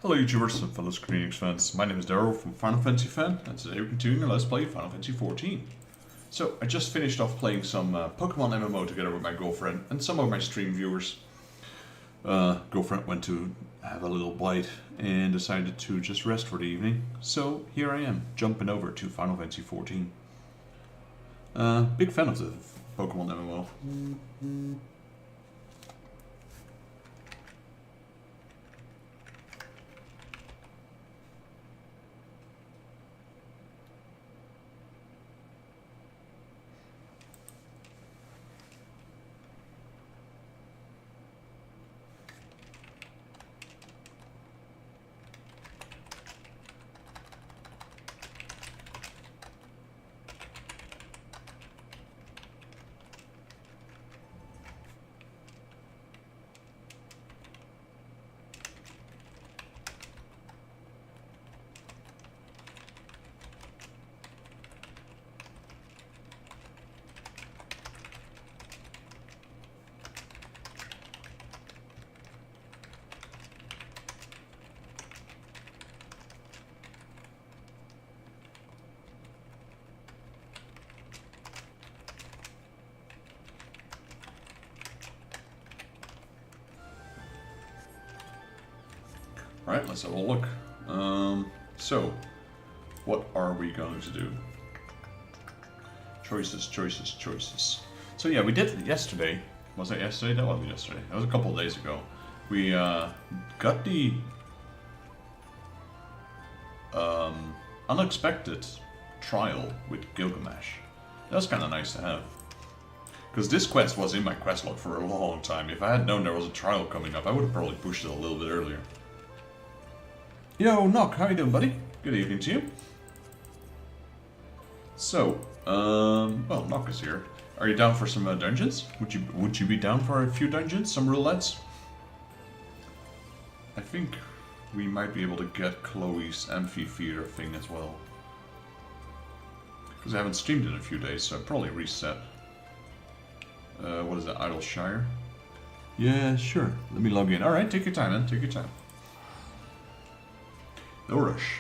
Hello YouTubers and fellow Square Enix fans, my name is Daryl from Final Fantasy Fan, and today we're continuing our Let's Play Final Fantasy XIV. So, I just finished off playing some Pokemon MMO together with my girlfriend and some of my stream viewers. Girlfriend went to have a little bite and decided to just rest for the evening, so here I am, jumping over to Final Fantasy XIV. Big fan of the Pokemon MMO. Right, let's have a look. So, what are we going to do? Choices, choices, choices. So yeah, we did it yesterday. Was it yesterday? That wasn't yesterday. That was a couple of days ago. We got the unexpected trial with Gilgamesh. That was kind of nice to have. Because this quest was in my quest log for a long time. If I had known there was a trial coming up, I would have probably pushed it a little bit earlier. Yo, Nock, how you doing, buddy? Good evening to you. So, well, Nock is here. Are you down for some dungeons? Would you be down for a few dungeons, some roulettes? I think we might be able to get Chloe's amphitheater thing as well. Because I haven't streamed in a few days, so I'd probably reset. What is that, Idleshire? Yeah, sure. Let me log in. Alright, take your time, man. Take your time. No rush.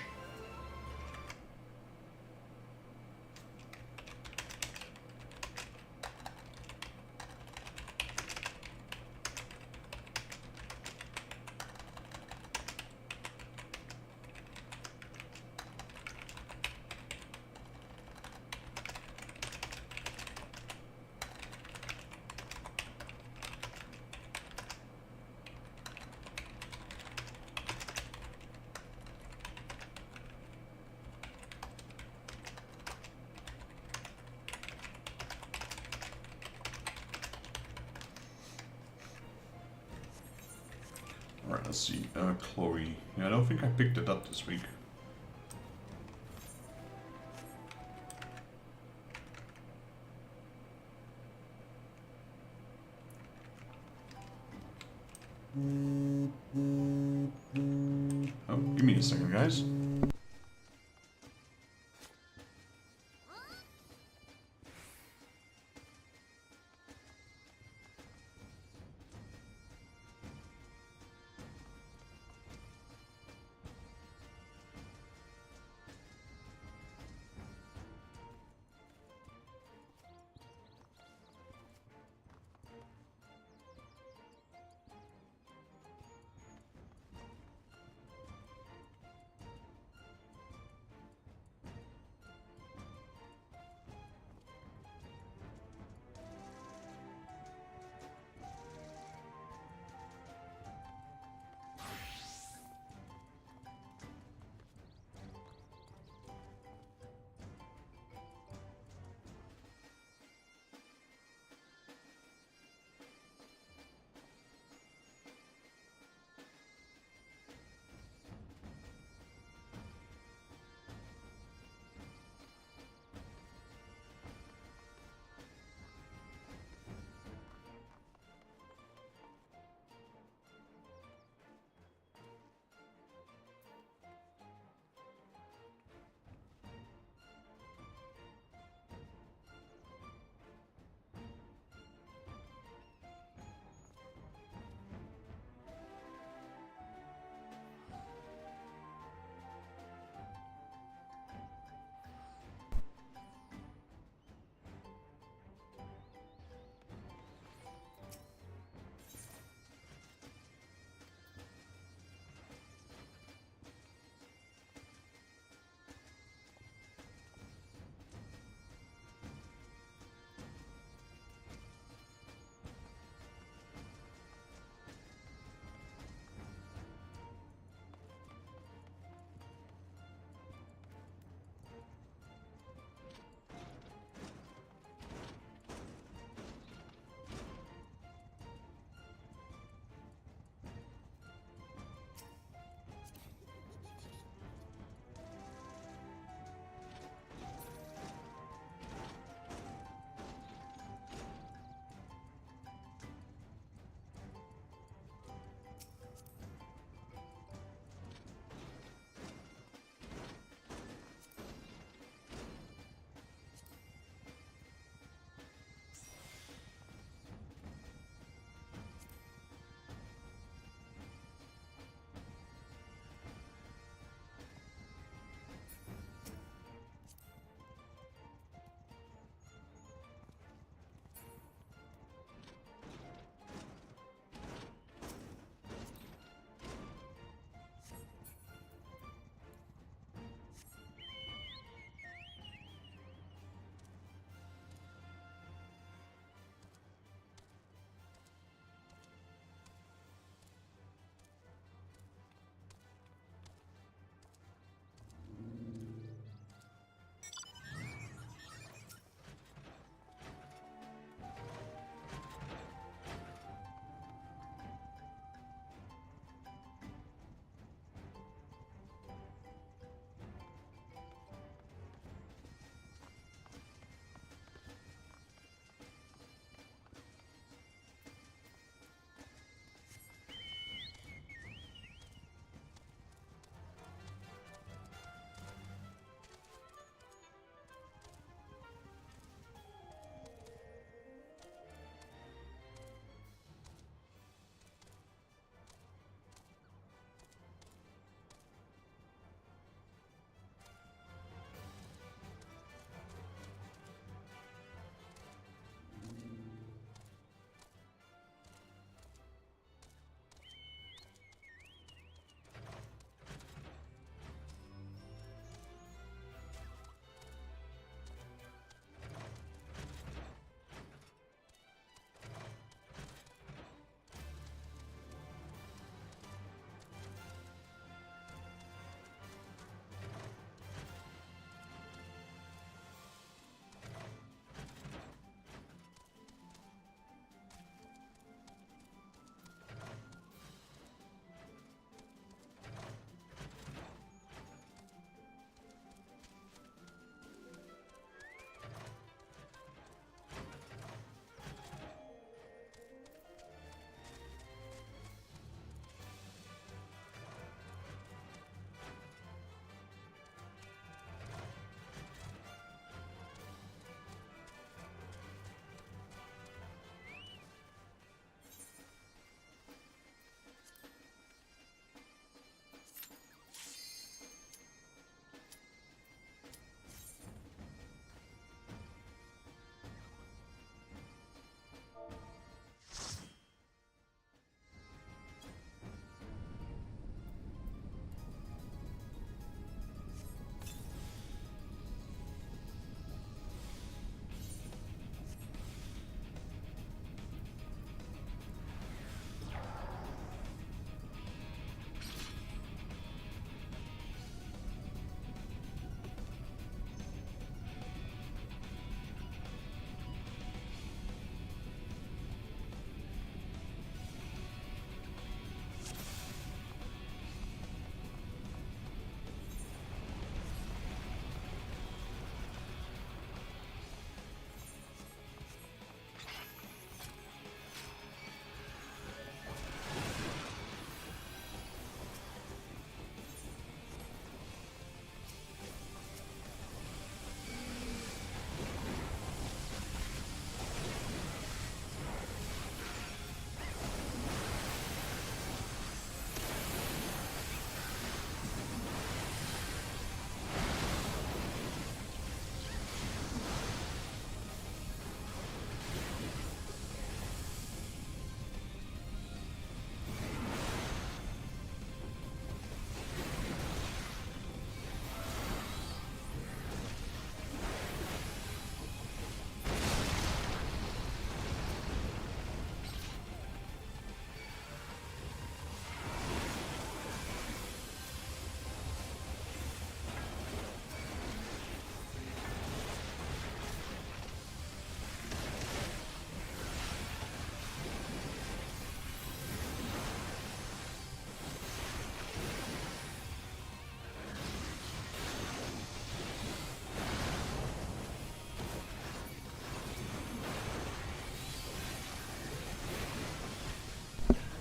Alright, let's see. Chloe. Yeah, I don't think I picked it up this week. Oh, give me a second, guys.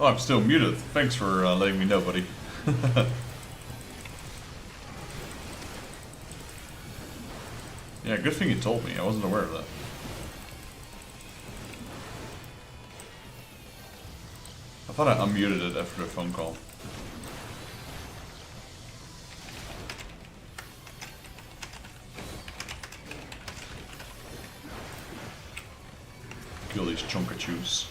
Oh, I'm still muted. Thanks for letting me know, buddy. Yeah, good thing you told me. I wasn't aware of that. I thought I unmuted it after the phone call. Kill these chunkachus.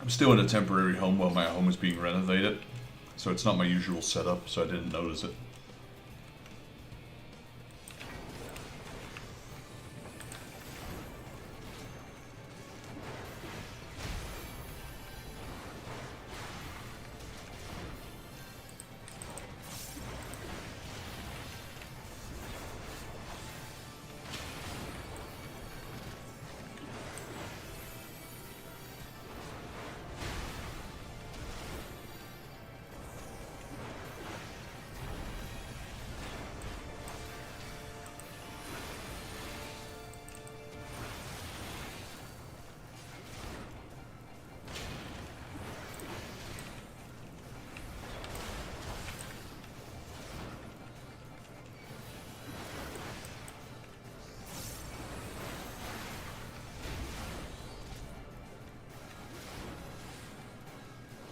I'm still in a temporary home while my home is being renovated, so it's not my usual setup, so I didn't notice it.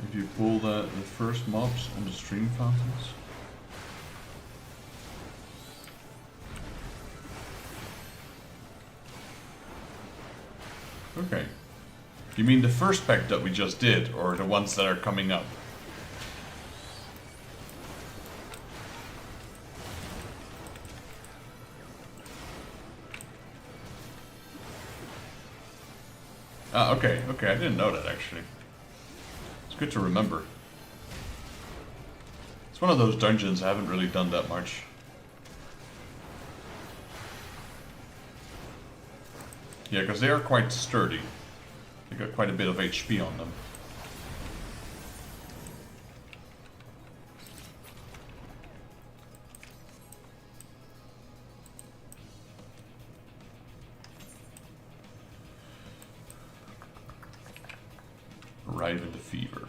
If you pull the first mobs on the stream fountains. Okay. You mean the first pack that we just did, or the ones that are coming up? Ah, okay, okay, I didn't know that actually. It's good to remember. It's one of those dungeons I haven't really done that much. Yeah, because they are quite sturdy. They got quite a bit of HP on them. Arrive in the fever.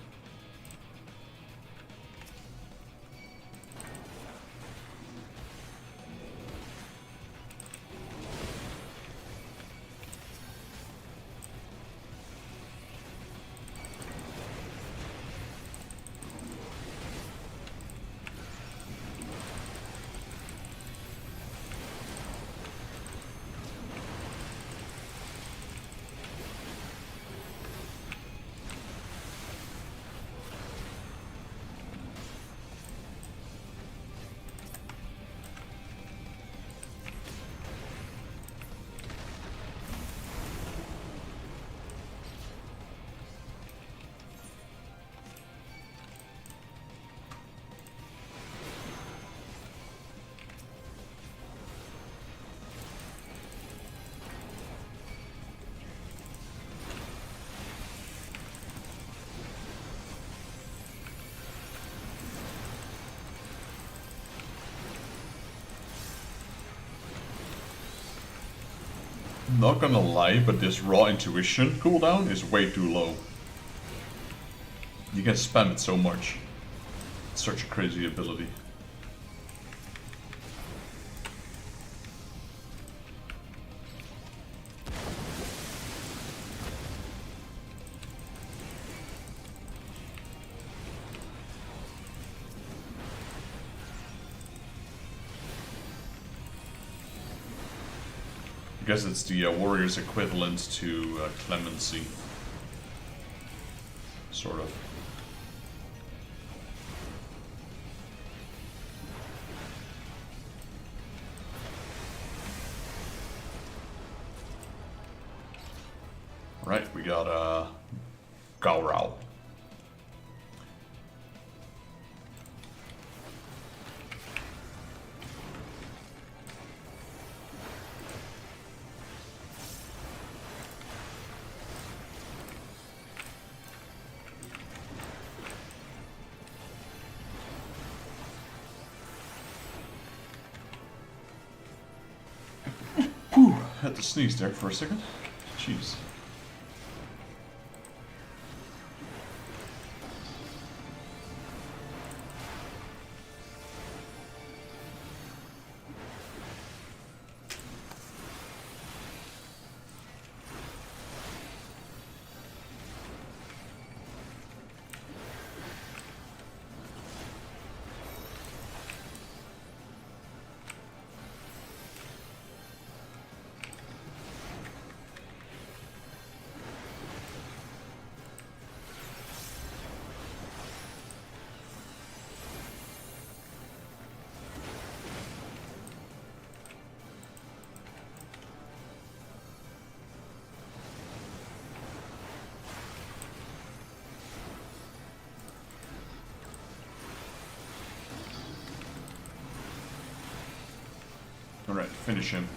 Not gonna lie, but this raw intuition cooldown is way too low. You can spam it so much. It's such a crazy ability. I guess it's the warrior's equivalent to clemency. Sort of. Right, we got Galrao. had to sneeze there for a second. Jeez. Alright, finish him.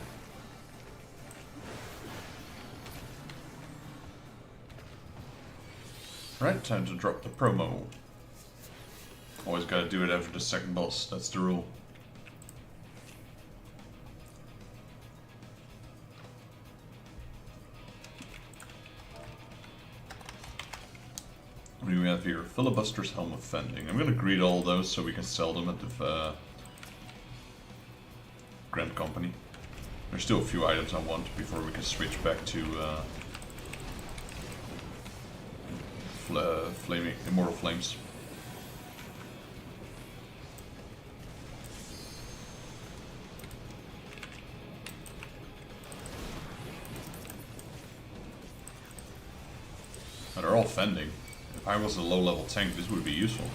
Right, time to drop the promo. Always gotta do it after the second boss, that's the rule. What do we have here? Filibuster's Helm of Fending. I'm gonna greet all those so we can sell them at the Grand Company. There's still a few items I want before we can switch back to flaming Immortal Flames. They're all fending. If I was a low-level tank, this would be useful.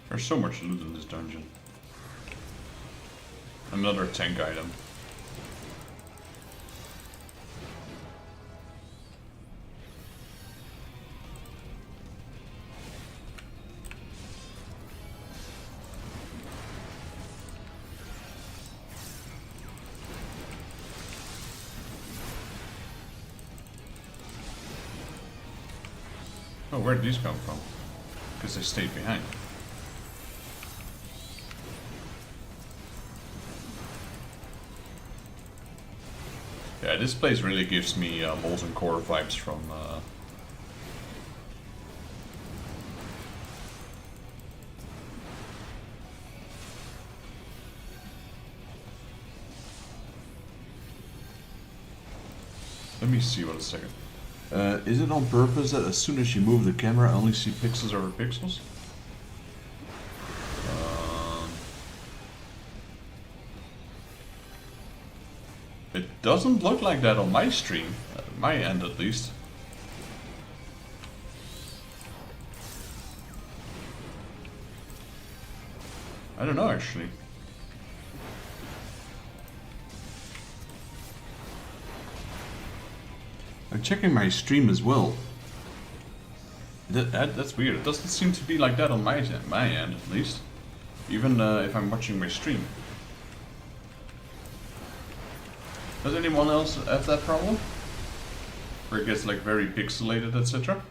There's so much loot in this dungeon. Another tank item. Oh, where did these come from? Because they stayed behind. Yeah, this place really gives me Molten Core vibes from Let me see, what a second. Is it on purpose that as soon as you move the camera I only see pixels over pixels? It doesn't look like that on my stream, my end at least. I don't know actually. I'm checking my stream as well. That's weird. It doesn't seem to be like that on my end at least. Even if I'm watching my stream. Does anyone else have that problem? Where it gets like very pixelated, etc.?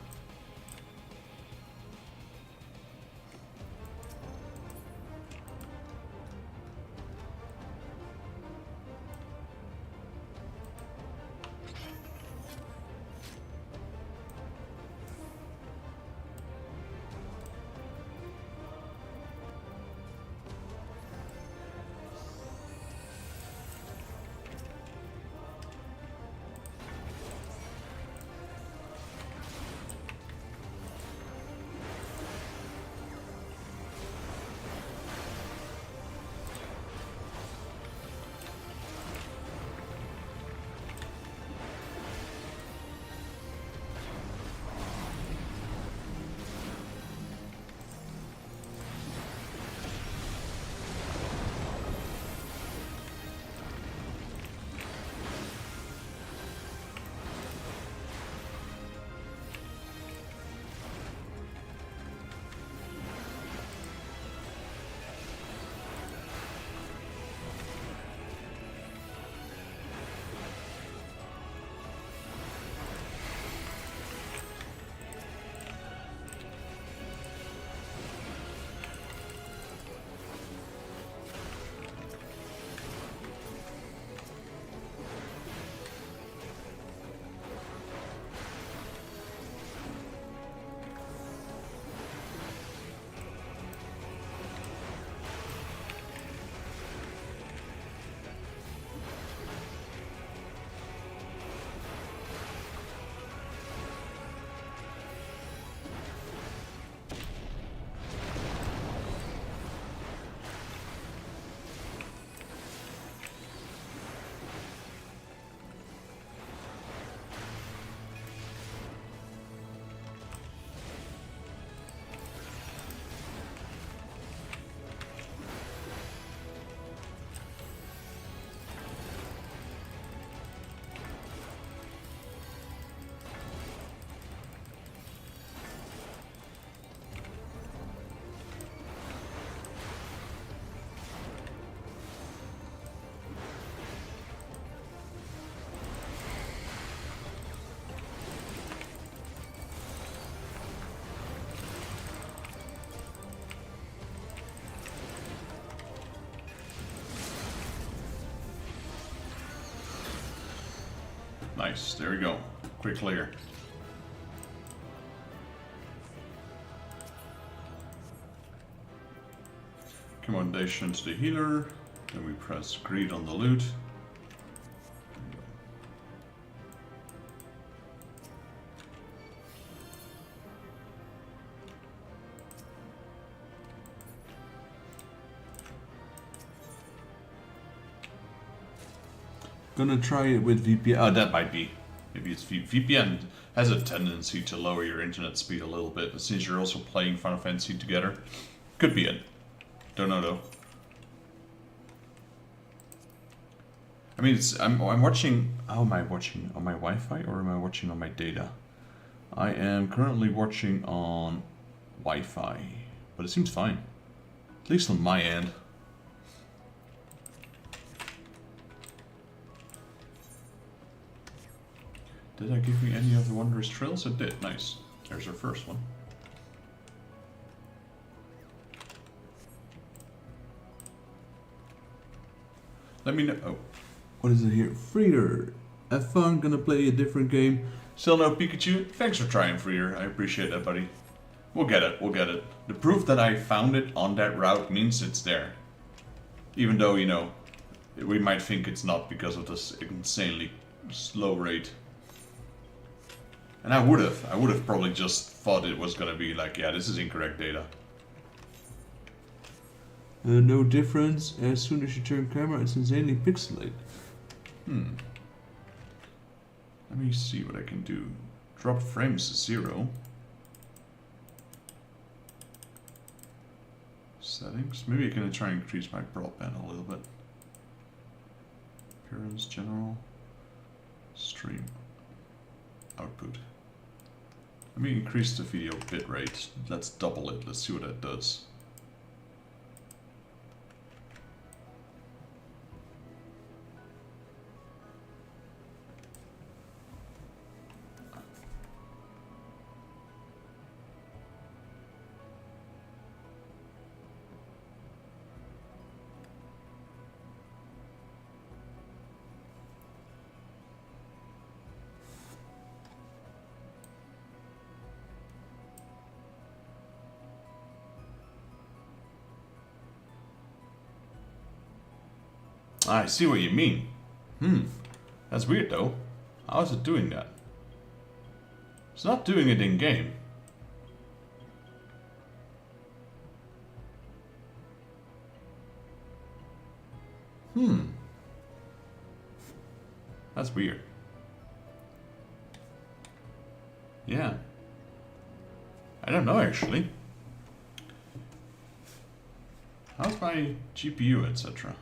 Nice, there we go. Quick clear. Commendation to the healer. Then we press greed on the loot. Gonna try it with VPN. Oh, that might be. Maybe it's VPN has a tendency to lower your internet speed a little bit, but since you're also playing Final Fantasy together, could be it. Don't know though. I mean, I'm watching. How am I watching? On my Wi-Fi or am I watching on my data? I am currently watching on Wi-Fi, but it seems fine. At least on my end. Did I give me any of the wondrous trills? It did. Nice. There's our first one. Let me know. Oh, what is it here? Freer. Have fun. Gonna play a different game. Still no Pikachu. Thanks for trying, Freer. I appreciate that, buddy. We'll get it. We'll get it. The proof that I found it on that route means it's there. Even though, you know, we might think it's not because of this insanely slow rate. And I would have probably just thought it was gonna be like, yeah, this is incorrect data. No difference. As soon as you turn camera, it's insanely pixelated. Let me see what I can do. Drop frames to 0. Settings. Maybe I can try and increase my broadband a little bit. Appearance, general, stream, output. Let me increase the video bitrate. Let's double it. Let's see what that does. I see what you mean. That's weird though. How is it doing that? It's not doing it in game. That's weird. Yeah. I don't know actually. How's my GPU, etc.?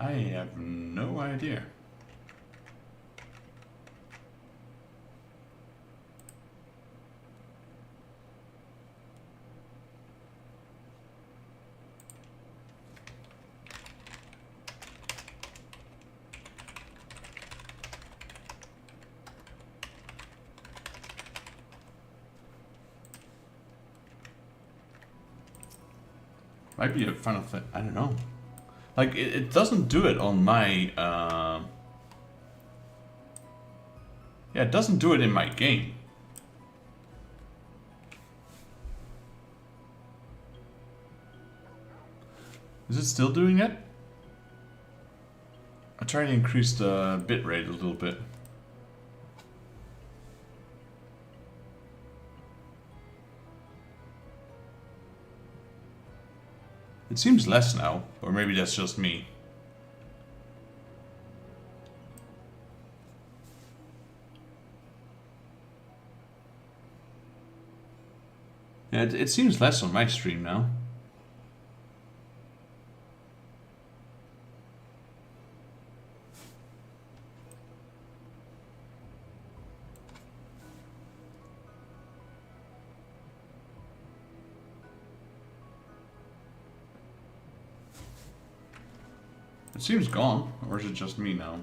I have no idea. Might be a Final Fantasy. I don't know. Like, it doesn't do it on my, yeah, it doesn't do it in my game. Is it still doing it? I'll try to increase the bitrate a little bit. It seems less now, or maybe that's just me. Yeah, it seems less on my stream now. It seems gone, or is it just me now?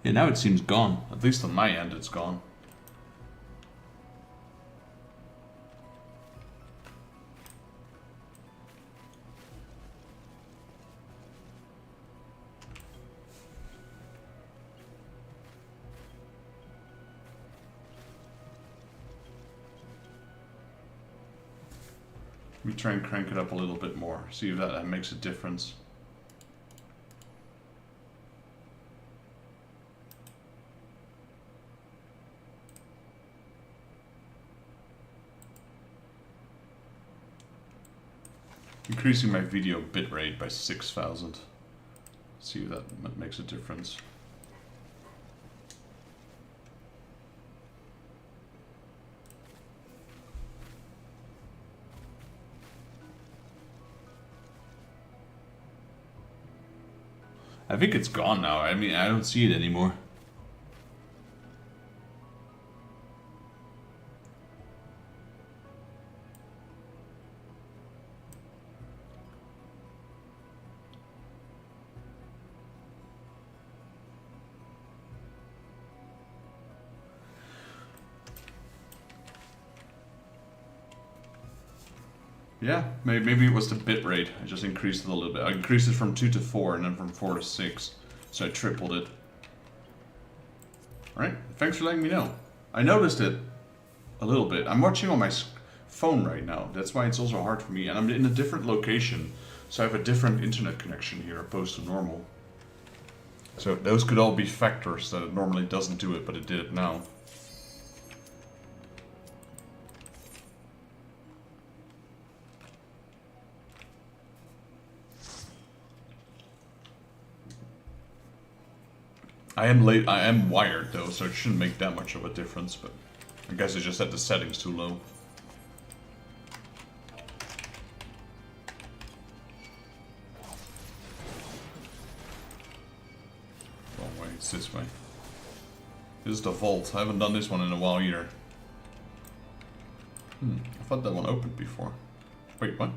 Yeah, now it seems gone. At least on my end it's gone. Let me try and crank it up a little bit more, see if that makes a difference. Increasing my video bitrate by 6,000. See if that makes a difference. I think it's gone now. I mean, I don't see it anymore. Yeah, maybe it was the bitrate. I just increased it a little bit. I increased it from 2 to 4 and then from 4 to 6. So I tripled it. Alright, thanks for letting me know. I noticed it a little bit. I'm watching on my phone right now. That's why it's also hard for me. And I'm in a different location. So I have a different internet connection here opposed to normal. So those could all be factors that it normally doesn't do it, but it did it now. I am wired though, so it shouldn't make that much of a difference, but I guess I just set the settings too low. Wrong way, it's this way. This is the vault. I haven't done this one in a while either. I thought that one opened before. Wait, what?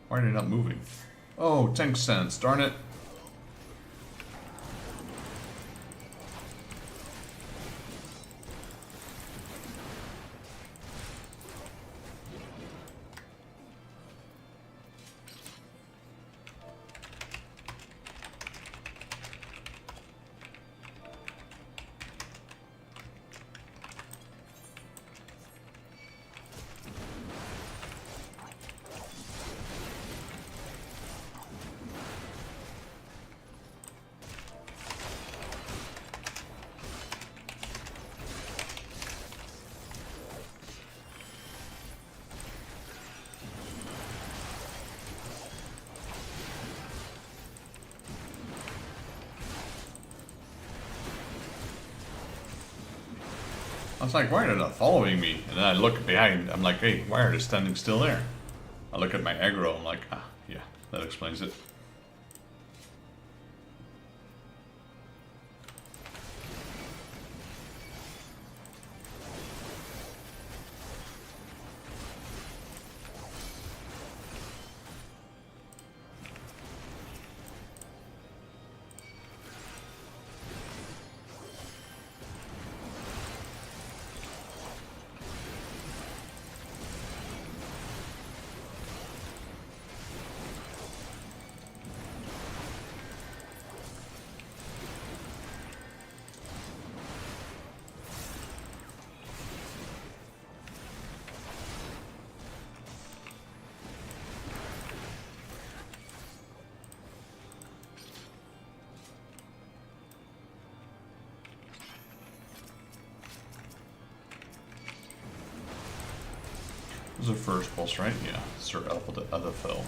Why are they not moving? Oh, tank stands, darn it. I was like, why are they not following me? And then I look behind, I'm like, hey, why are they standing still there? I look at my aggro, I'm like, ah, yeah, that explains it. This is the first boss, right? Yeah, Sir Elphel.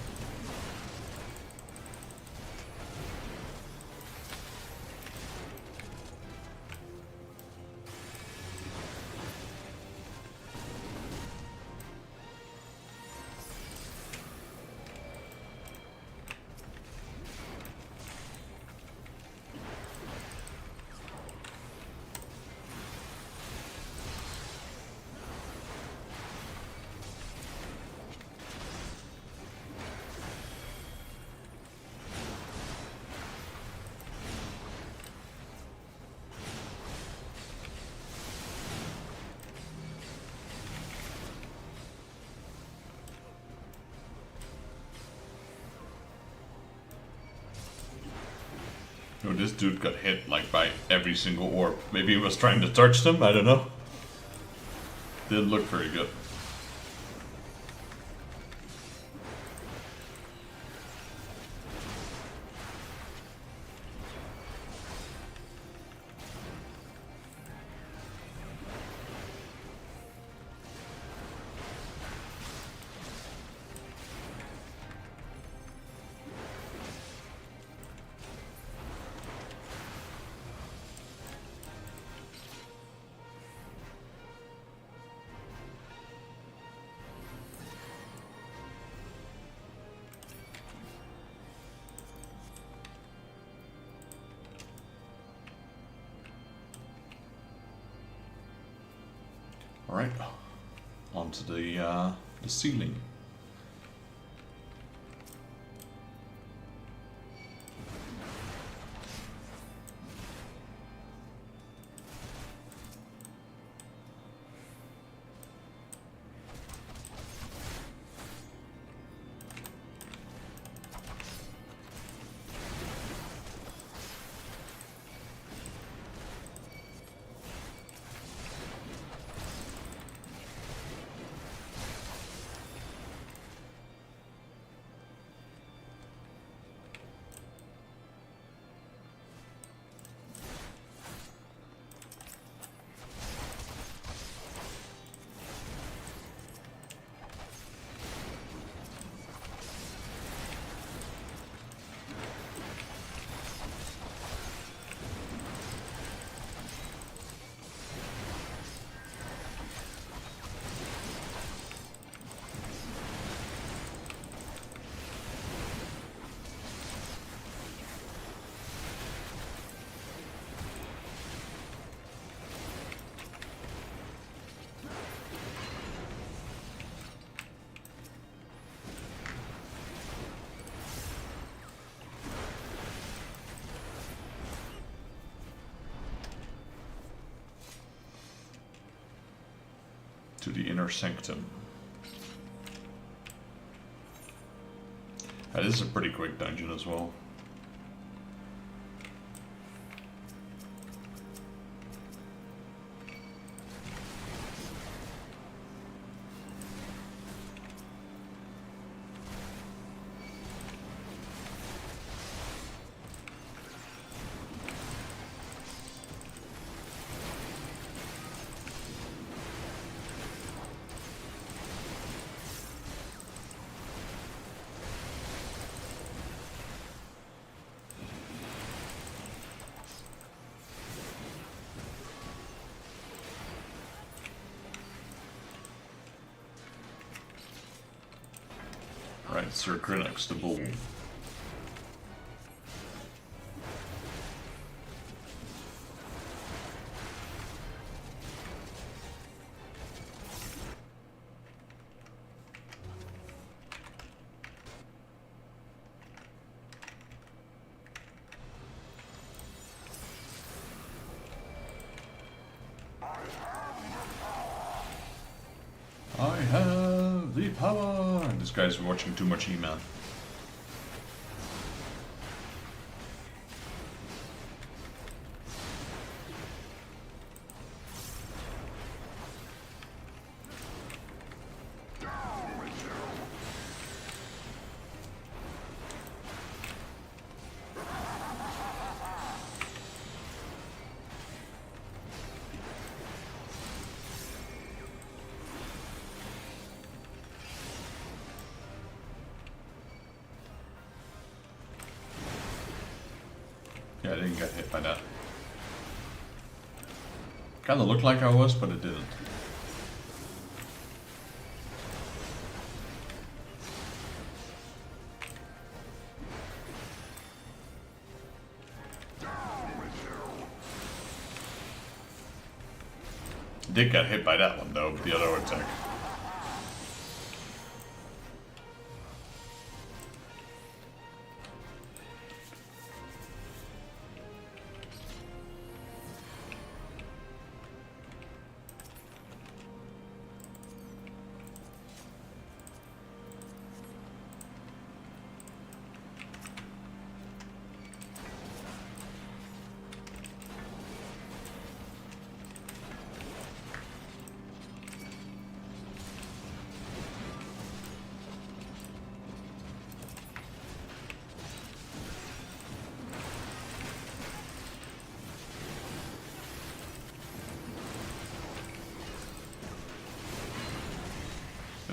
Oh, this dude got hit like by every single orb. Maybe he was trying to touch them, I don't know. Didn't look very good. Alright, onto the ceiling. To the inner sanctum. This is a pretty quick dungeon as well. Right, Sir Grinnox the Bull. I have the power! This guy's watching too much E-Man. Yeah, I didn't get hit by that. Kinda looked like I was, but it didn't. Did get hit by that one though, with the other attack.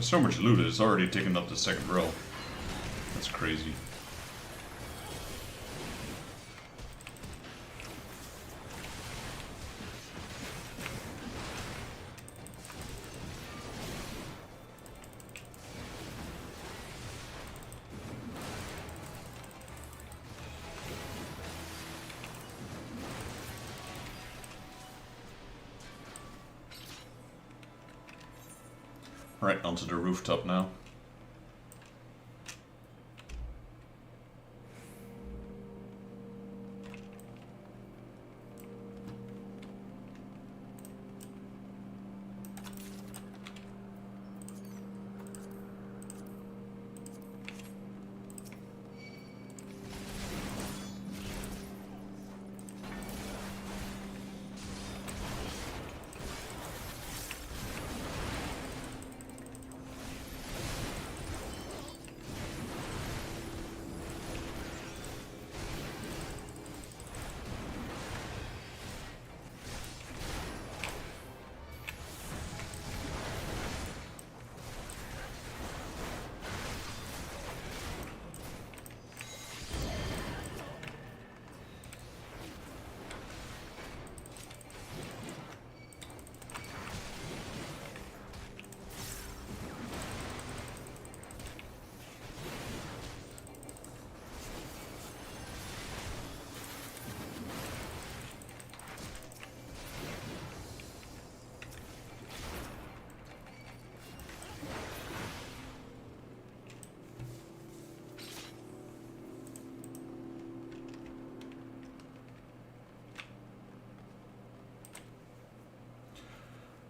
There's so much loot, it's already taken up the second row. That's crazy. Right, onto the rooftop now.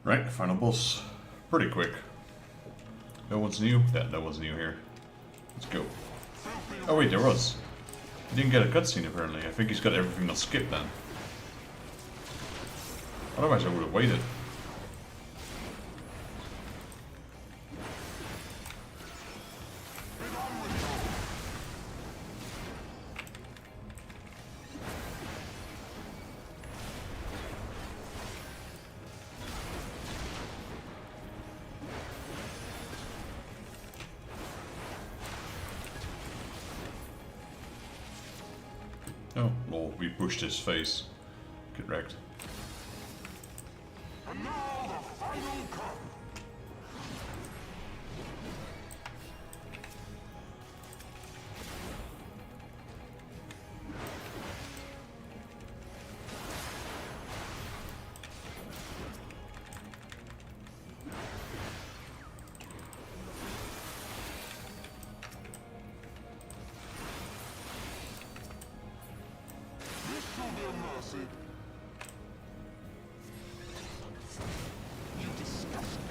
Right, final boss. Pretty quick. No one's new? Yeah, no one's new here. Let's go. Oh wait, there was. He didn't get a cutscene apparently. I think he's got everything not skipped then. Otherwise I would have waited. Oh, lol, we pushed his face. Get wrecked. And now the final cut. This shall be a mercy. You disgust me.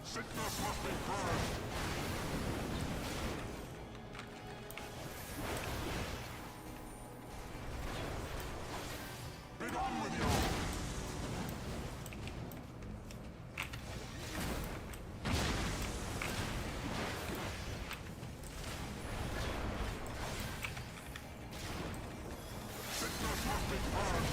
Sickness must be purged. Be done with you. Sickness must be purged.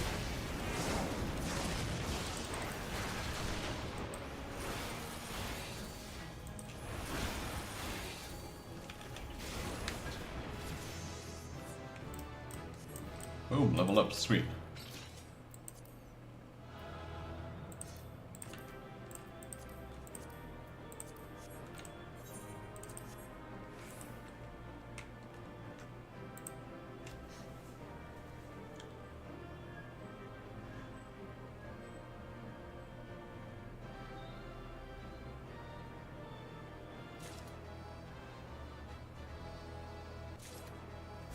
Boom, level up, sweet.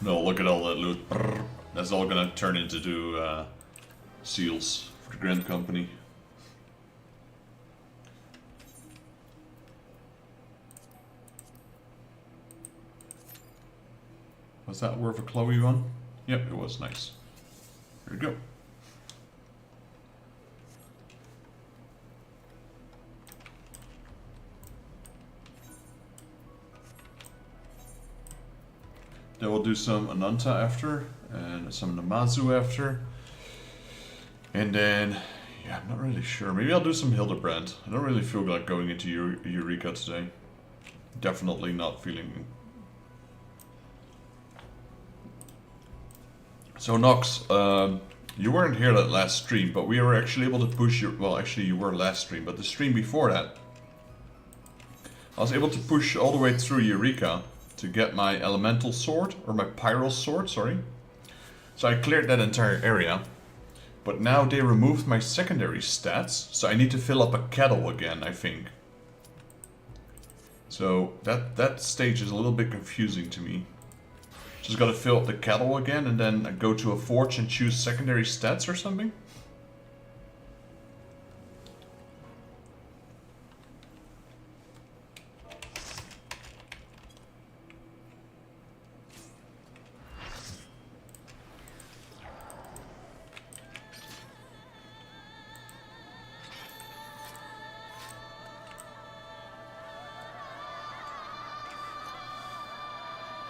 No, look at all that loot. Brrr. That's all gonna turn into seals for the Grand Company. Was that worth a Chloe one? Yep, it was. Nice. Here we go. Then we'll do some Ananta after, and some Namazu after. And then, yeah, I'm not really sure. Maybe I'll do some Hildebrand. I don't really feel like going into Eureka today. Definitely not feeling. So Nox, you weren't here that last stream, but we were actually able to push your. Well, actually, you were last stream, but the stream before that, I was able to push all the way through Eureka to get my elemental sword, or my pyral sword, sorry. So I cleared that entire area. But now they removed my secondary stats, so I need to fill up a kettle again, I think. So that stage is a little bit confusing to me. Just gotta fill up the kettle again and then go to a forge and choose secondary stats or something?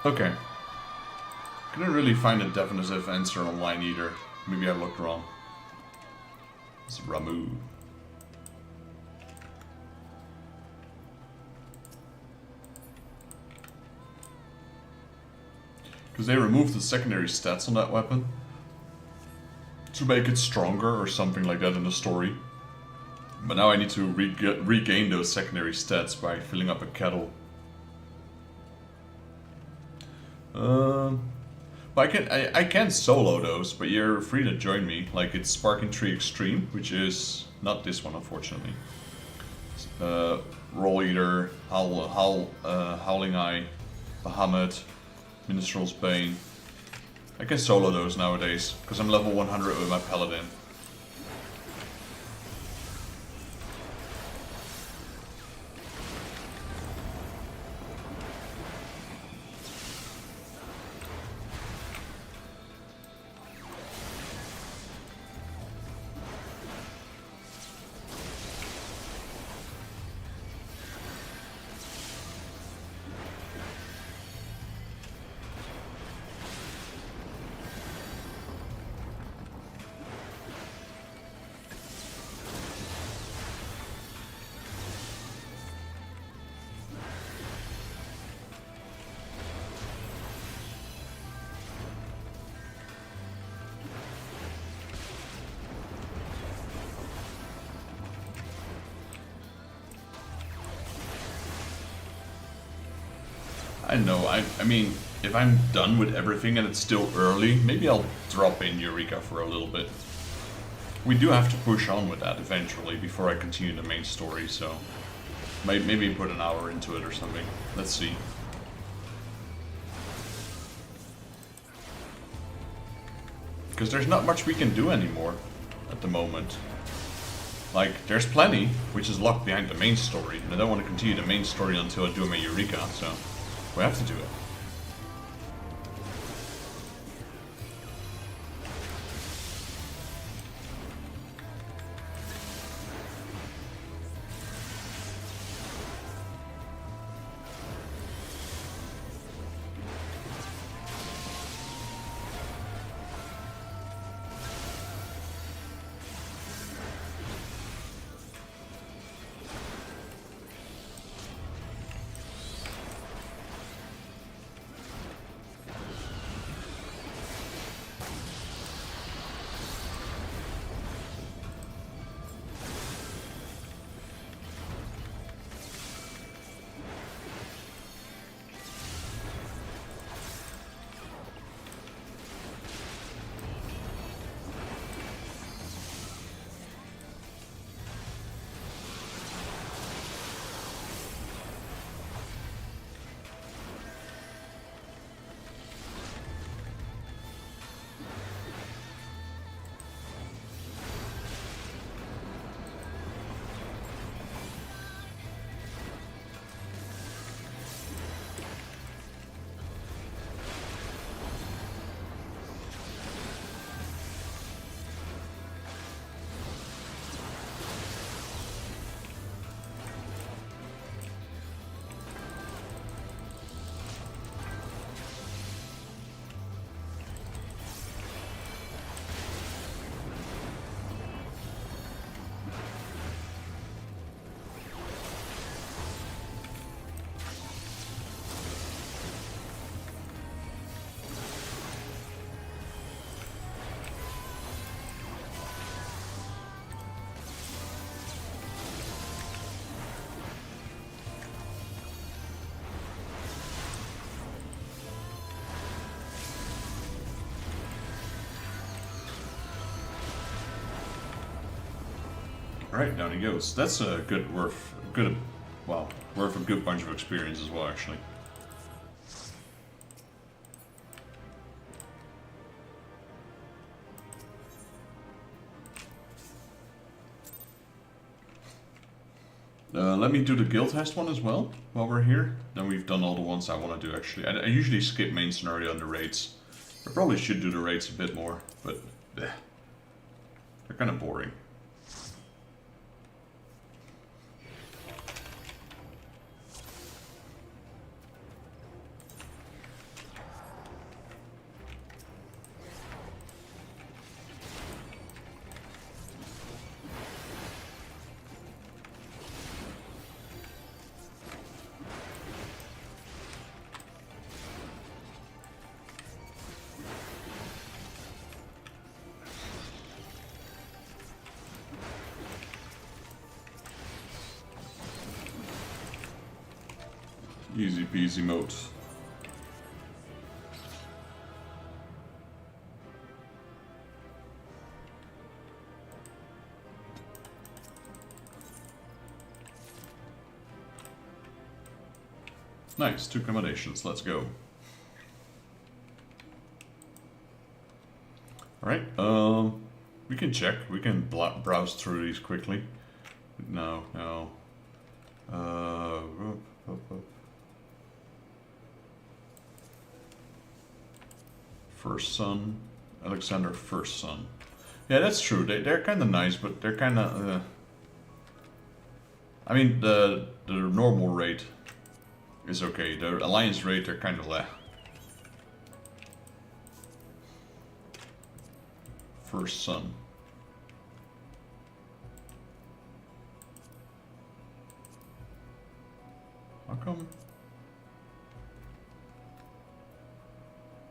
Okay. Couldn't really find a definitive answer online either. Maybe I looked wrong. It's Ramu. Because they removed the secondary stats on that weapon to make it stronger or something like that in the story. But now I need to regain those secondary stats by filling up a kettle. But I can solo those, but you're free to join me. Like it's Sparking Tree Extreme, which is not this one unfortunately. Roll Eater, Howling Eye, Bahamut, Minstrel's Bane. I can solo those nowadays because I'm level 100 with my Paladin. I know, I mean, if I'm done with everything and it's still early, maybe I'll drop in Eureka for a little bit. We do have to push on with that eventually before I continue the main story, so maybe put an hour into it or something. Let's see. Because there's not much we can do anymore at the moment. Like, there's plenty, which is locked behind the main story, and I don't want to continue the main story until I do my Eureka, so we have to do it. Alright, down he goes. That's a good worth a good bunch of experience as well, actually. Let me do the guild test one as well while we're here. Then we've done all the ones I want to do actually. I usually skip main scenario and the raids. I probably should do the raids a bit more, but they're kind of boring. Easy peasy mode. Nice, 2 accommodations, let's go. Alright, we can check, we can browse through these quickly. No. First Son, Alexander First Son. Yeah, that's true. They're kind of nice, but they're kind of. I mean, the normal rate is okay. The alliance rate, they're kind of leh. First Son. How come?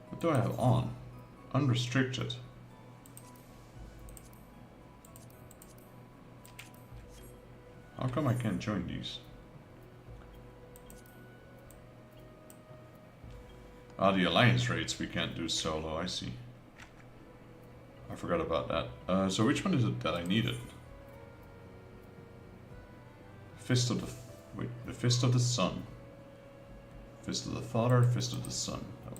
What do I have on? Unrestricted. How come I can't join these? Ah, the alliance rates we can't do solo, I see. I forgot about that. So which one is it that I needed? Fist of the... wait, the Fist of the Sun. Fist of the Father, Fist of the Son. Oh.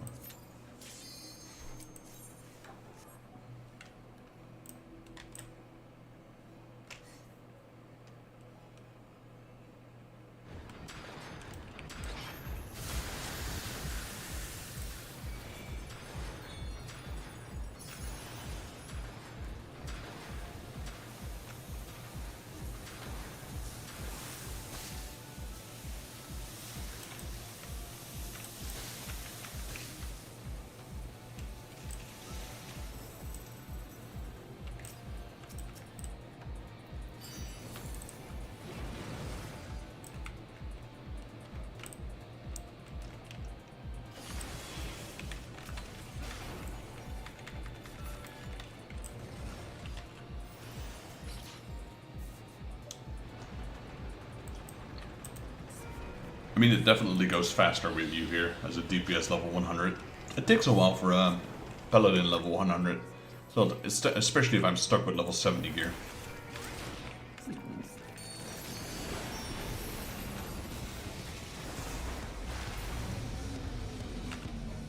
I mean, it definitely goes faster with you here as a DPS level 100. It takes a while for a Paladin level 100, so especially if I'm stuck with level 70 gear.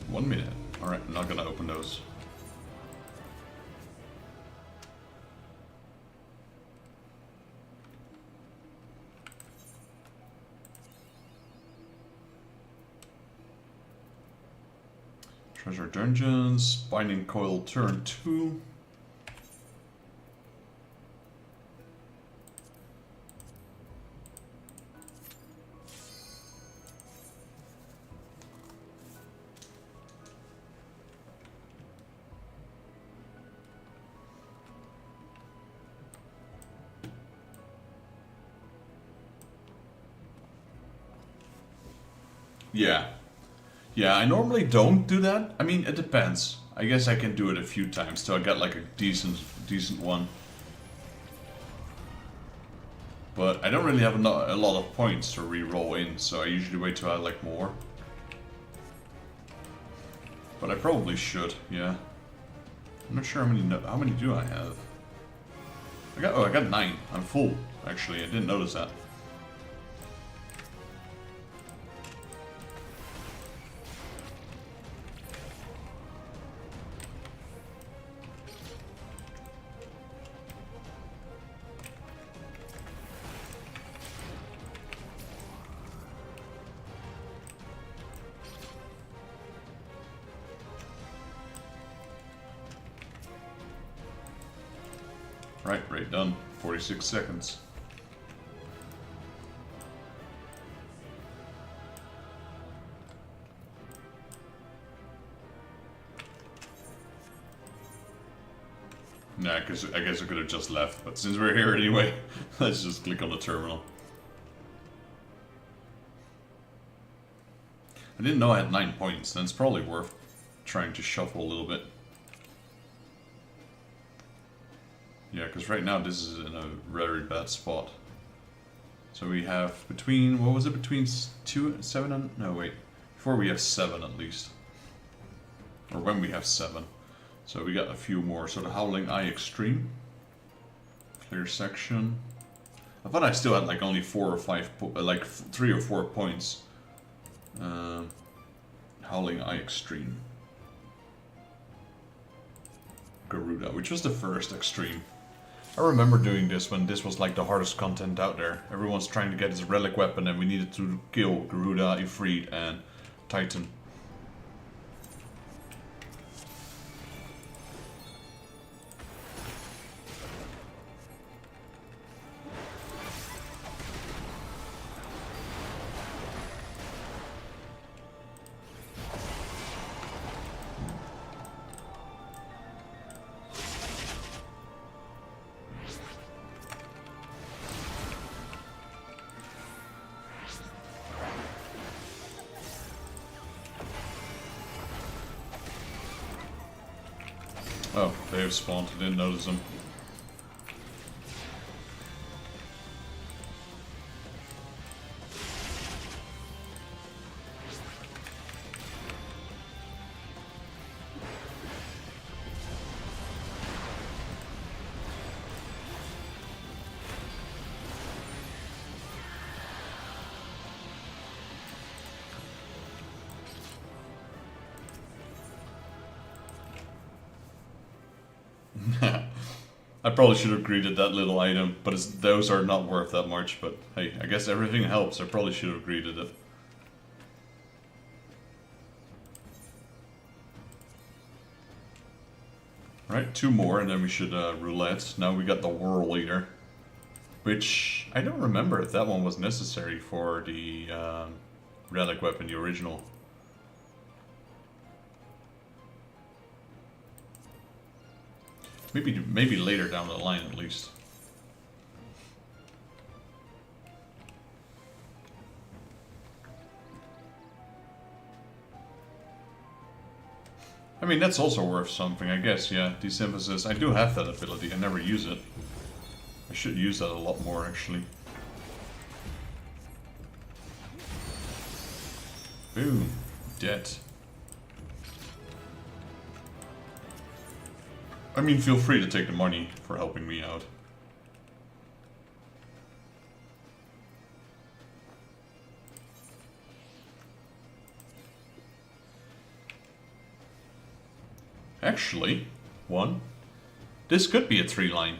One minute. Alright, I'm not gonna open those. Treasure Dungeons, Binding Coil turn 2. Yeah, I normally don't do that. I mean, it depends. I guess I can do it a few times till I get like a decent one. But I don't really have a lot of points to re-roll in, so I usually wait till I like more. But I probably should, yeah. I'm not sure how many do I have. I got 9. I'm full, actually. I didn't notice that. Right, done. 46 seconds. Nah, I guess I could have just left, but since we're here anyway, let's just click on the terminal. I didn't know I had 9 points, then it's probably worth trying to shuffle a little bit. Yeah, because right now this is in a very bad spot. So we have between, what was it, between 2 and 7 and, no wait, before we have 7 at least. Or when we have 7. So we got a few more. So the Howling Eye Extreme. Clear section. I thought I still had like only 4 or 5, like 3 or 4 points. Howling Eye Extreme. Garuda, which was the first extreme. I remember doing this when this was like the hardest content out there. Everyone's trying to get his relic weapon and we needed to kill Garuda, Ifrit and Titan. Oh, they have spawned. I didn't notice them. I probably should have greeted that little item, but those are not worth that much, but hey, I guess everything helps. I probably should have greeted it. Right, 2 more and then we should roulette. Now we got the Whirl Eater, which I don't remember if that one was necessary for the relic weapon, the original. Maybe later down the line at least. I mean, that's also worth something, I guess, yeah. Desynthesis. I do have that ability, I never use it. I should use that a lot more, actually. Boom. Dead. I mean, feel free to take the money for helping me out. Actually, this could be a 3-line.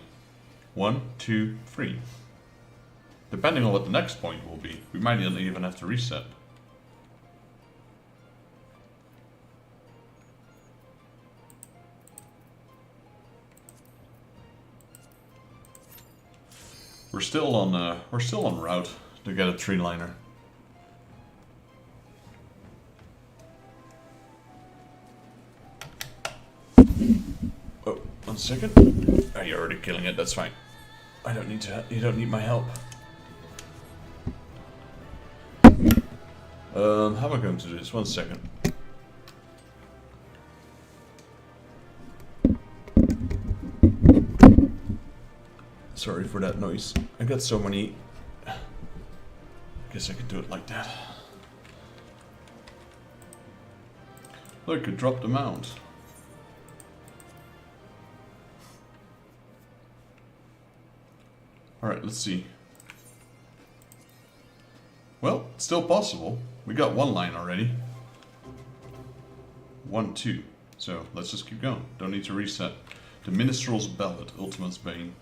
1, 2, 3. Depending on what the next point will be, we might even have to reset. We're still on route to get a 3-liner. Oh, 1 second. Oh, you're already killing it. That's fine. I don't need to. You don't need my help. How am I going to do this? 1 second. Sorry for that noise. I got so many. I guess I could do it like that. Look, it dropped the mount. Alright, let's see. Well, it's still possible. We got one line already. 1, 2. So let's just keep going. Don't need to reset. The Minstrel's Ballad, Ultimate's Bane.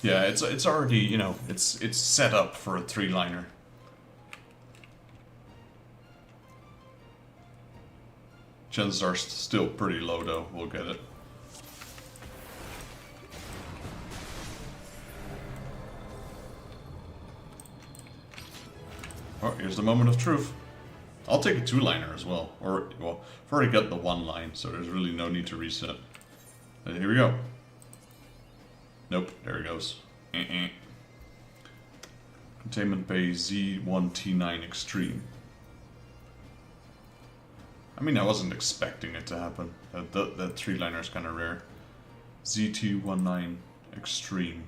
Yeah, it's already, you know, it's set up for a 3-liner. Chances are still pretty low though, we'll get it. Oh, here's the moment of truth. I'll take a 2-liner as well. Or, well, I've already got the 1 line, so there's really no need to reset. And here we go. Nope, there it goes. Containment Bay Z1T9 Extreme. I mean, I wasn't expecting it to happen. That 3-liner is kind of rare. Z219 Extreme.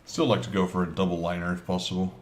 Still like to go for a double liner if possible.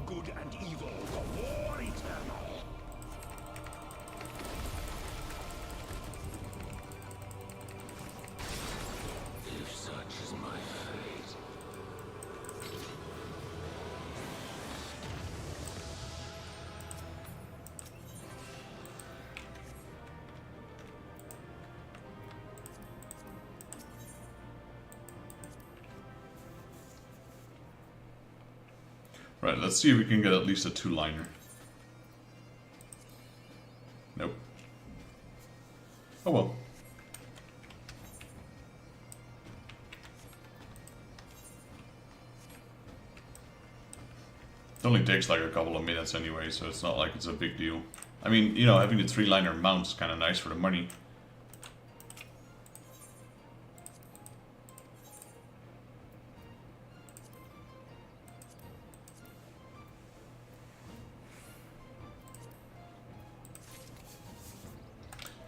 Good and evil, the war eternal. If such is my fate. Right, let's see if we can get at least a 2-liner. Nope. Oh well. It only takes like a couple of minutes anyway, so it's not like it's a big deal. I mean, you know, having the 3-liner mount's kind of nice for the money.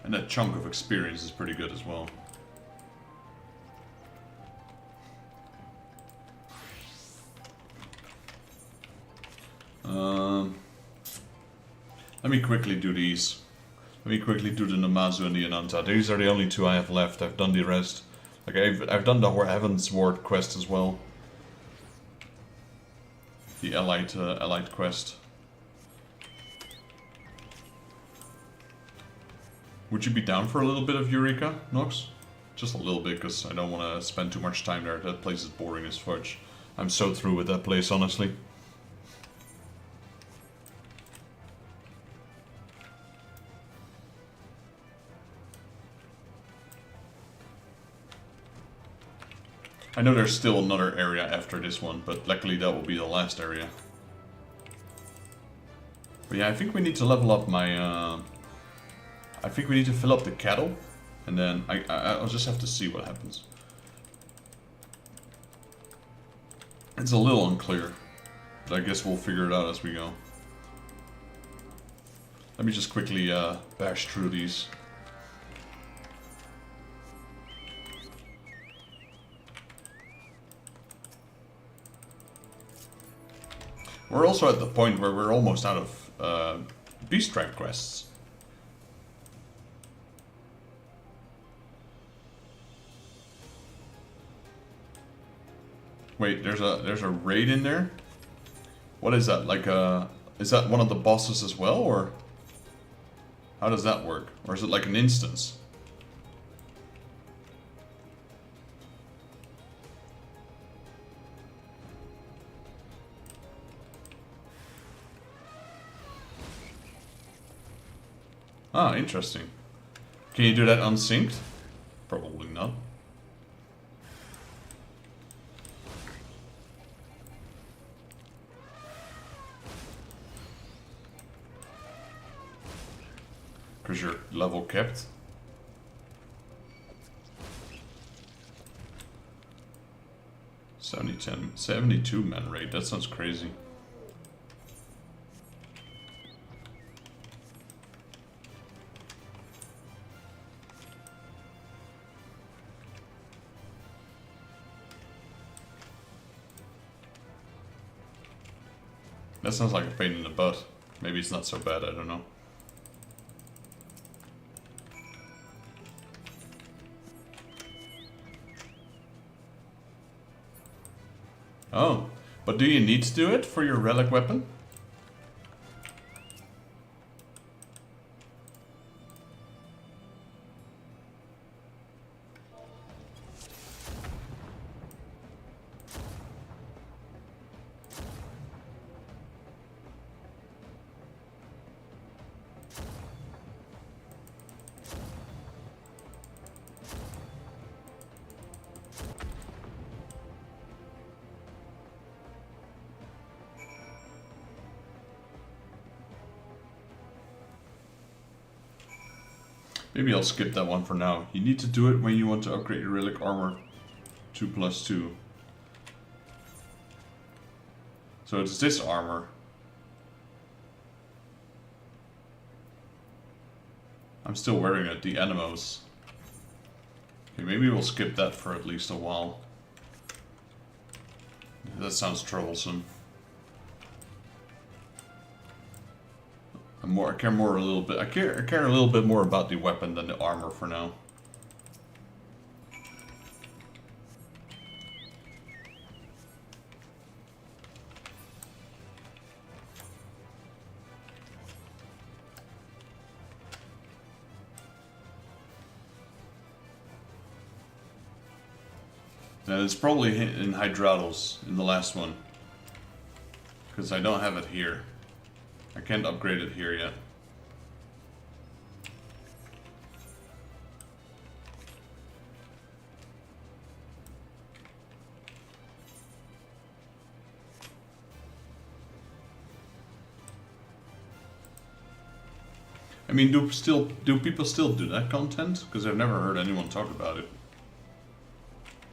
And that chunk of experience is pretty good as well. Let me quickly do these. Let me quickly do the Namazu and the Ananta. These are the only 2 I have left. I've done the rest. Like I've done the Heaven's Ward quest as well. The Allied quest. Would you be down for a little bit of Eureka, Nox? Just a little bit, because I don't want to spend too much time there. That place is boring as fudge. I'm so through with that place, honestly. I know there's still another area after this one, but luckily that will be the last area. But yeah, I think we need to level up my... I think we need to fill up the cattle, and then I'll just have to see what happens. It's a little unclear, but I guess we'll figure it out as we go. Let me just quickly bash through these. We're also at the point where we're almost out of beast tribe quests. Wait, there's a raid in there? What is that? Like is that one of the bosses as well, or how does that work? Or is it like an instance? Ah, interesting. Can you do that unsynced? Probably not. Because you're level kept. $72 man rate, that sounds crazy. That sounds like a pain in the butt. Maybe it's not so bad, I don't know. Oh, but do you need to do it for your relic weapon? Maybe I'll skip that one for now. You need to do it when you want to upgrade your relic armor 2+2. So it's this armor. I'm still wearing it, the Animos. Okay, maybe we'll skip that for at least a while. That sounds troublesome. I care more a little bit. I care a little bit more about the weapon than the armor for now. Now it's probably in Hydratos in the last one, because I don't have it here. I can't upgrade it here yet. I mean, do people still do that content? Because I've never heard anyone talk about it.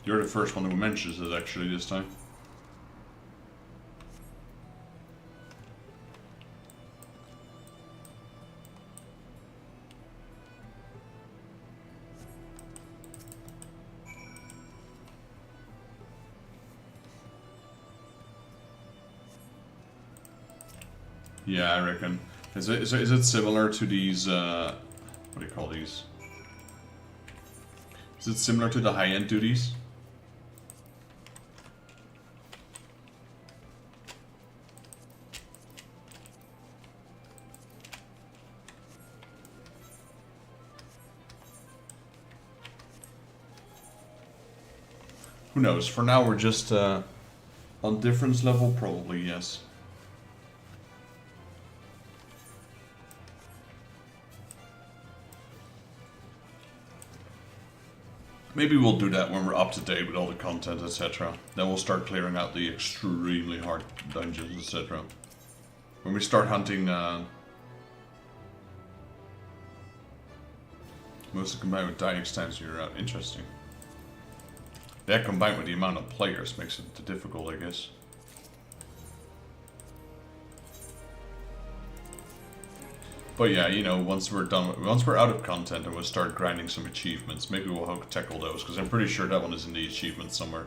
You're the first one who mentions it actually this time. Yeah, I reckon. Is it similar to these, what do you call these? Is it similar to the high-end duties? Who knows? For now we're just on difference level, probably, yes. Maybe we'll do that when we're up to date with all the content, etc. Then we'll start clearing out the extremely hard dungeons, etc. When we start hunting mostly combined with dying times you're out. Interesting. That combined with the amount of players makes it difficult, I guess. But yeah, you know, once we're out of content and we'll start grinding some achievements, maybe we'll tackle those, because I'm pretty sure that one is in the achievements somewhere.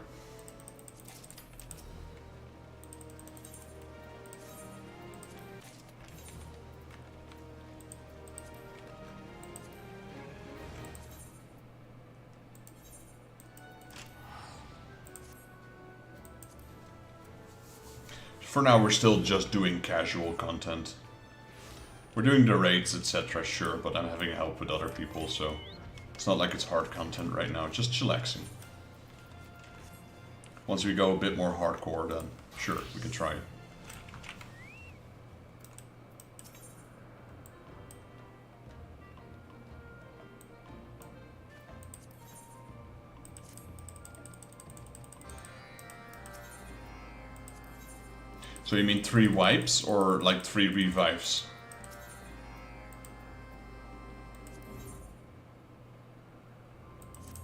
For now, we're still just doing casual content. We're doing the raids, etc., sure, but I'm having help with other people, so it's not like it's hard content right now, just chillaxing. Once we go a bit more hardcore, then sure, we can try it. So you mean 3 wipes or like 3 revives?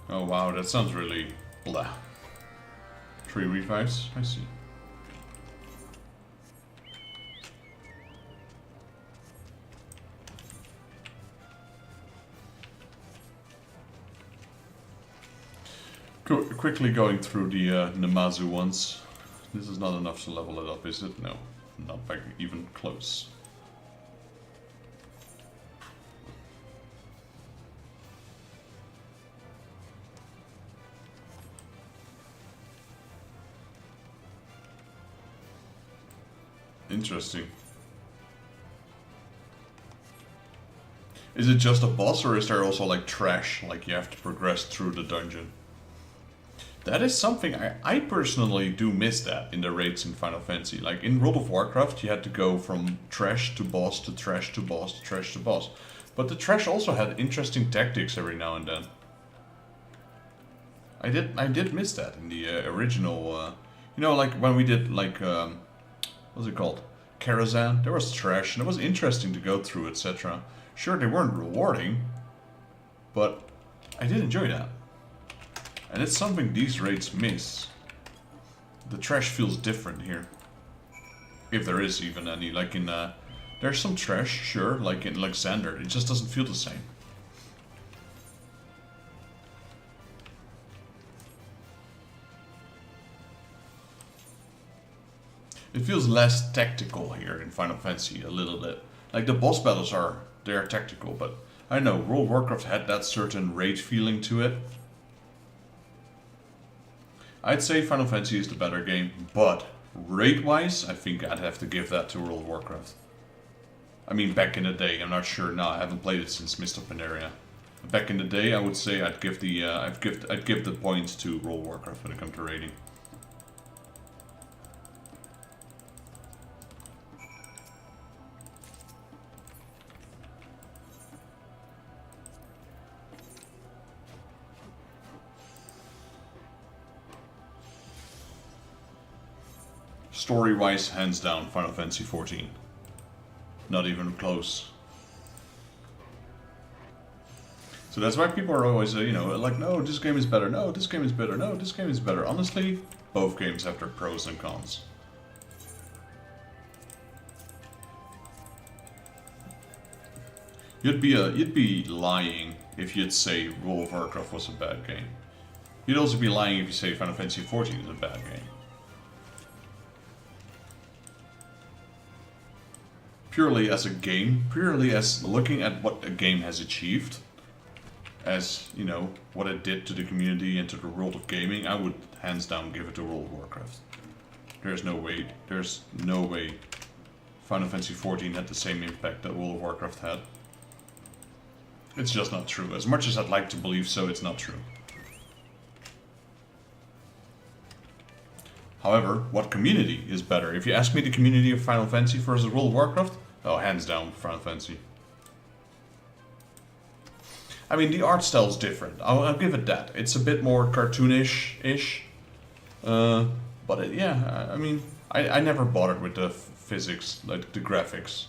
Oh wow, that sounds really blah. 3 revives? I see. Quickly going through the Namazu ones. This is not enough to level it up, is it? No, not back even close. Interesting. Is it just a boss, or is there also like trash, like you have to progress through the dungeon? That is something I personally do miss that in the raids in Final Fantasy. Like in World of Warcraft, you had to go from trash to boss to trash to boss to trash to boss. But the trash also had interesting tactics every now and then. I did miss that in the original. You know, like when we did like what's it called? Karazhan. There was trash and it was interesting to go through, etc. Sure, they weren't rewarding, but I did enjoy that. And it's something these raids miss. The trash feels different here. If there is even any. Like in, there's some trash, sure, like in Xander. It just doesn't feel the same. It feels less tactical here in Final Fantasy, a little bit. Like the boss battles they're tactical, but I know, World of Warcraft had that certain raid feeling to it. I'd say Final Fantasy is the better game, but raid-wise, I think I'd have to give that to World of Warcraft. I mean, back in the day, I'm not sure now. I haven't played it since Mist of Pandaria. Back in the day, I would say I'd give the I'd give the points to World of Warcraft when it comes to raiding. Story-wise, hands down, Final Fantasy XIV. Not even close. So that's why people are always, you know, like, no, this game is better, no, this game is better, no, this game is better. Honestly, both games have their pros and cons. You'd be lying if you'd say World of Warcraft was a bad game. You'd also be lying if you say Final Fantasy XIV is a bad game. Purely as a game, purely as looking at what a game has achieved, as, you know, what it did to the community and to the world of gaming, I would hands down give it to World of Warcraft. There's no way Final Fantasy XIV had the same impact that World of Warcraft had. It's just not true. As much as I'd like to believe so, it's not true. However, what community is better? If you ask me the community of Final Fantasy versus World of Warcraft, oh, hands down, Final Fantasy. I mean, the art style is different. I'll give it that. It's a bit more cartoonish-ish. But yeah, I mean, I never bothered with the physics, like the graphics.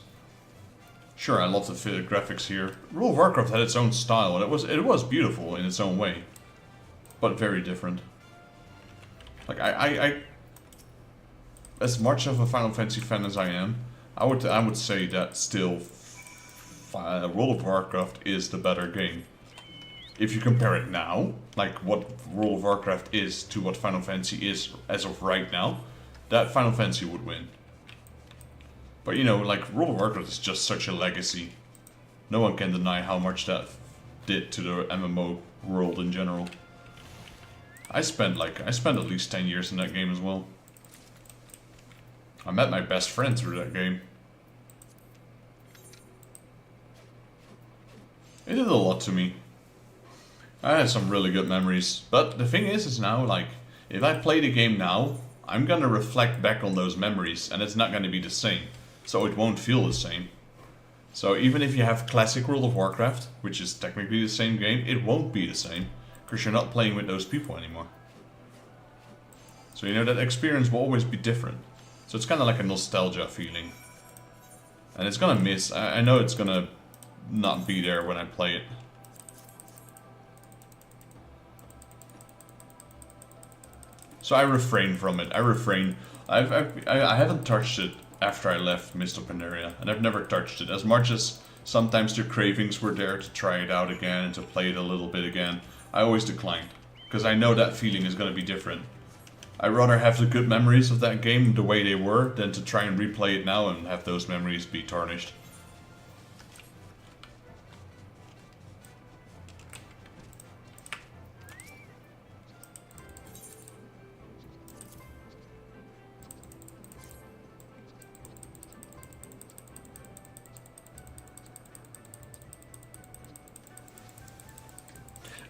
Sure, I love the graphics here. World of Warcraft had its own style, and it was beautiful in its own way. But very different. Like, I as much of a Final Fantasy fan as I am, I would say that still World of Warcraft is the better game. If you compare it now, like what World of Warcraft is to what Final Fantasy is as of right now, that Final Fantasy would win. But you know, like World of Warcraft is just such a legacy. No one can deny how much that did to the MMO world in general. I spent at least 10 years in that game as well. I met my best friend through that game. It did a lot to me. I had some really good memories. But the thing is now, like, if I play the game now, I'm gonna reflect back on those memories and it's not gonna be the same. So it won't feel the same. So even if you have classic World of Warcraft, which is technically the same game, it won't be the same. Because you're not playing with those people anymore. So you know, that experience will always be different. So it's kind of like a nostalgia feeling. And it's gonna miss. I know it's gonna not be there when I play it. So I refrain from it. I refrain. I haven't touched it after I left Mist of Pandaria, and I've never touched it. As much as sometimes the cravings were there to try it out again and to play it a little bit again, I always declined. Because I know that feeling is going to be different. I'd rather have the good memories of that game the way they were than to try and replay it now and have those memories be tarnished.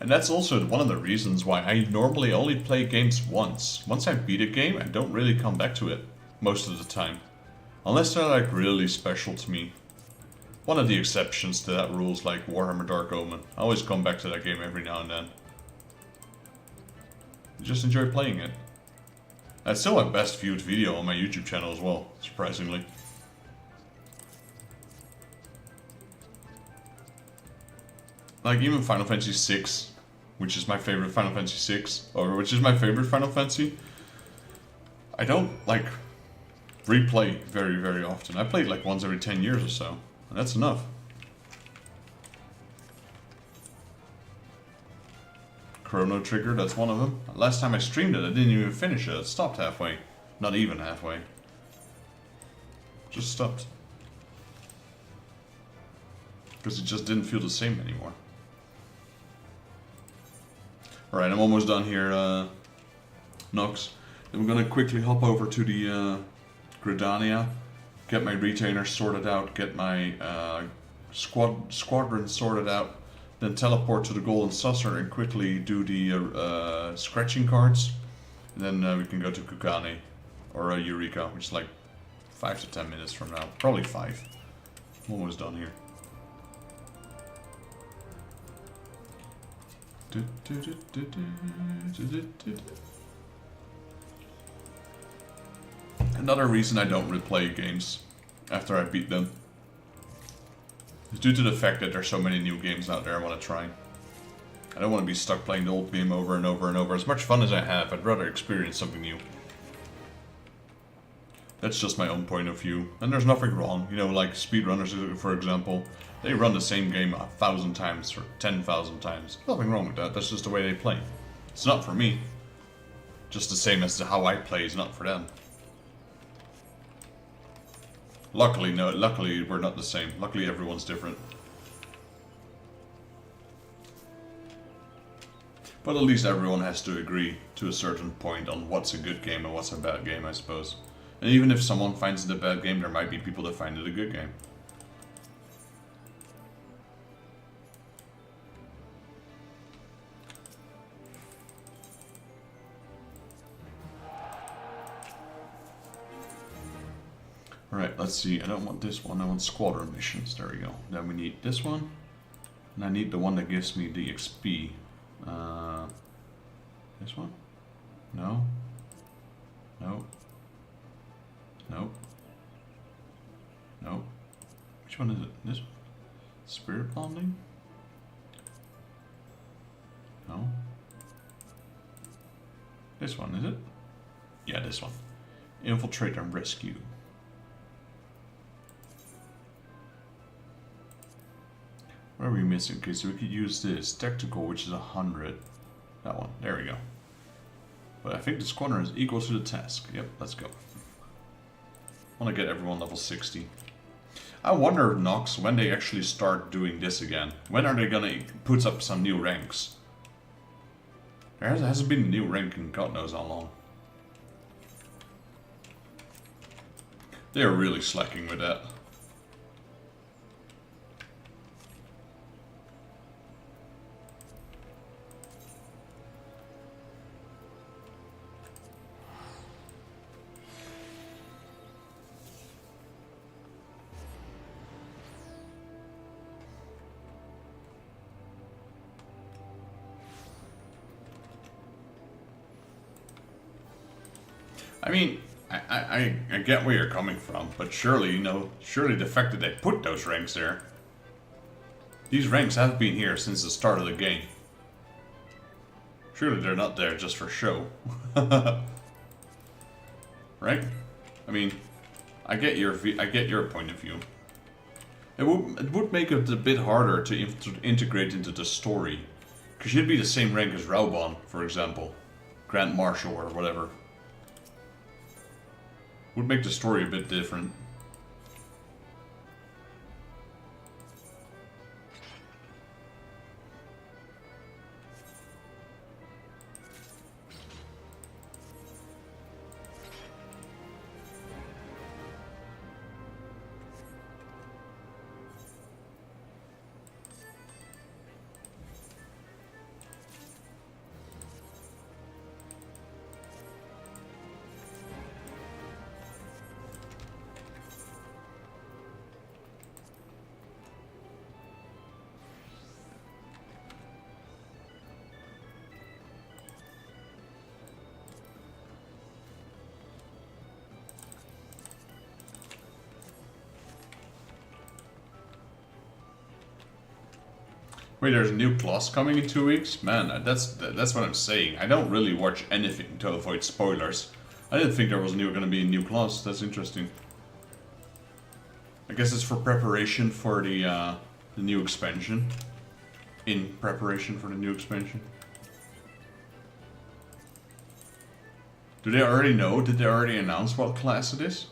And that's also one of the reasons why I normally only play games once. Once I beat a game, I don't really come back to it, most of the time. Unless they're like really special to me. One of the exceptions to that rule is like Warhammer Dark Omen. I always come back to that game every now and then. I just enjoy playing it. That's still my best viewed video on my YouTube channel as well, surprisingly. Like even Final Fantasy VI, which is my favorite Final Fantasy VI, or which is my favorite Final Fantasy, I don't like replay very, very often. I play it like once every 10 years or so, and that's enough. Chrono Trigger, that's one of them. Last time I streamed it, I didn't even finish it. It stopped halfway. Not even halfway. Just stopped. Because it just didn't feel the same anymore. Alright, I'm almost done here, Nox. Then we're gonna quickly hop over to the Gridania, get my retainers sorted out, get my squadron sorted out, then teleport to the Golden Saucer and quickly do the scratching cards. And then we can go to Kukane, or Eureka, which is like 5 to 10 minutes from now. Probably 5. I'm almost done here. Another reason I don't replay games after I beat them is due to the fact that there's so many new games out there I want to try. I don't want to be stuck playing the old game over and over and over. As much fun as I have, I'd rather experience something new. That's just my own point of view, and there's nothing wrong. You know, like speedrunners, for example, they run the same game 1,000 times or 10,000 times. Nothing wrong with that. That's just the way they play. It's not for me. Just the same as how I play is not for them. Luckily, no. Luckily, we're not the same. Luckily, everyone's different. But at least everyone has to agree to a certain point on what's a good game and what's a bad game, I suppose. And even if someone finds it a bad game, there might be people that find it a good game. Alright, let's see. I don't want this one. I want squadron missions. There we go. Then we need this one. And I need the one that gives me the XP. This one? No. No. No. No. Which one is it? This one? Spirit bonding? No. This one, is it? Yeah, this one. Infiltrate and rescue. What are we missing? Okay, so we could use this. Tactical, which is 100. That one. There we go. But I think the squadron is equal to the task. Yep, let's go. I want to get everyone level 60. I wonder, Nox, when they actually start doing this again. When are they gonna put up some new ranks? There hasn't been a new rank in God knows how long. They are really slacking with that. I mean, I get where you're coming from, but surely, you know, surely the fact that they put those ranks there. These ranks have been here since the start of the game. Surely they're not there just for show. Right? I mean, I get your point of view. It would make it a bit harder to integrate into the story. Because you'd be the same rank as Raubon, for example. Grand Marshal or whatever. Would make the story a bit different. Wait, there's a new class coming in 2 weeks? Man, that's what I'm saying. I don't really watch anything to avoid spoilers. I didn't think there was going to be a new class. That's interesting. I guess it's for preparation for the new expansion. In preparation for the new expansion. Do they already know? Did they already announce what class it is?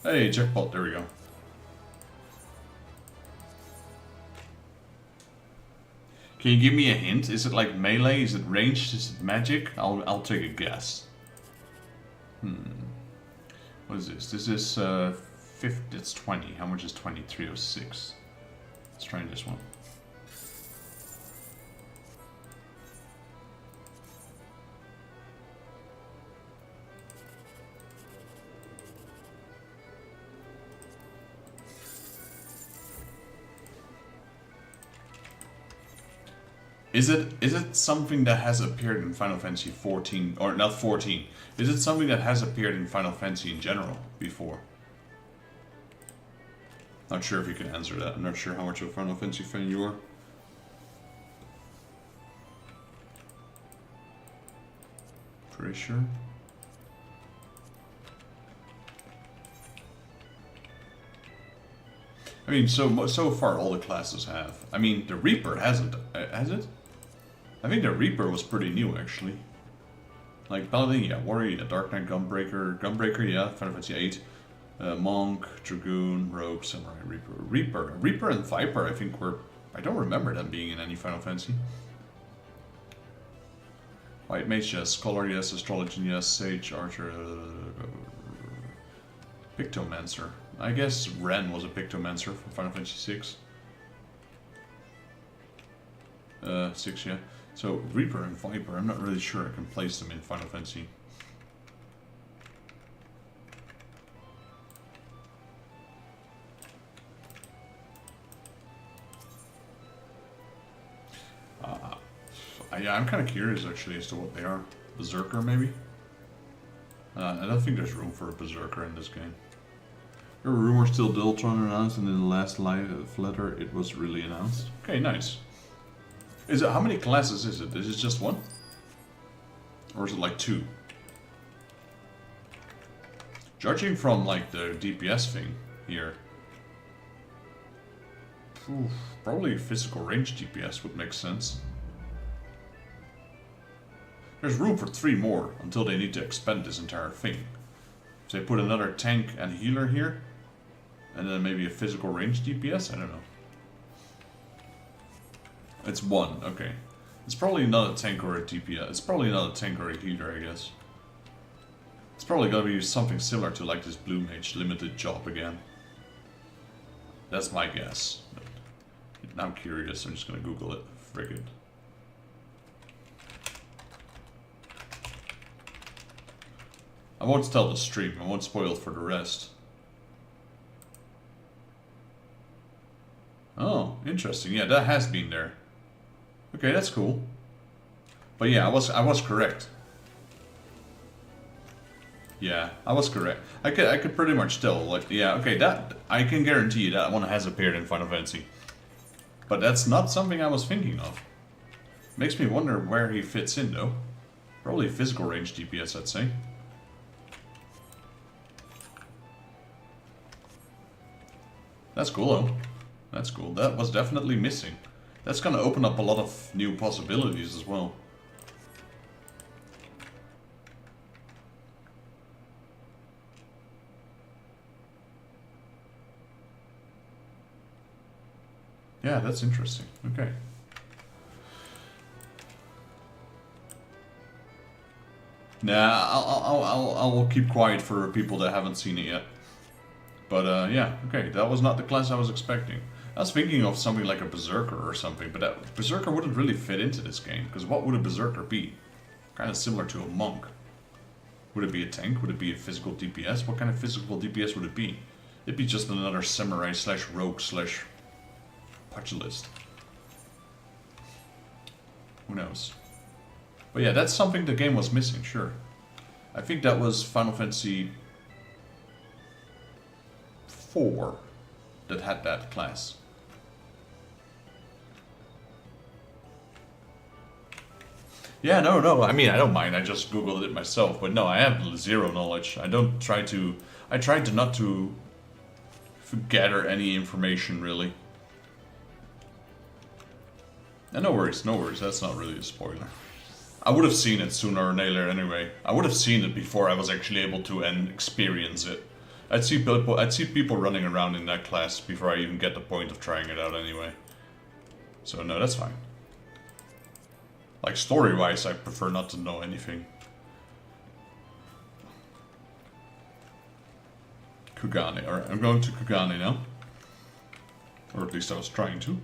Hey, jackpot, there we go. Can you give me a hint? Is it like melee? Is it ranged? Is it magic? I'll take a guess. What is this? This is 50, it's 20. How much is 20? 306. Let's try this one. Is it something that has appeared in Final Fantasy 14 or not 14? Is it something that has appeared in Final Fantasy in general before? Not sure if you can answer that. I'm not sure how much of a Final Fantasy fan you are. Pretty sure. I mean, so far all the classes have. I mean, the Reaper hasn't, has it? I think the Reaper was pretty new, actually. Like, Paladin, yeah, Warrior, yeah, Dark Knight, Gunbreaker, yeah, Final Fantasy VIII, Monk, Dragoon, Rogue, Samurai, Reaper and Viper, I think were... I don't remember them being in any Final Fantasy. White Mage, yes, Scholar, yes, Astrology, yes, Sage, Archer, Pictomancer. I guess Ren was a Pictomancer from Final Fantasy VI. 6, yeah. So, Reaper and Viper, I'm not really sure I can place them in Final Fantasy. Yeah, I'm kind of curious actually as to what they are. Berserker, maybe? I don't think there's room for a Berserker in this game. There were rumors till Deltron announced, and in the last live letter it was really announced. Okay, nice. Is it, how many classes is it? Is it just one? Or is it like 2? Judging from like the DPS thing here, probably physical range DPS would make sense. There's room for 3 more until they need to expand this entire thing. If they put another tank and healer here, and then maybe a physical range DPS, I don't know. It's 1, okay. It's probably not a tank or a DPS. It's probably not a tank or a healer, I guess. It's probably gonna be something similar to like this Blue Mage limited job again. That's my guess. But I'm curious, I'm just gonna Google it. Friggin'. I won't tell the stream, I won't spoil it for the rest. Oh, interesting. Yeah, that has been there. Okay, that's cool. But yeah, I was correct. Yeah, I was correct. I could pretty much tell. Like, yeah, okay, that I can guarantee you that one has appeared in Final Fantasy. But that's not something I was thinking of. Makes me wonder where he fits in though. Probably physical range DPS, I'd say. That's cool though. That's cool. That was definitely missing. That's gonna open up a lot of new possibilities as well. Yeah, that's interesting. Okay. Nah, I'll keep quiet for people that haven't seen it yet. But yeah, okay, that was not the class I was expecting. I was thinking of something like a Berserker or something, but that Berserker wouldn't really fit into this game, because what would a Berserker be? Kind of similar to a monk. Would it be a tank? Would it be a physical DPS? What kind of physical DPS would it be? It'd be just another samurai slash rogue slash pugilist. Who knows? But yeah, that's something the game was missing, sure. I think that was Final Fantasy IV that had that class. Yeah, no, I mean, I don't mind, I just Googled it myself, but no, I have zero knowledge. I try to not to gather any information, really. And no worries, that's not really a spoiler. I would have seen it sooner or later anyway. I would have seen it before I was actually able to experience it. I'd see people running around in that class before I even get the point of trying it out anyway. So no, that's fine. Like story-wise, I prefer not to know anything. Kugane. Alright, I'm going to Kugane now. Or at least I was trying to.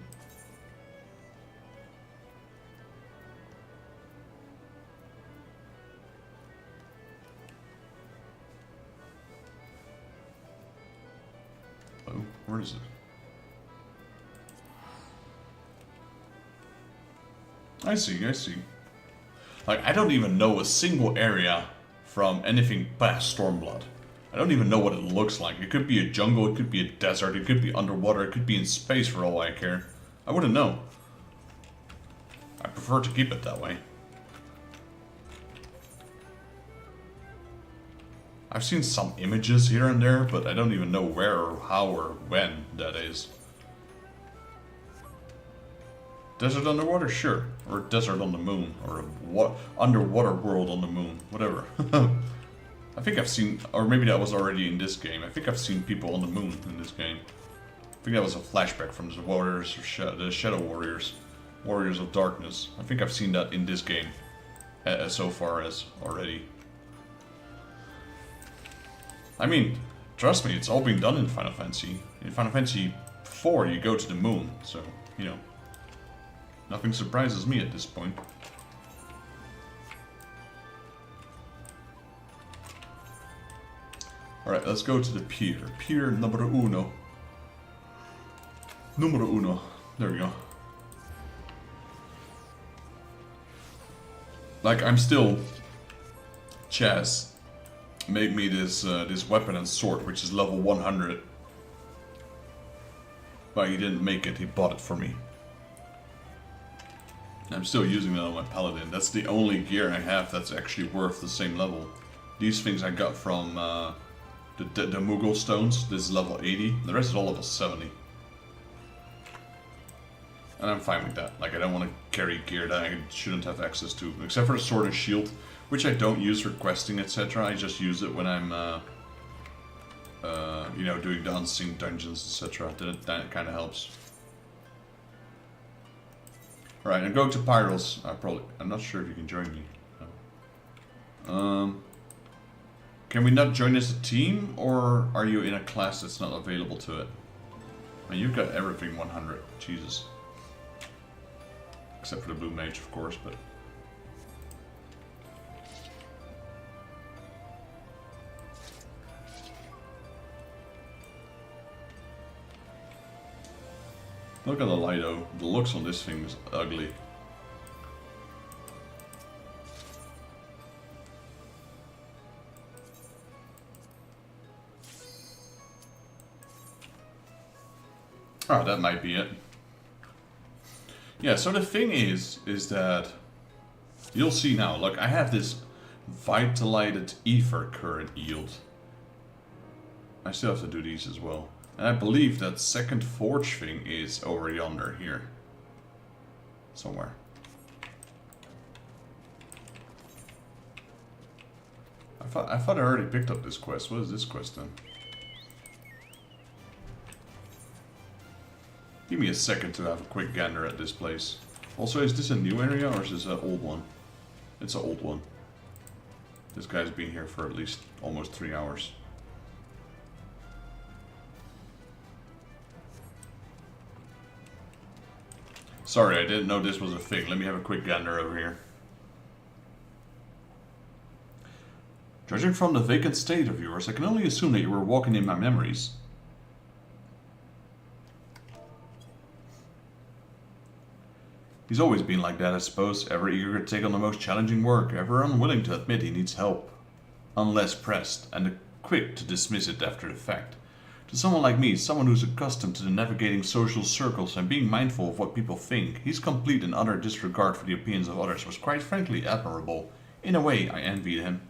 Oh, where is it? I see. Like, I don't even know a single area from anything past Stormblood. I don't even know what it looks like. It could be a jungle, it could be a desert, it could be underwater, it could be in space for all I care. I wouldn't know. I prefer to keep it that way. I've seen some images here and there, but I don't even know where or how or when that is. Desert underwater? Sure. Or desert on the moon. Or a underwater world on the moon. Whatever. I think I've seen... Or maybe that was already in this game. I think I've seen people on the moon in this game. I think that was a flashback from the Warriors, the Shadow Warriors. Warriors of Darkness. I think I've seen that in this game. So far as already. I mean, trust me, it's all been done in Final Fantasy. In Final Fantasy IV, you go to the moon. So, you know. Nothing surprises me at this point. Alright, let's go to the pier. Pier numero uno. Numero uno. There we go. Like, I'm still... Chaz made me this this weapon and sword, which is level 100. But he didn't make it, he bought it for me. I'm still using that on my paladin. That's the only gear I have that's actually worth the same level. These things I got from the Mughal stones. This is level 80. The rest is all level 70. And I'm fine with that. Like, I don't want to carry gear that I shouldn't have access to. Except for the sword and shield, which I don't use for questing, etc. I just use it when I'm, you know, doing the unseen dungeons, etc. That kind of helps. Right, I'm going to Pyros. I'm not sure if you can join me. No. Can we not join as a team, or are you in a class that's not available to it? I mean, you've got everything 100. Jesus. Except for the Blue Mage, of course, but... Look at the Lido. The looks on this thing is ugly. Oh, that might be it. Yeah, so the thing is that you'll see now, look, I have this vitalized ether current yield. I still have to do these as well. And I believe that second forge thing is over yonder here. Somewhere. I thought I already picked up this quest. What is this quest then? Give me a second to have a quick gander at this place. Also, is this a new area or is this an old one? It's an old one. This guy's been here for at least almost 3 hours. Sorry, I didn't know this was a thing. Let me have a quick gander over here. Judging from the vacant state of yours, I can only assume that you were walking in my memories. He's always been like that, I suppose, ever eager to take on the most challenging work, ever unwilling to admit he needs help. Unless pressed, and quick to dismiss it after the fact. To someone like me, someone who's accustomed to navigating social circles and being mindful of what people think, his complete and utter disregard for the opinions of others was quite frankly admirable. In a way, I envied him.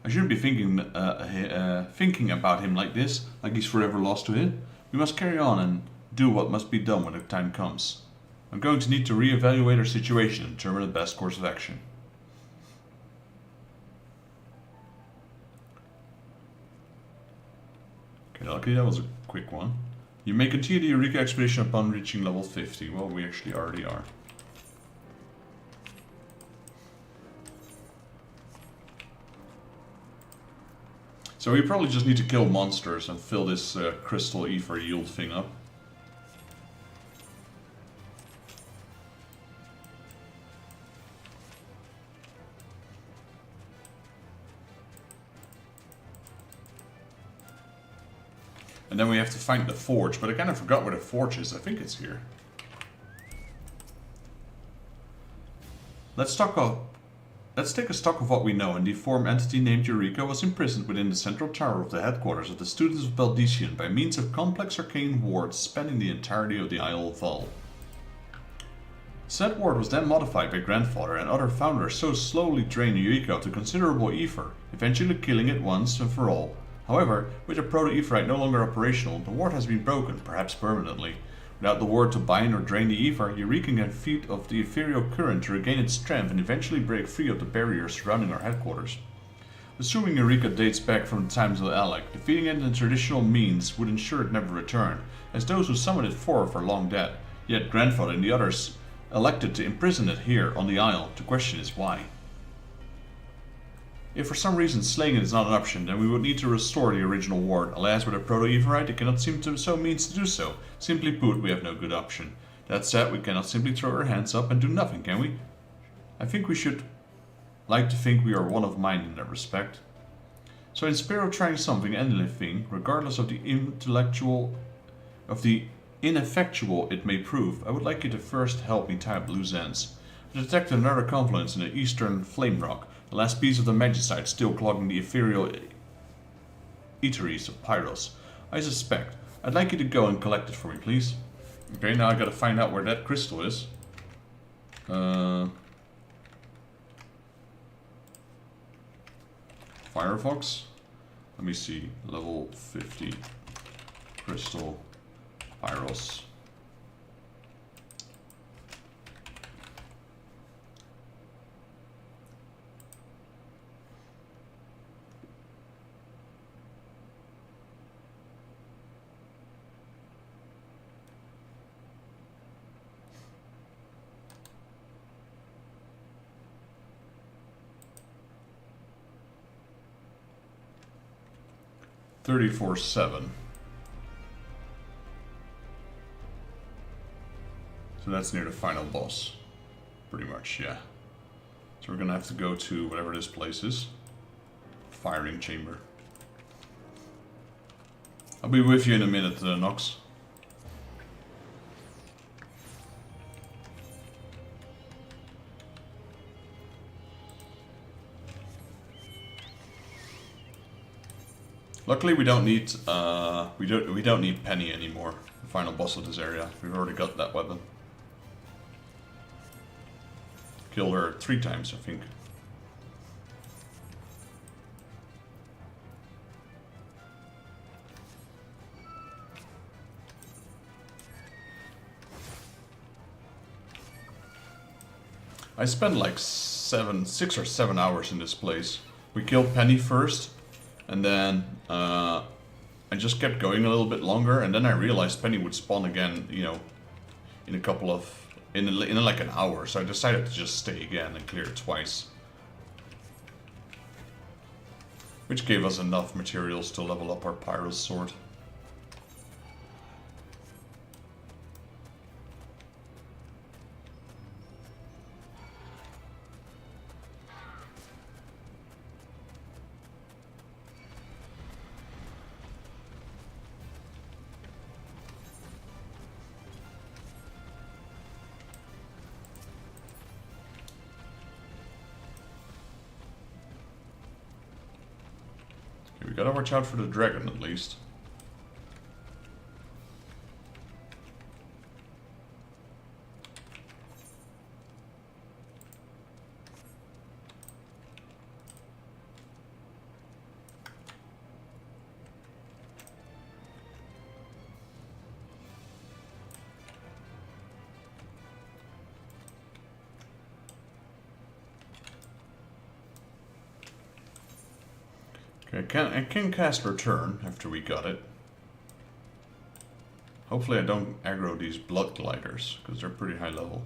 I shouldn't be thinking about him like this, like he's forever lost to it. We must carry on and do what must be done when the time comes. I'm going to need to reevaluate our situation and determine the best course of action. Okay, luckily that was a quick one. You may continue the Eureka expedition upon reaching level 50. Well, we actually already are. So we probably just need to kill monsters and fill this crystal ether yield thing up. And then we have to find the forge, but I kind of forgot where the forge is. I think it's here. Let's take a stock of what we know. A deformed entity named Eureka was imprisoned within the central tower of the headquarters of the students of Baldician by means of complex arcane wards spanning the entirety of the Isle of Val. Said ward was then modified by Grandfather and other founders so slowly drained Eureka to considerable ether, eventually killing it once and for all. However, with the proto-etherite no longer operational, the ward has been broken, perhaps permanently. Without the ward to bind or drain the ether, Eureka can feed off the ethereal current to regain its strength and eventually break free of the barriers surrounding our headquarters. Assuming Eureka dates back from the times of Alec, defeating it in the traditional means would ensure it never returned, as those who summoned it forth are long dead. Yet Grandfather and the others elected to imprison it here on the Isle. The question is why. If for some reason slaying it is not an option, then we would need to restore the original ward. Alas, with a proto-etherite, it cannot seem to so means to do so. Simply put, we have no good option. That said, we cannot simply throw our hands up and do nothing, can we? I think we should like to think we are one of mind in that respect. So in spirit of trying something anything, regardless of the ineffectual it may prove, I would like you to first help me tie up loose ends. I detect another confluence in the eastern flame rock. The last piece of the magicite still clogging the ethereal eateries of Pyros. I suspect. I'd like you to go and collect it for me, please. Okay, now I gotta find out where that crystal is. Firefox? Let me see. Level 50. Crystal. Pyros. 34-7. So that's near the final boss. Pretty much, yeah. So we're gonna have to go to whatever this place is. Firing chamber. I'll be with you in a minute, Nox. Luckily, we don't need we don't need Penny anymore. The final boss of this area. We've already got that weapon. Killed her 3 times, I think. I spent like 6 or 7 hours in this place. We killed Penny first. And then I just kept going a little bit longer, and then I realized Penny would spawn again, you know, in a couple of, in like an hour. So I decided to just stay again and clear it twice, which gave us enough materials to level up our Pyro's sword. We gotta watch out for the dragon at least. Okay, I can cast Return after we got it. Hopefully I don't aggro these blood gliders, because they're pretty high level.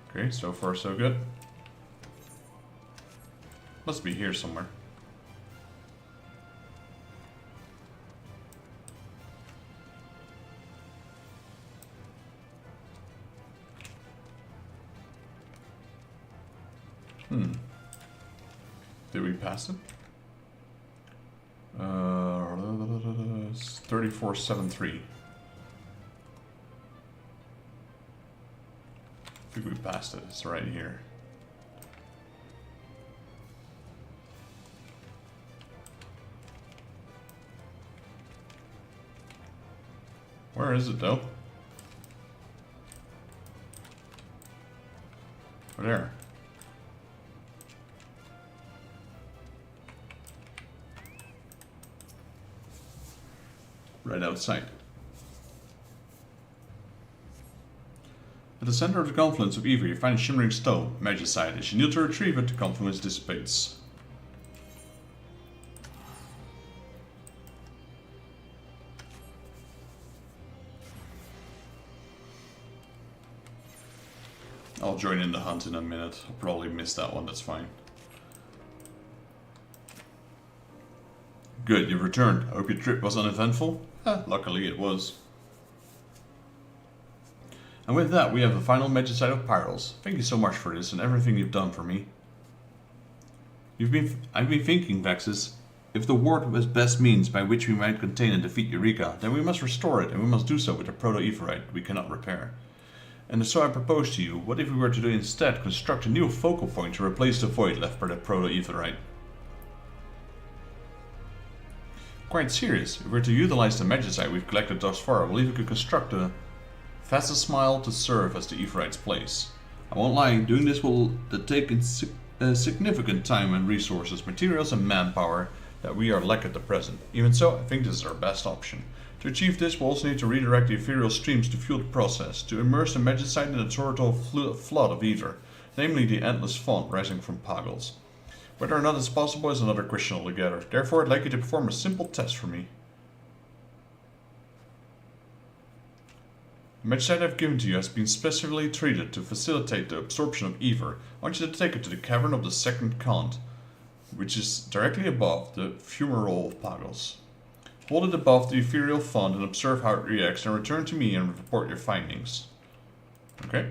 Okay, so far so good. Must be here somewhere. Did we pass it? 34-7-3. I think we passed it. It's right here. Where is it though? There. Right outside. At the center of the confluence of Evil, you find a shimmering stone, magicite. As you kneel to retrieve it, the confluence dissipates. I'll join in the hunt in a minute. I'll probably miss that one, that's fine. Good, you've returned. I hope your trip was uneventful. Luckily it was. And with that, we have the final magicite of Pyrals. Thank you so much for this and everything you've done for me. I've been thinking, Vexus, if the ward was best means by which we might contain and defeat Eureka, then we must restore it, and we must do so with a proto-Aetheryte we cannot repair. And so I propose to you, what if we were to instead construct a new focal point to replace the void left by the proto-Aetheryte? Quite serious, if we were to utilize the magicite we've collected thus far, I believe we could construct a fastest smile to serve as the Aetheryte's place. I won't lie, doing this will take significant time and resources, materials and manpower that we are lack at the present. Even so, I think this is our best option. To achieve this, we'll also need to redirect the ethereal streams to fuel the process, to immerse the magicite in the torrential flood of ether, namely the endless font rising from Pagels. Whether or not it's possible is another question altogether. Therefore, I'd like you to perform a simple test for me. The magicite I've given to you has been specially treated to facilitate the absorption of ether. I want you to take it to the cavern of the second Kant, which is directly above the fumarole of Pagos. Hold it above the ethereal fund and observe how it reacts, and return to me and report your findings. Okay.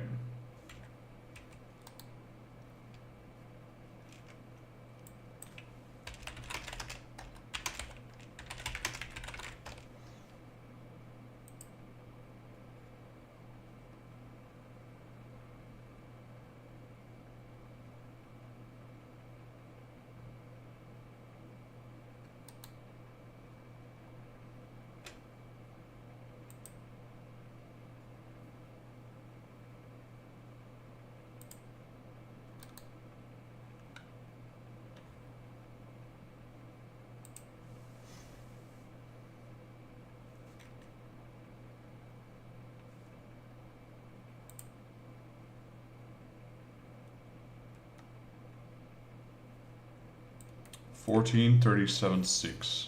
$14.37.6.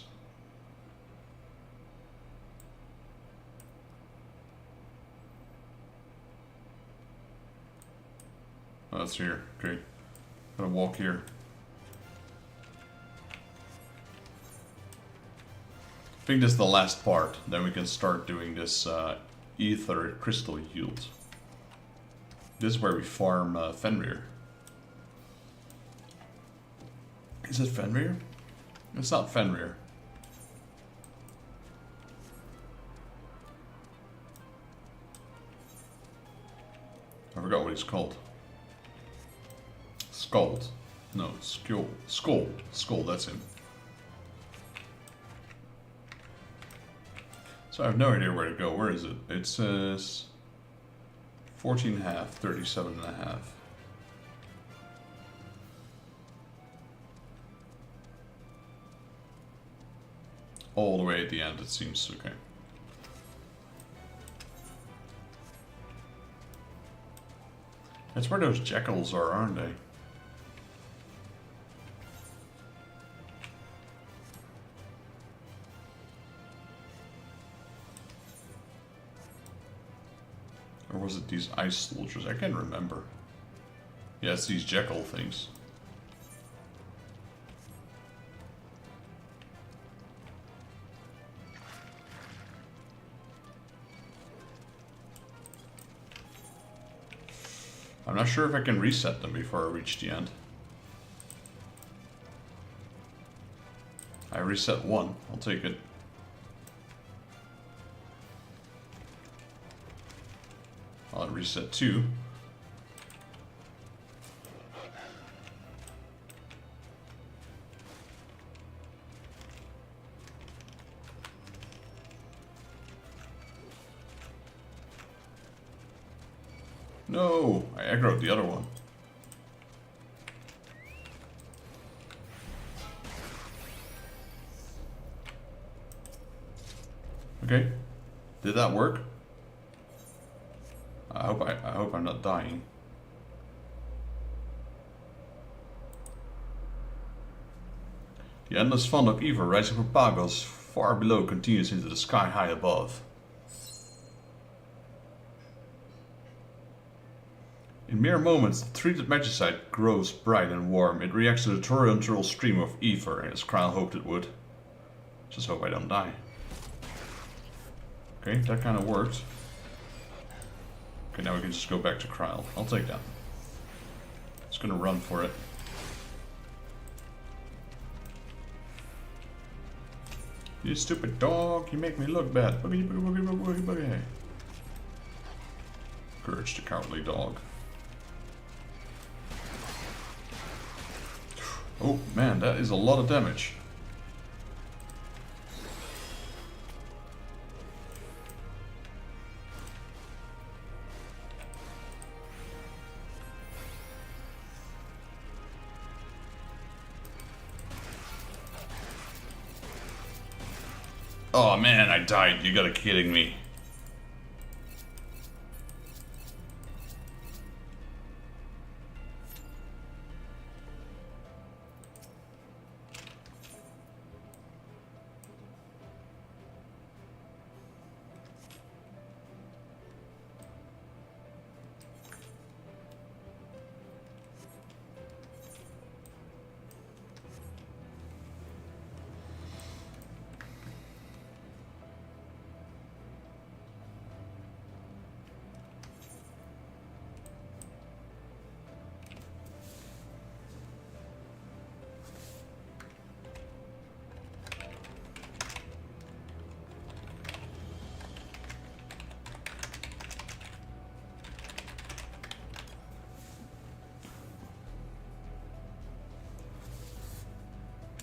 Oh, that's here. Okay. Gotta walk here. I think this is the last part. Then we can start doing this ether crystal yield. This is where we farm Fenrir. Is it Fenrir? It's not Fenrir. I forgot what he's called. Skald. No, Skold. Skold, that's him. So I have no idea where to go. Where is it? It says 14.5, 37.5. All the way at the end, it seems. Okay. That's where those jackals are, aren't they? Or was it these ice soldiers? I can't remember. Yeah, it's these jackal things. I'm not sure if I can reset them before I reach the end. I reset one. I'll take it. I'll reset two. No, I aggroed the other one. Okay, did that work? I hope I'm not dying. The endless fund of ether rising from Pagos far below continues into the sky high above. In mere moments, the treated magicite grows bright and warm. It reacts to the torrential stream of ether, as Krile hoped it would. Just hope I don't die. Okay, that kind of worked. Okay, now we can just go back to Krile. I'll take that. Just gonna run for it. You stupid dog, you make me look bad. Boogie, boogie, boogie, boogie, boogie, boogie. Courage, the cowardly dog. Oh man, that is a lot of damage. Oh man, I died. You gotta be kidding me.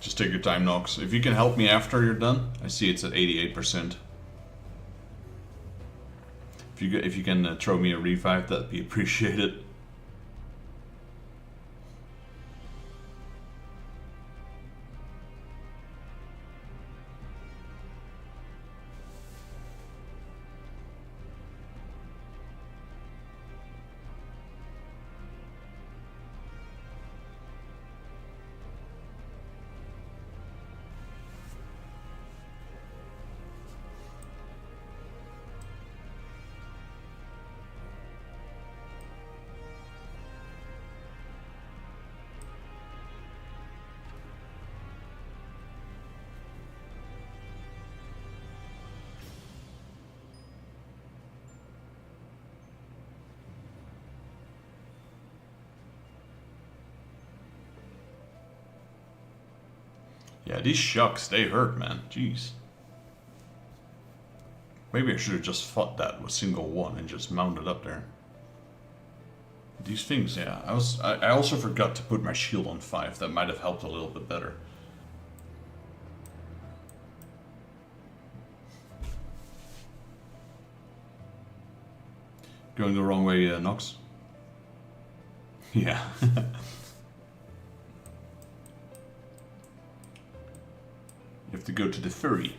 Just take your time, Nox. If you can help me after you're done, I see it's at 88%. If you can throw me a revive, that'd be appreciated. Yeah, these shucks, they hurt, man. Jeez. Maybe I should have just fought that with single one and just mounted up there. These things, yeah. I also forgot to put my shield on 5. That might have helped a little bit better. Going the wrong way, Nox? Yeah. You have to go to the ferry.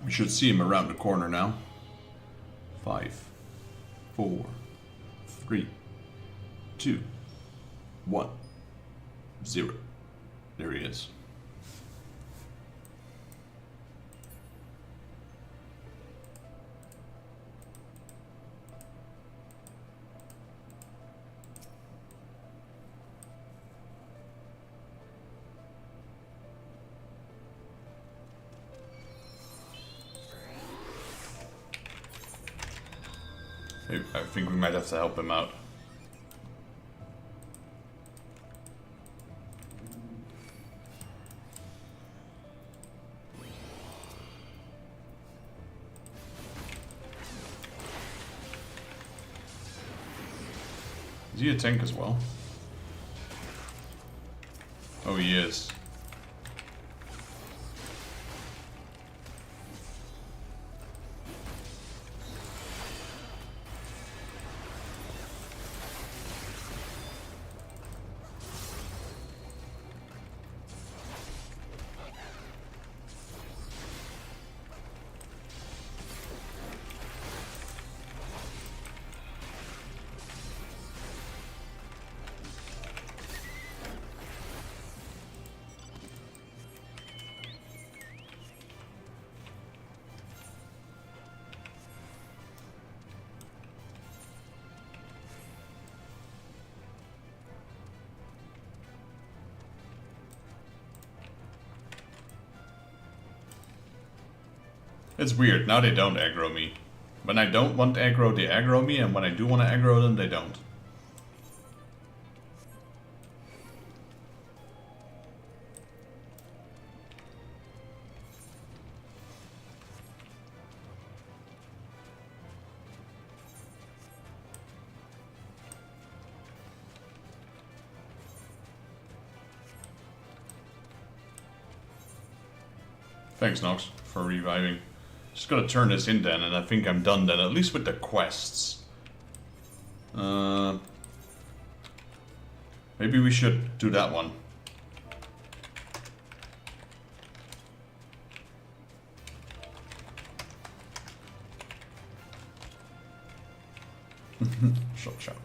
We should see him around the corner now. 5, 4, 3, 2, 1, 0. There he is. I think we might have to help him out. Is he a tank as well? Oh, he is. It's weird, now they don't aggro me. When I don't want aggro, they aggro me, and when I do want to aggro them, they don't. Thanks, Nox, for reviving. Just gotta turn this in then, and I think I'm done then, at least with the quests. Maybe we should do that one. Shot shot.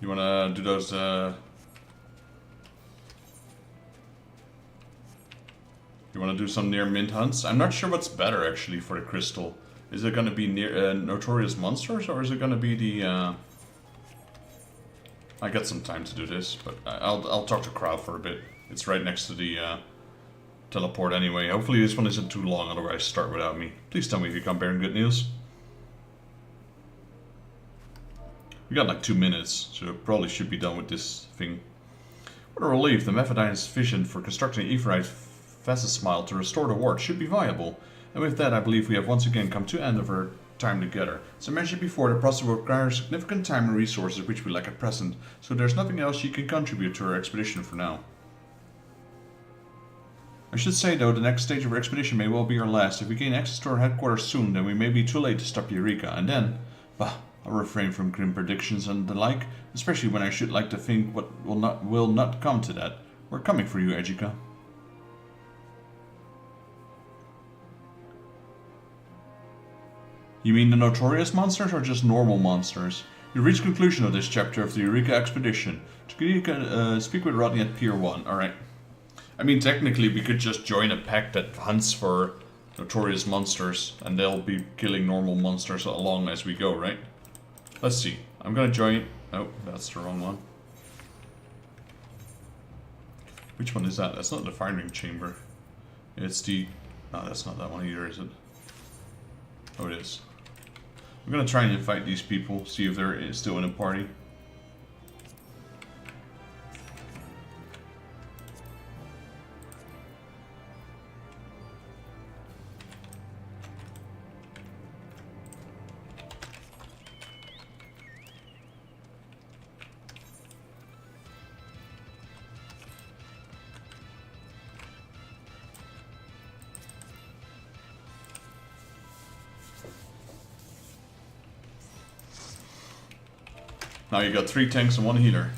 You wanna do those you wanna do some near mint hunts? I'm not sure what's better actually for the crystal. Is it gonna be near notorious monsters, or is it gonna be the I got some time to do this, but I'll talk to Crowd for a bit. It's right next to the teleport anyway. Hopefully this one isn't too long, otherwise start without me. Please tell me if you come bearing good news. We got like 2 minutes, so probably should be done with this thing. What a relief, the Mephidine's vision for constructing Aephorite Smile to restore the ward should be viable. And with that, I believe we have once again come to the end of our time together. As I mentioned before, the process will require significant time and resources which we lack at present, so there's nothing else you can contribute to our expedition for now. I should say though, the next stage of our expedition may well be our last. If we gain access to our headquarters soon, then we may be too late to stop Eureka, and then, bah, I'll refrain from grim predictions and the like, especially when I should like to think what will not come to that. We're coming for you, Ejica. You mean the notorious monsters or just normal monsters? You reach conclusion of this chapter of the Eureka expedition. Speak with Rodney at Pier 1, alright. I mean, technically we could just join a pack that hunts for notorious monsters and they'll be killing normal monsters along as we go, right? Let's see. I'm gonna join... Oh, that's the wrong one. Which one is that? That's not the firing chamber. It's the... No, that's not that one either, is it? Oh, it is. I'm gonna try and invite these people, see if they're still in a party. Now you got 3 tanks and 1 healer.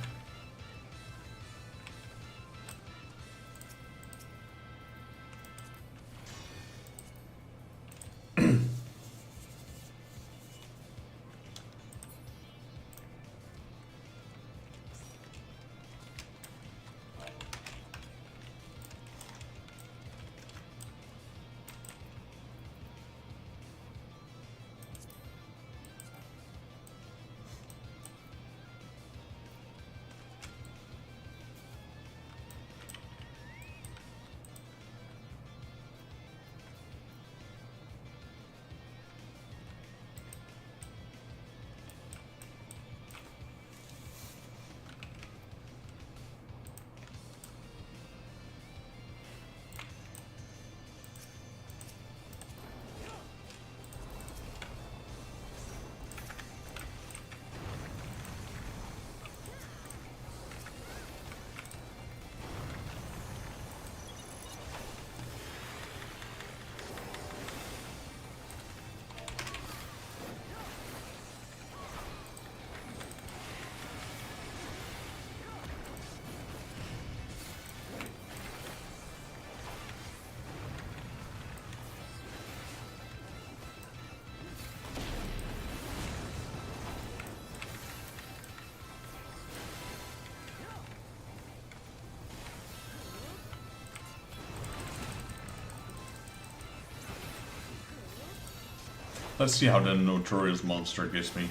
Let's see how the notorious monster gives me.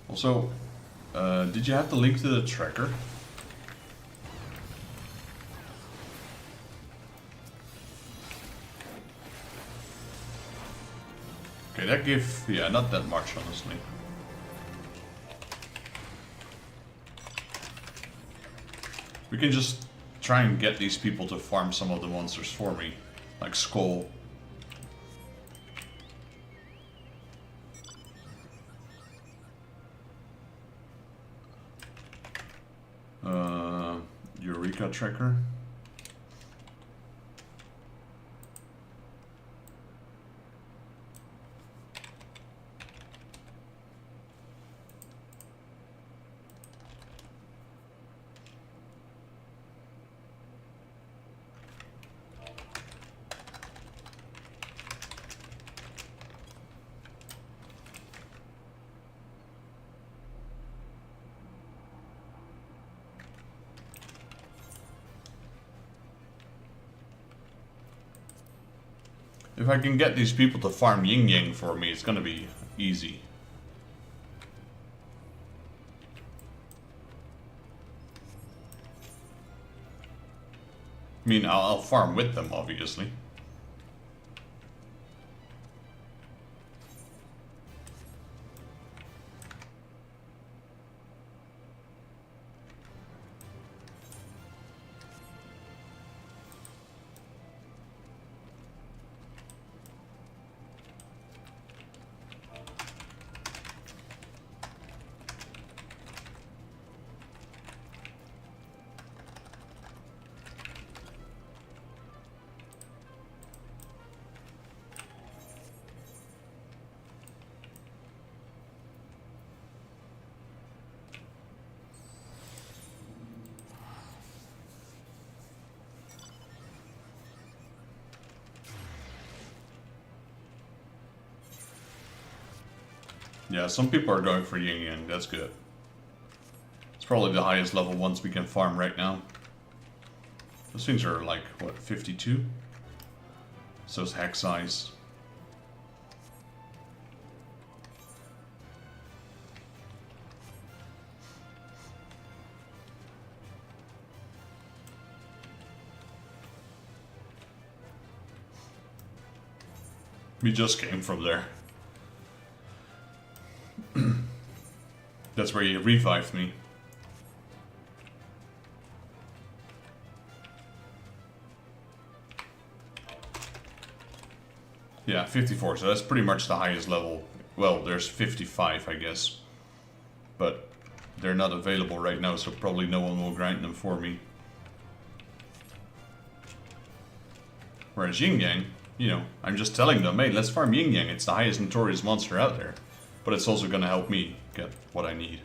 Also, did you have the link to the tracker? Okay, that gave, yeah, not that much, honestly. We can just try and get these people to farm some of the monsters for me, like Skull. Eureka tracker. If I can get these people to farm yin yang for me, it's gonna be easy. I mean, I'll farm with them, obviously. Yeah, some people are going for yin yang, that's good. It's probably the highest level ones we can farm right now. Those things are like, what, 52? So it's hex size. We just came from there. That's where he revived me. Yeah, 54, so that's pretty much the highest level. Well, there's 55, I guess. But they're not available right now, so probably no one will grind them for me. Whereas Yin Yang, you know, I'm just telling them, hey, let's farm Yin Yang, it's the highest notorious monster out there. But it's also gonna help me get what I need.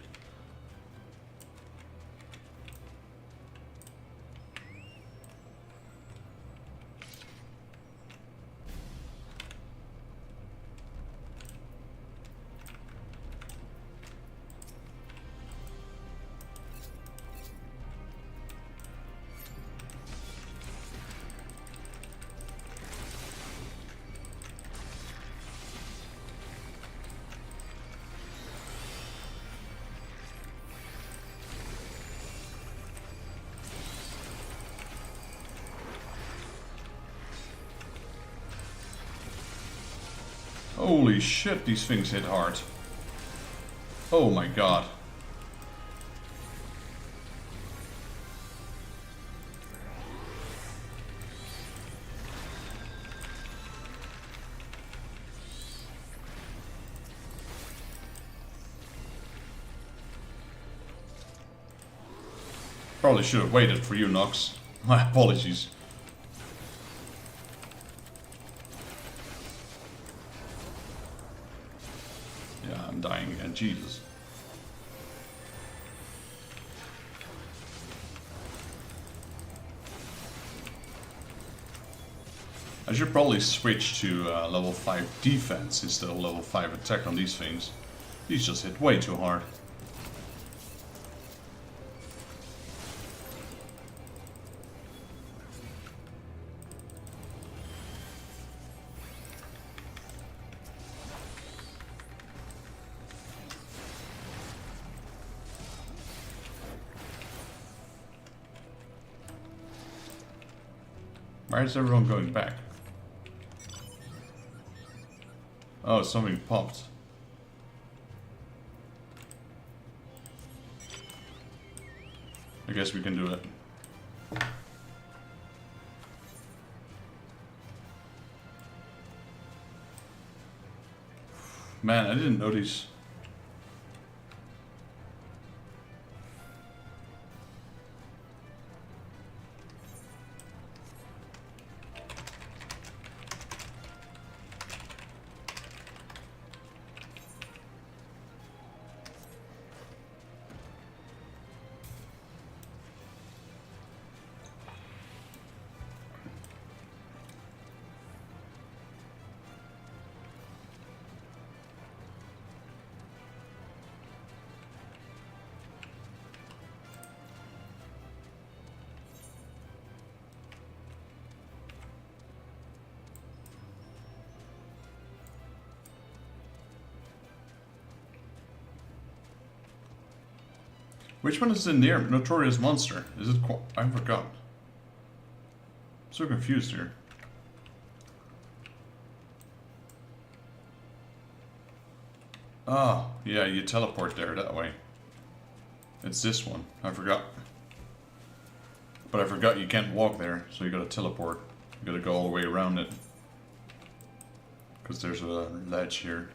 Holy shit, these things hit hard. Oh my god. Probably should have waited for you, Nox. My apologies. Yeah, I'm dying again, Jesus. I should probably switch to level 5 defense instead of level 5 attack on these things. These just hit way too hard. Why is everyone going back? Oh, something popped. I guess we can do it. Man, I didn't notice. Which one is the notorious monster? Is it? I forgot. I'm so confused here. Oh, yeah, you teleport there that way. It's this one. I forgot. But I forgot you can't walk there, so you gotta teleport. You gotta go all the way around it. Because there's a ledge here.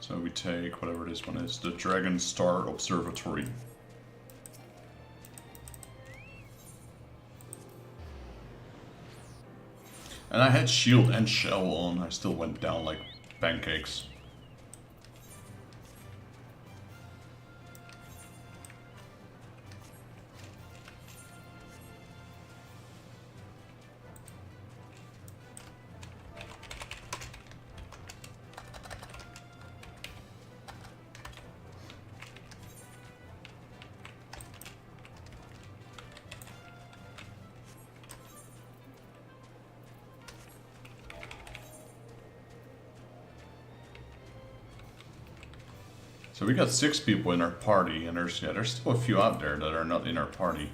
So we take whatever this one is, the Dragon Star Observatory. And I had shield and shell on, I still went down like pancakes. So we got 6 people in our party, and there's still a few out there that are not in our party.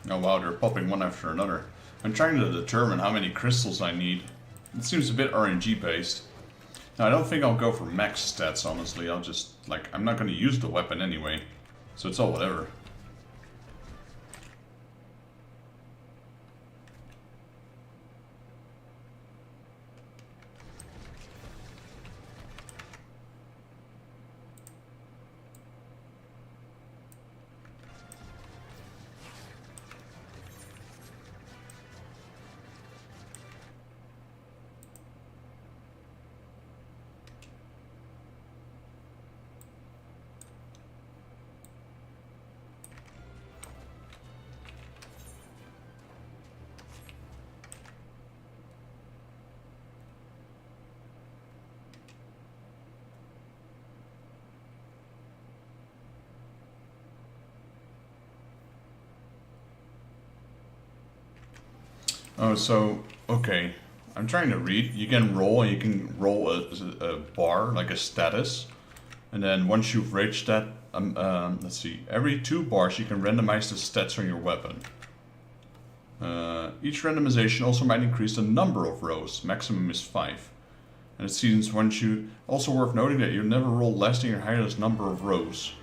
Oh wow, they're popping one after another. I'm trying to determine how many crystals I need. It seems a bit RNG based. Now I don't think I'll go for max stats, honestly. I'll just, like, I'm not going to use the weapon anyway. So it's all whatever. Oh, so, okay. I'm trying to read. You can roll, and you can roll a bar, like a status. And then once you've reached that, let's see, every 2 bars you can randomize the stats on your weapon. Each randomization also might increase the number of rows. Maximum is 5. And it seems once you, also worth noting that you never roll less than your highest number of rows.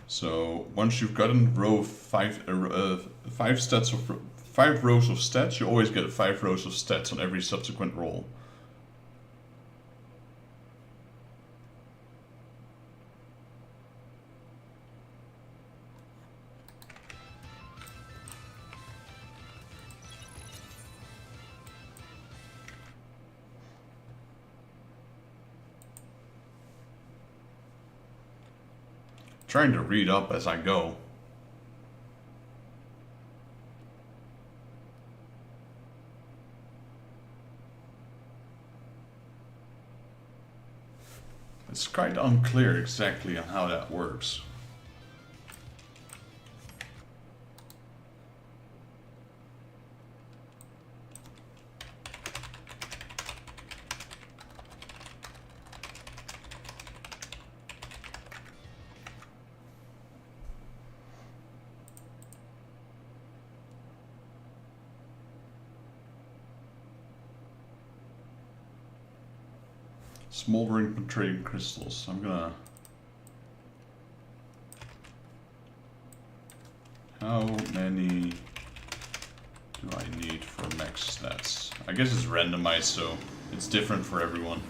So once you've gotten row 5 stats of 5 rows of stats, you always get 5 rows of stats on every subsequent roll. trying to read up as I go. It's quite unclear exactly on how that works. Smoldering penetrating crystals. I'm gonna... How many do I need for max stats? I guess it's randomized, so it's different for everyone.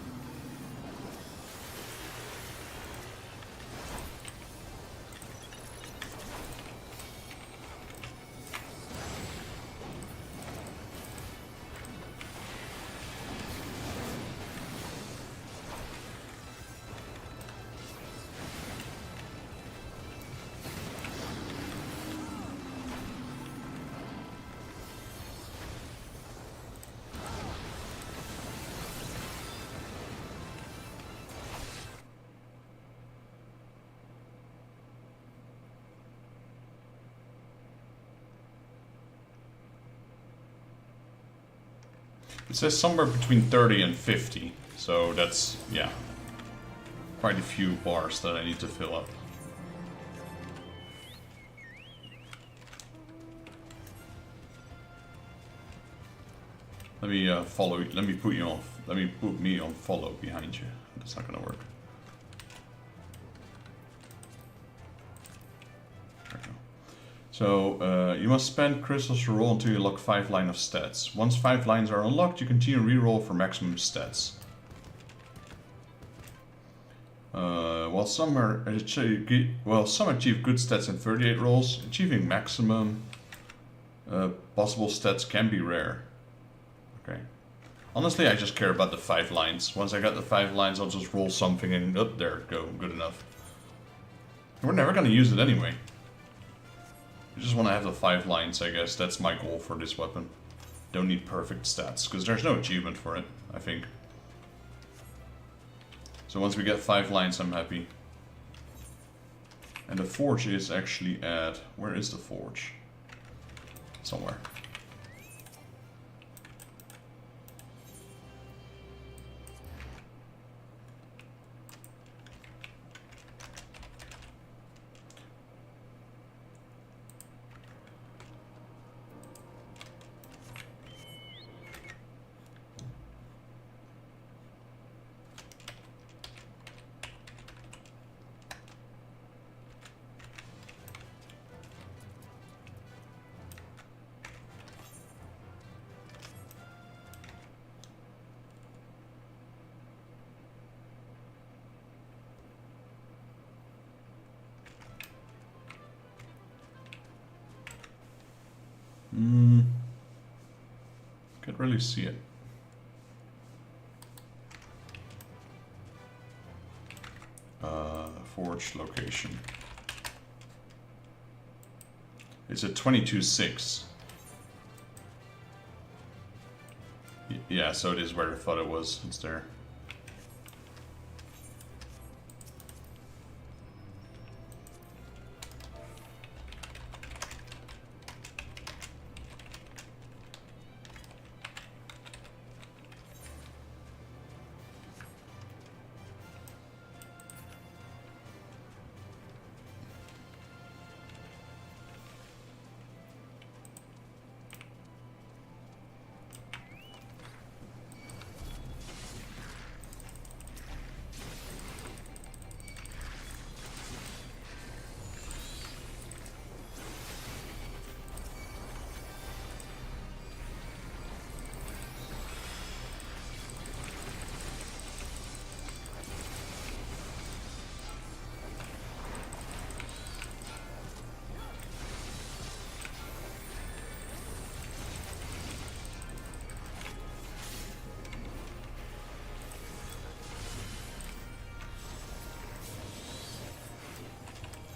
It says somewhere between 30 and 50, so that's, yeah, quite a few bars that I need to fill up. Let me follow. Let me put you on. Let me put me on follow behind you. That's not gonna work. There we go. So you must spend crystals to roll until you unlock 5 lines of stats. Once 5 lines are unlocked, you continue to reroll for maximum stats. While some achieve good stats in 38 rolls, achieving maximum possible stats can be rare. Okay. Honestly, I just care about the 5 lines. Once I got the 5 lines, I'll just roll something and up there go. Good enough. We're never gonna use it anyway. I just want to have the 5 lines, I guess. That's my goal for this weapon. Don't need perfect stats, because there's no achievement for it, I think. So once we get 5 lines, I'm happy. And the forge is actually at... Where is the forge? Somewhere. Can't really see it. Forge location. It's at 22.6. Yeah, so it is where I thought it was. It's there.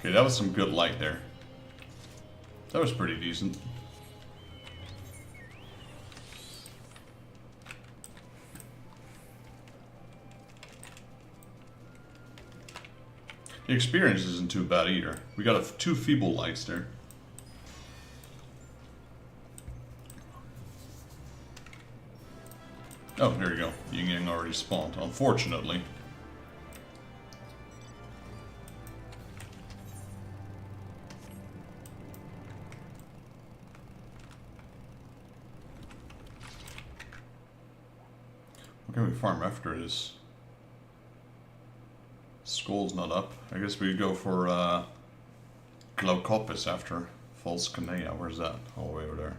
Okay, that was some good light there. That was pretty decent. The experience isn't too bad either. We got 2 feeble lights there. Oh, there you go. Yin Yang already spawned, unfortunately. What can we farm after this? Skull's not up. I guess we go for Glaucopis after False Canea. Where's that? All the way over there.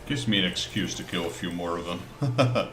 Gives me an excuse to kill a few more of them.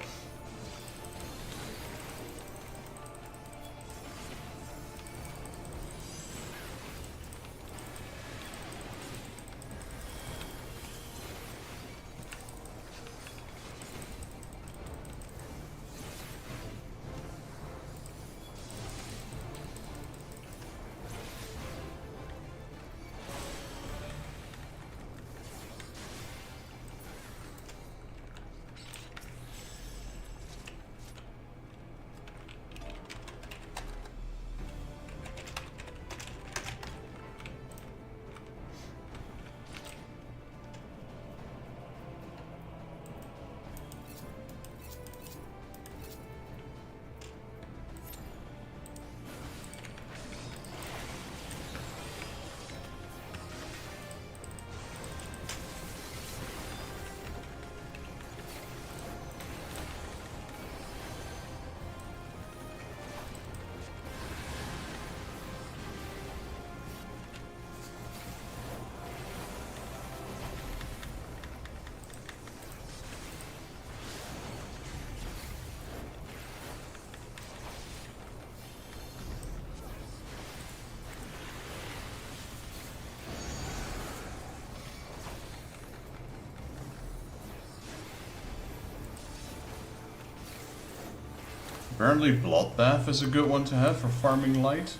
Apparently Bloodbath is a good one to have for farming light.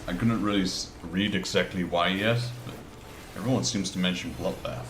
I couldn't really read exactly why yet, but everyone seems to mention Bloodbath.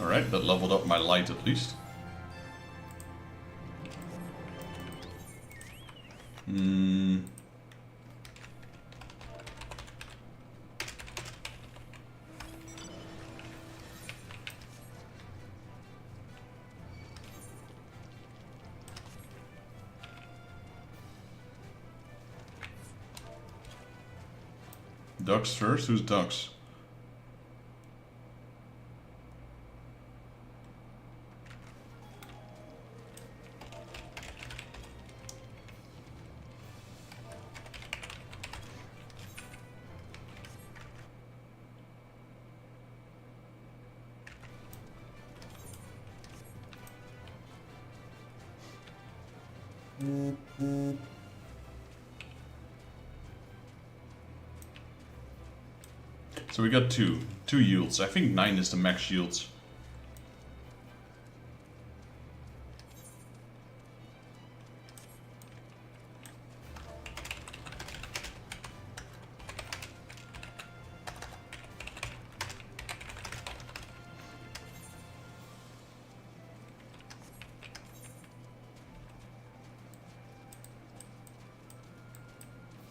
Alright, that leveled up my light at least. Ducks first? Who's ducks? So we got two yields. I think 9 is the max yields.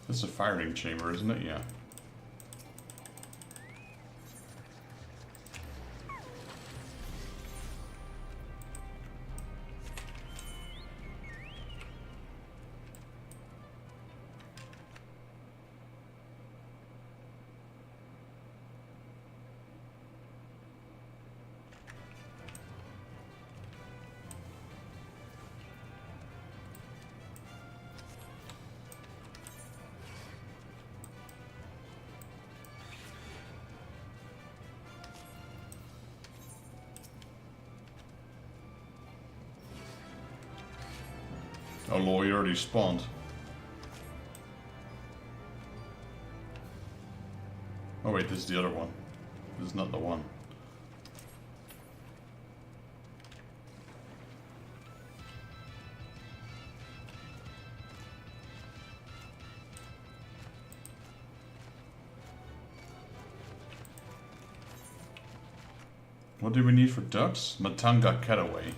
That's a firing chamber, isn't it? Yeah. Oh lord, he already spawned. Oh wait, this is the other one. This is not the one. What do we need for ducks? Matanga Cataway.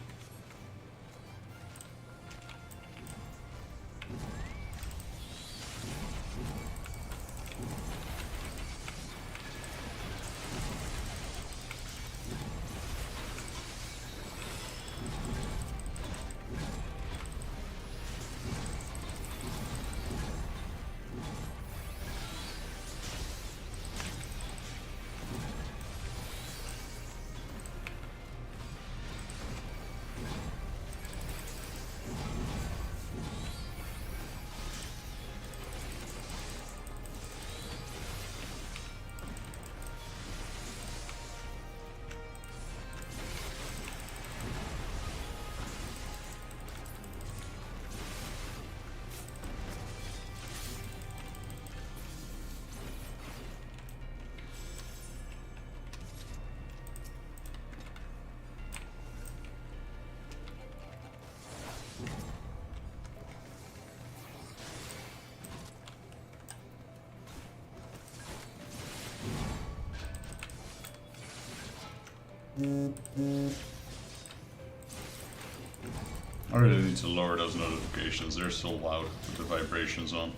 I really need to lower those notifications, they're so loud with the vibrations on.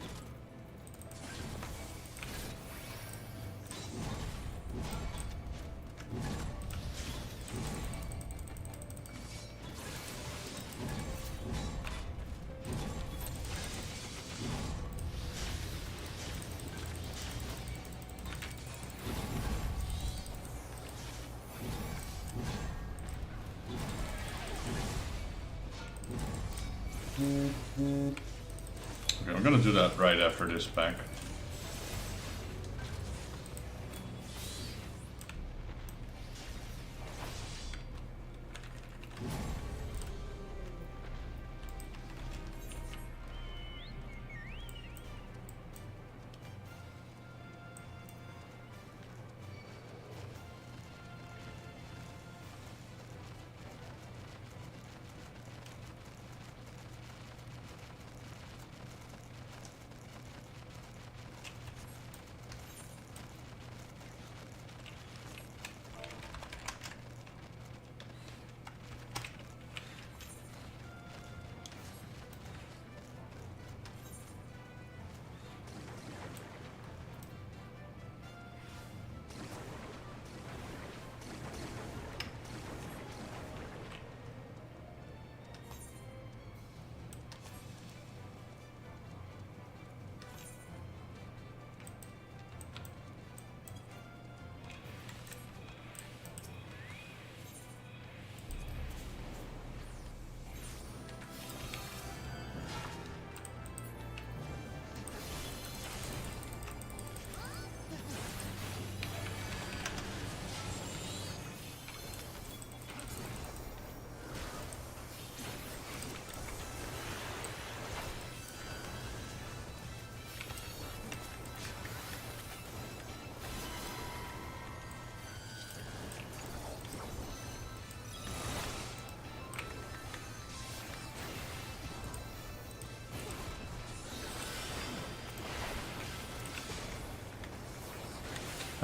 Okay, I'm gonna do that right after this back.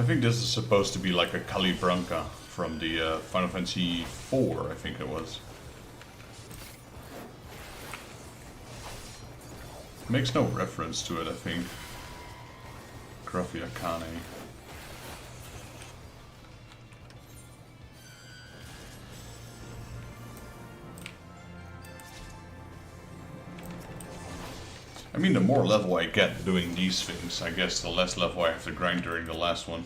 I think this is supposed to be like a Calibranca from the Final Fantasy IV, I think it was. Makes no reference to it, I think. Grafia Kane. I mean, the more level I get doing these things, I guess the less level I have to grind during the last one.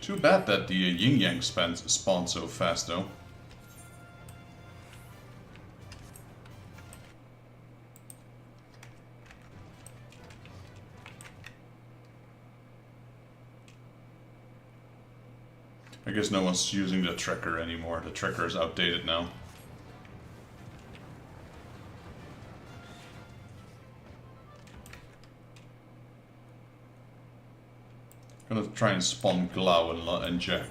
Too bad that the yin yang spawn so fast though. I guess no one's using the tracker anymore. The tracker is outdated now. Gonna try and spawn Glau and Jack.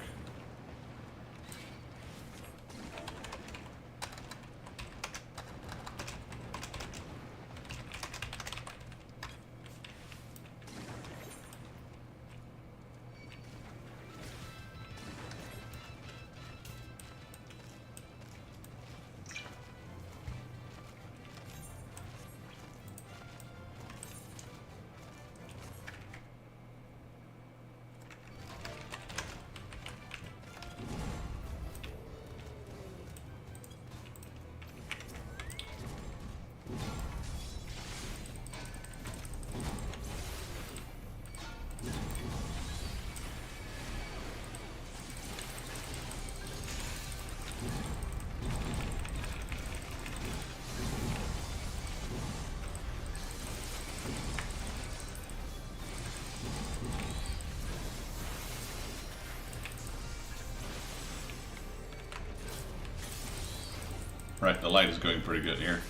Right, the light is going pretty good here.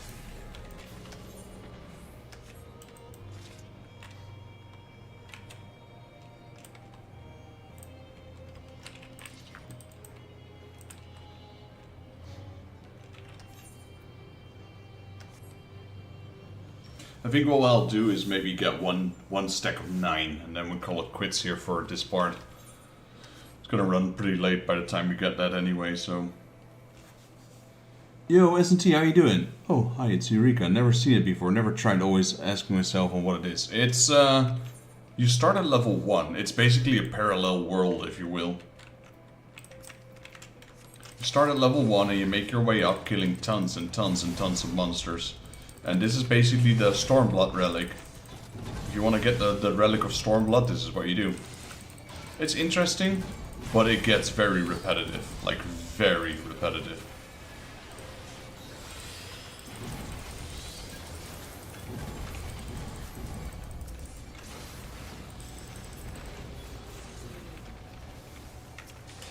I think what I'll do is maybe get one stack of 9 and then we'll call it quits here for this part. It's gonna run pretty late by the time we get that anyway, so... Yo, S&T, how you doing? Oh, hi, it's Eureka. Never seen it before, never tried, always asking myself on what it is. It's, you start at level 1. It's basically a parallel world, if you will. You start at level 1 and you make your way up, killing tons and tons and tons of monsters. And this is basically the Stormblood relic. If you want to get the relic of Stormblood, this is what you do. It's interesting, but it gets very repetitive. Like, very repetitive.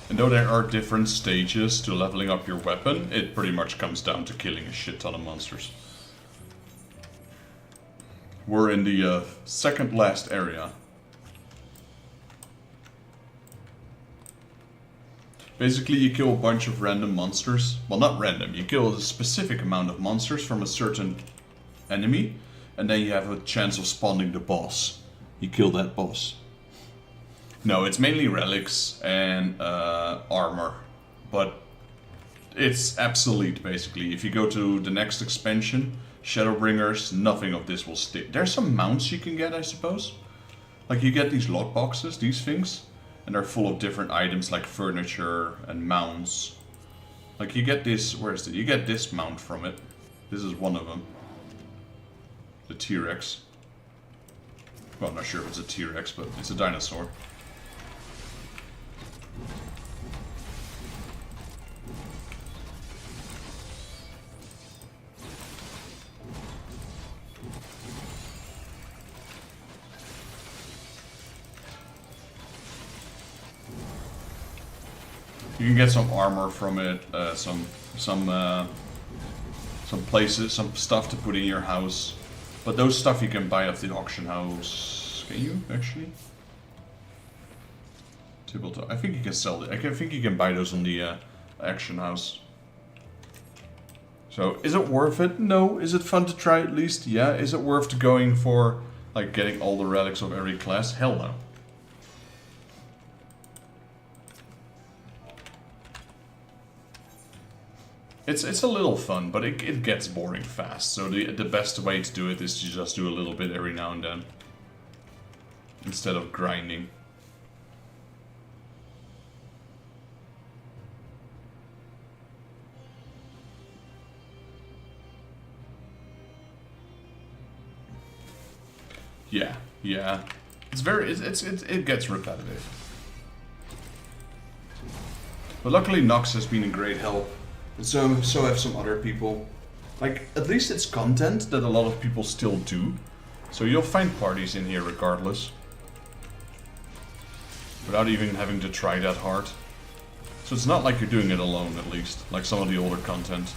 And though there are different stages to leveling up your weapon, it pretty much comes down to killing a shit ton of monsters. We're in the second last area. Basically you kill a bunch of random monsters. Well, not random, you kill a specific amount of monsters from a certain enemy. And then you have a chance of spawning the boss. You kill that boss. No, it's mainly relics and armor, but it's obsolete basically. If you go to the next expansion, Shadowbringers, nothing of this will stick. There's some mounts you can get, I suppose. Like you get these lockboxes, these things, and they're full of different items like furniture and mounts. Like you get this, where is it? You get this mount from it. This is one of them. The T-Rex. Well, I'm not sure if it's a T-Rex, but it's a dinosaur. You can get some armor from it, some places, some stuff to put in your house. But those stuff you can buy off the auction house. Can you actually? I think you can sell it. I think you can buy those on the auction house. So, is it worth it? No. Is it fun to try at least? Yeah. Is it worth going for, like, getting all the relics of every class? Hell no. It's a little fun, but it gets boring fast. So the best way to do it is to just do a little bit every now and then. Instead of grinding. Yeah. It gets repetitive. But luckily Nox has been a great help. And so have some other people. Like, at least it's content that a lot of people still do. So you'll find parties in here regardless. Without even having to try that hard. So it's not like you're doing it alone, at least. Like some of the older content.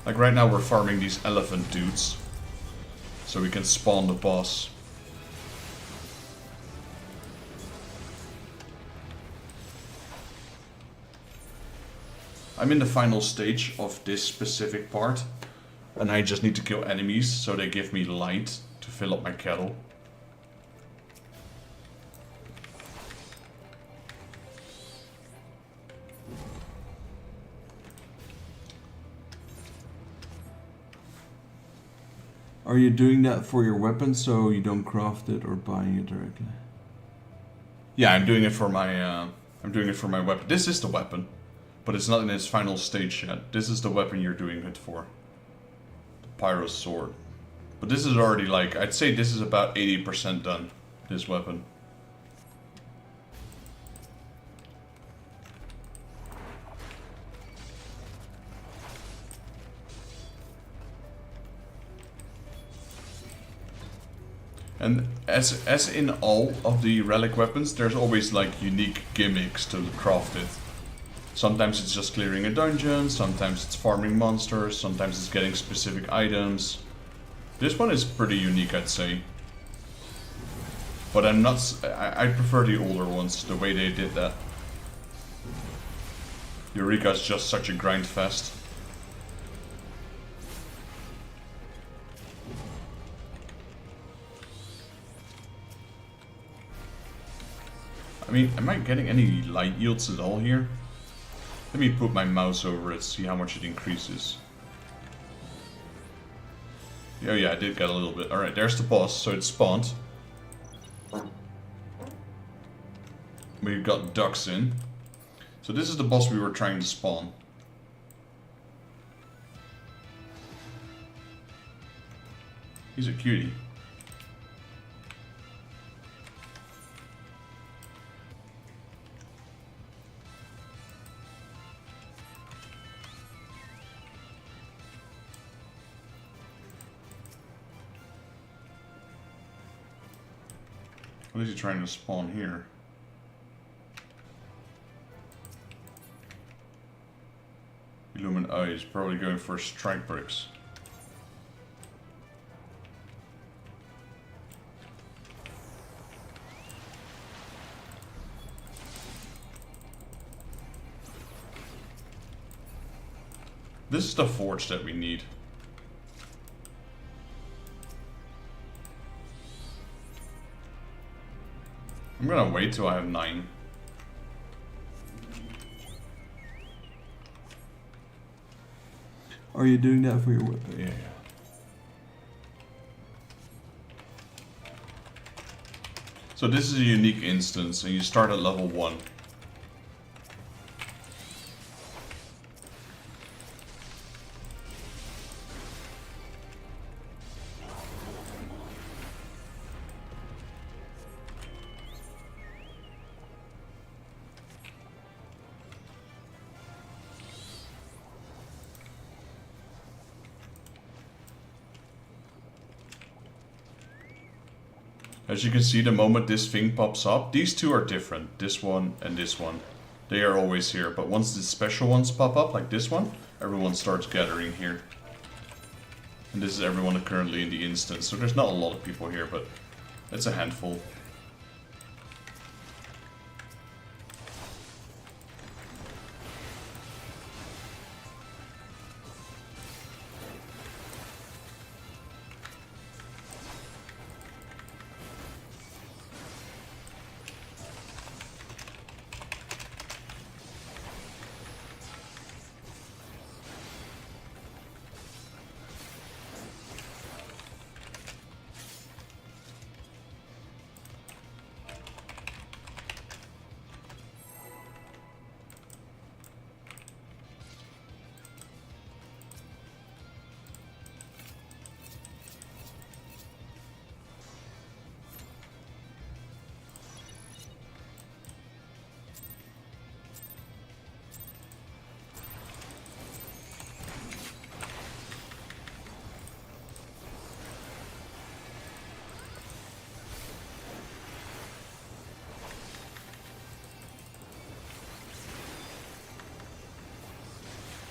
Like right now we're farming these elephant dudes. So we can spawn the boss. I'm in the final stage of this specific part. And I just need to kill enemies so they give me light to fill up my kettle. Are you doing that for your weapon so you don't craft it or buying it directly? Yeah, I'm doing it for my weapon. This is the weapon, but it's not in its final stage yet. This is the weapon you're doing it for. The Pyro Sword. But this is already like, I'd say this is about 80% done, this weapon. And as in all of the relic weapons, there's always like unique gimmicks to craft it. Sometimes it's just clearing a dungeon, sometimes it's farming monsters, sometimes it's getting specific items. This one is pretty unique, I'd say. But I prefer the older ones, the way they did that. Eureka's just such a grind fest. I mean, am I getting any light yields at all here? Let me put my mouse over it, see how much it increases. Oh yeah, I did get a little bit. Alright, there's the boss, so it spawned. We've got ducks in. So this is the boss we were trying to spawn. He's a cutie. What is he trying to spawn here? Illumined eyes, probably going for strike bricks. This is the forge that we need. I'm gonna wait till I have 9. Are you doing that for your weapon? Yeah. So this is a unique instance, and you start at level 1. As you can see, the moment this thing pops up, these two are different. This one and this one. They are always here, but once the special ones pop up, like this one, everyone starts gathering here. And this is everyone currently in the instance, so there's not a lot of people here, but it's a handful.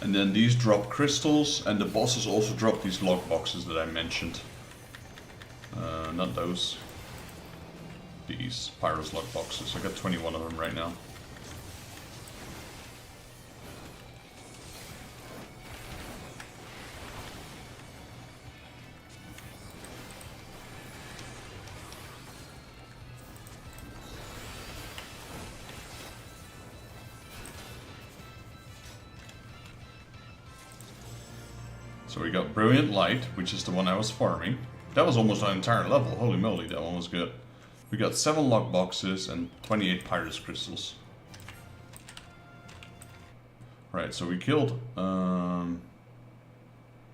And then these drop crystals, and the bosses also drop these log boxes that I mentioned. Not those. These Pyro's log boxes. I got 21 of them right now. So we got Brilliant Light, which is the one I was farming. That was almost an entire level. Holy moly, that one was good. We got 7 log boxes and 28 Pyrus crystals. Right, so we killed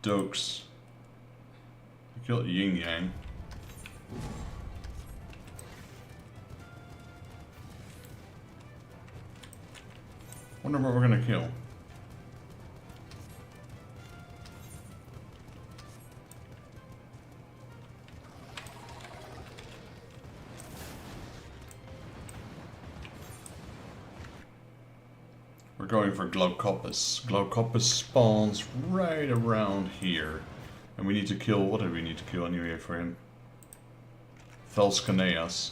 Dokes. We killed Yin Yang. Wonder what we're gonna kill. We're going for Glaucopus. Glaucopus spawns right around here. And we need to kill, what do we need to kill anyway for him? Felscaneas.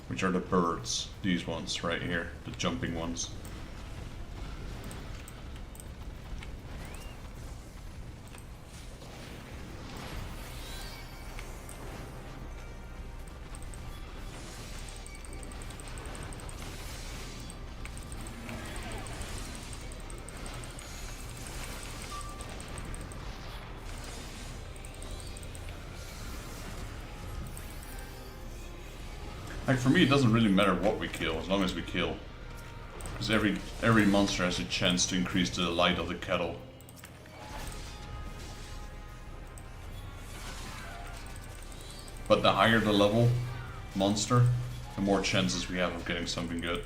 Which are the birds. These ones right here, the jumping ones. Like for me, it doesn't really matter what we kill, as long as we kill. Because every monster has a chance to increase the light of the kettle. But the higher the level monster, the more chances we have of getting something good.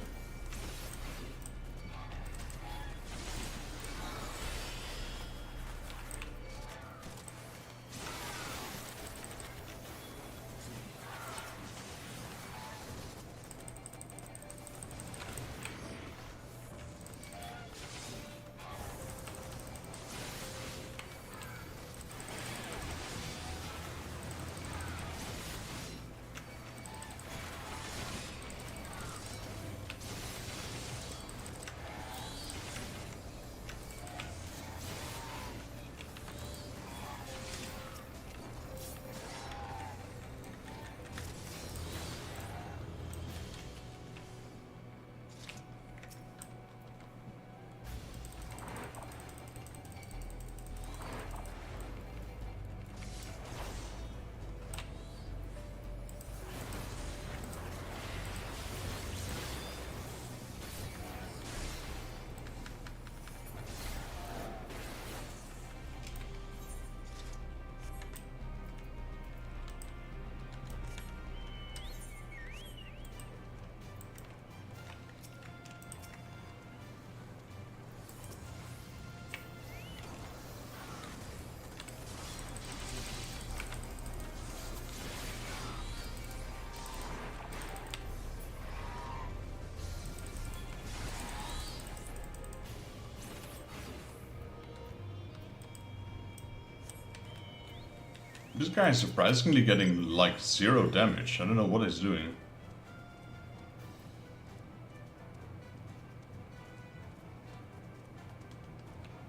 This guy is surprisingly getting like 0 damage. I don't know what he's doing.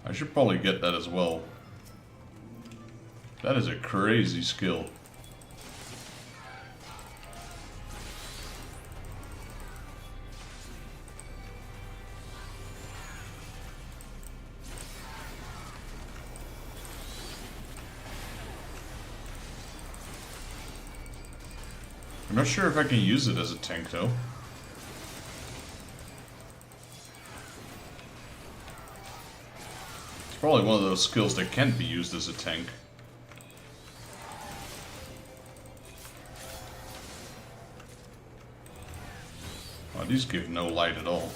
I should probably get that as well. That is a crazy skill. I'm not sure if I can use it as a tank though. It's probably one of those skills that can't be used as a tank. Oh, these give no light at all.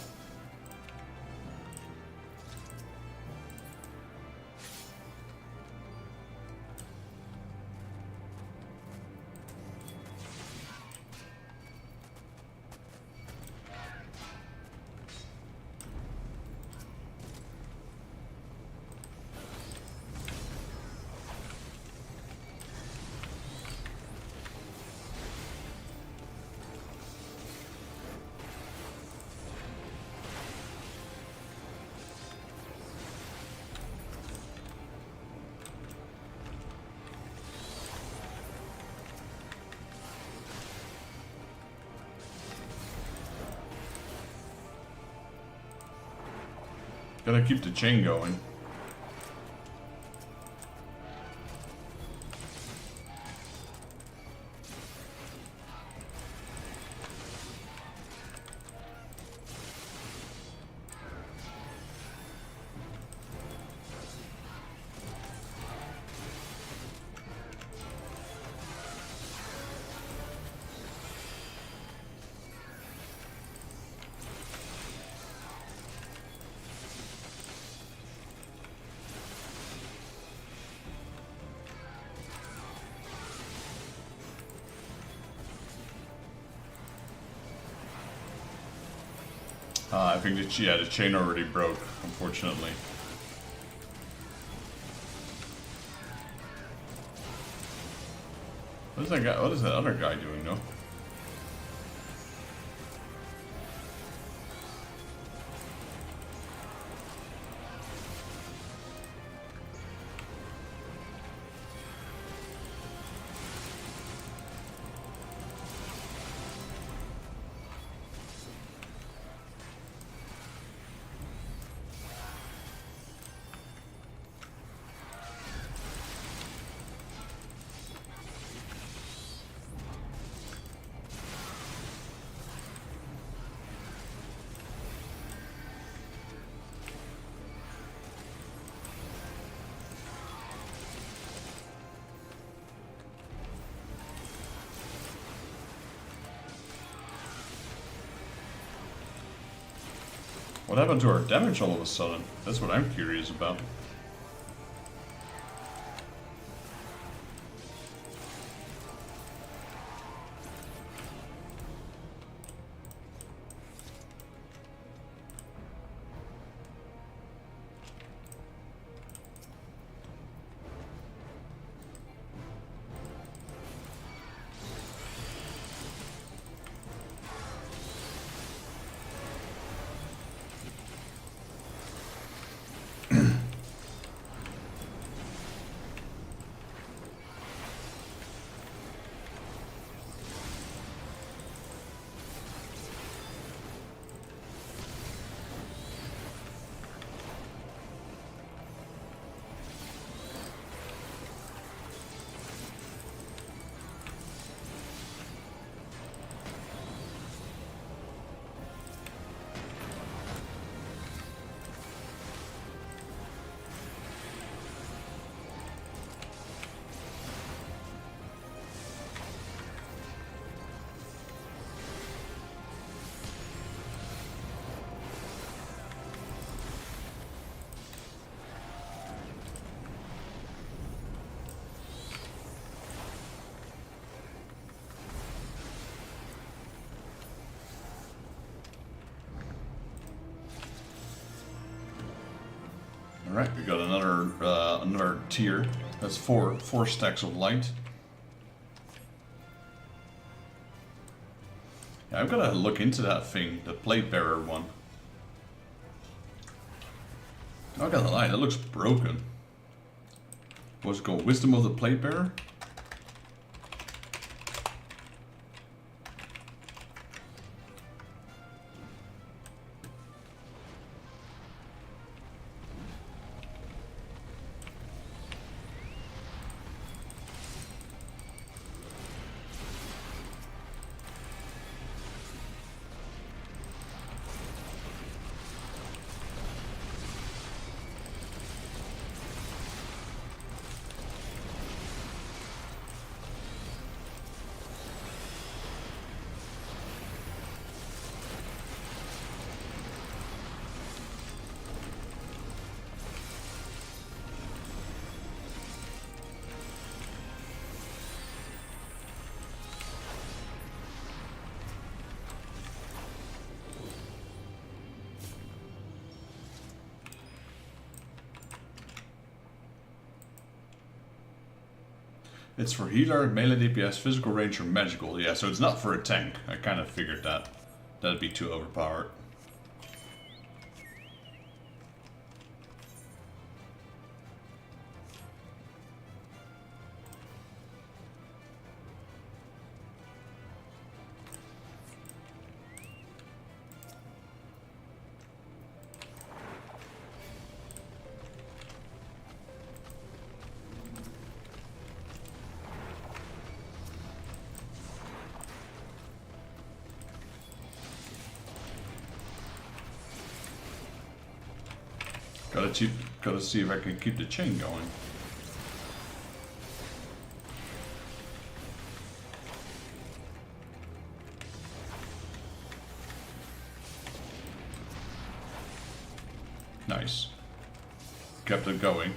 Gotta keep the chain going. I think that, yeah, the chain already broke, unfortunately. What is that guy? What is that other guy doing, though? What happened to our damage all of a sudden? That's what I'm curious about. Alright, we got another tier. That's four stacks of light. Yeah, I've got to look into that thing, the plate bearer one. Not gonna lie, that looks broken. What's it called? Wisdom of the plate bearer? It's for healer, melee DPS, physical range, or magical. Yeah, so it's not for a tank. I kind of figured that. That'd be too overpowered. Gotta see if I can keep the chain going. Nice. Kept it going.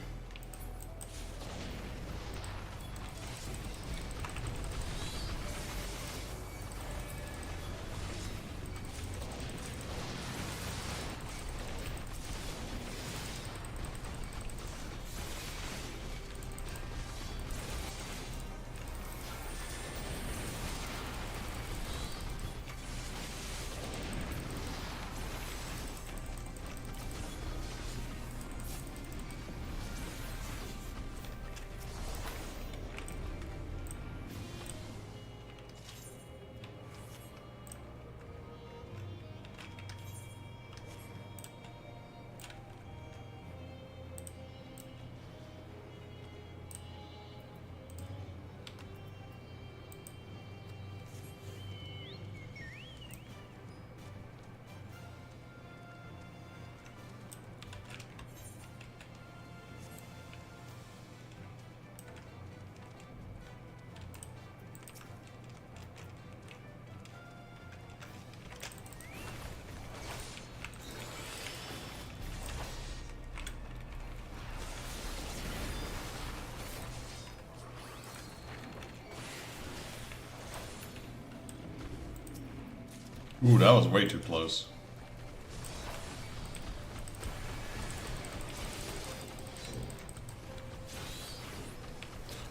Ooh, that was way too close.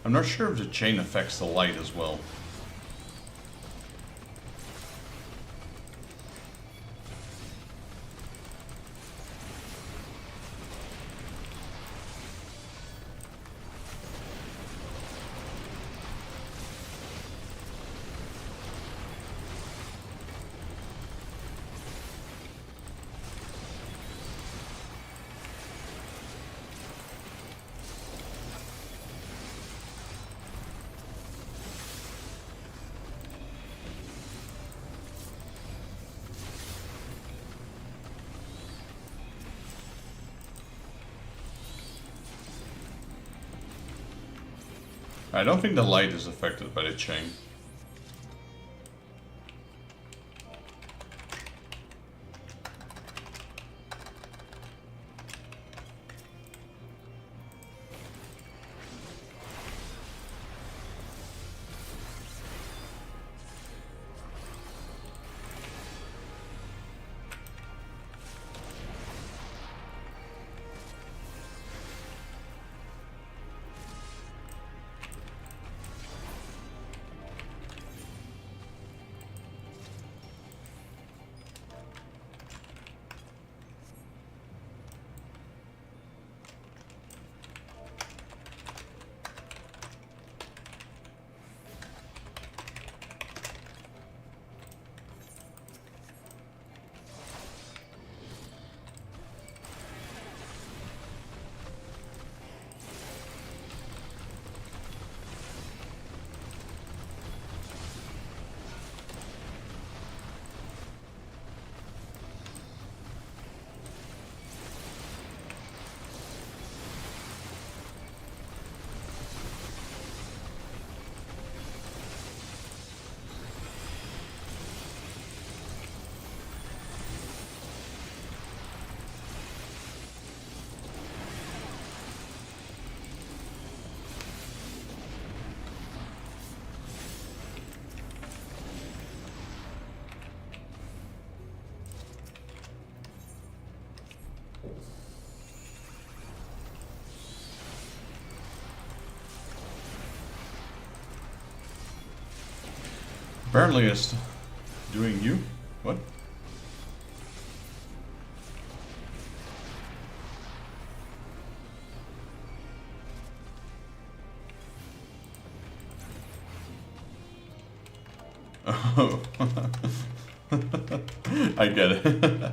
I'm not sure if the chain affects the light as well. I don't think the light is affected by the chain. Apparently it's doing you. What? Oh. I get it.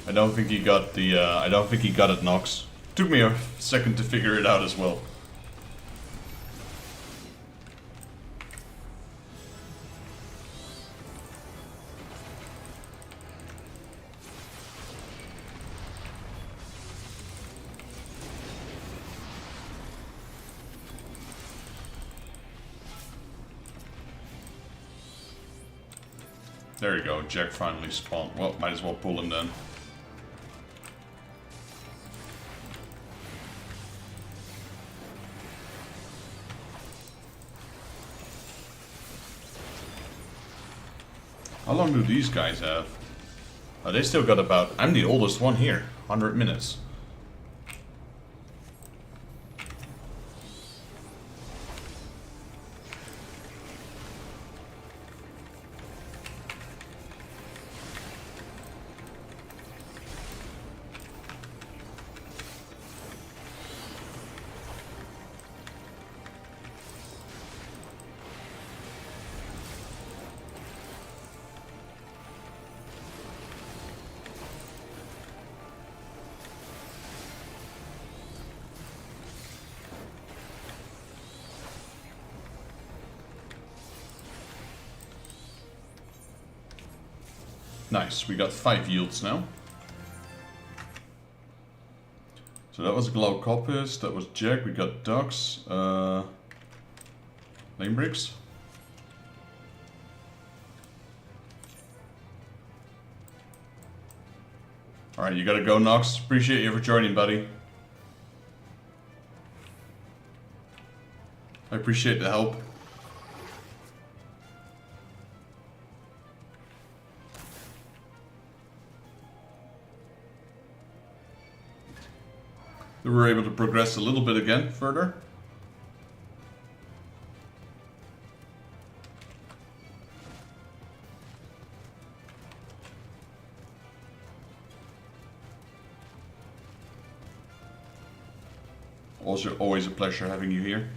I don't think he got the. I don't think he got it, Nox. Took me a second to figure it out as well. There you go, Jack finally spawned. Well, might as well pull him then. How long do these guys have? Oh, they still got about... I'm the oldest one here. 100 minutes. Nice, we got 5 yields now. So that was Glaukopis, that was Jack, we got ducks, lane bricks. Alright, you gotta go, Nox. Appreciate you for joining, buddy. I appreciate the help. We were able to progress a little bit again further. Also, always a pleasure having you here.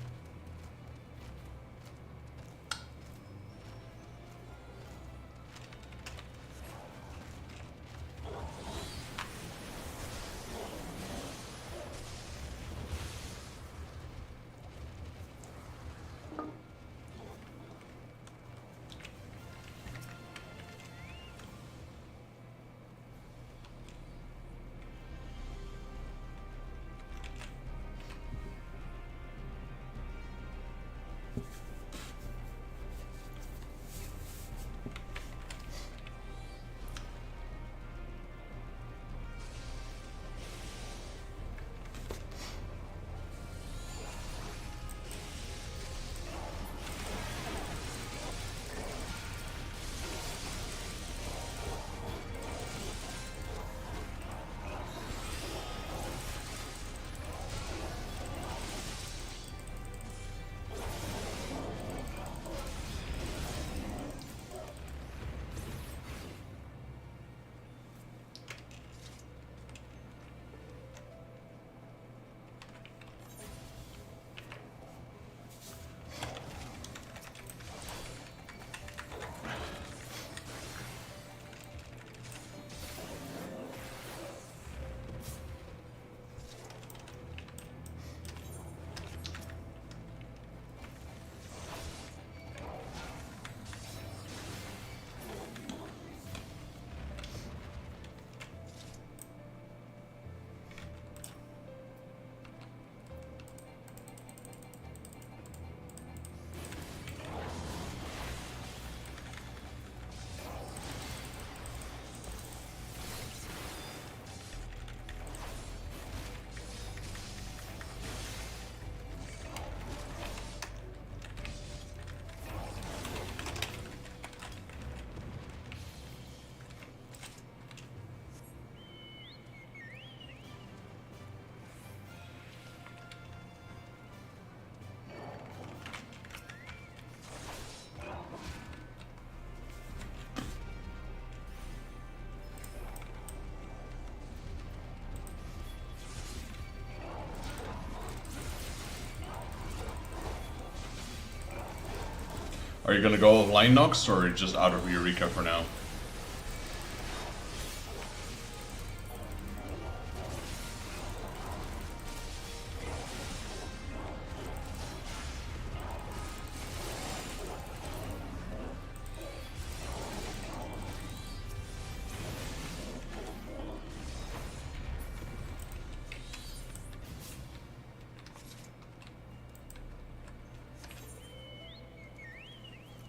Are you gonna go line Nox or just out of Eureka for now?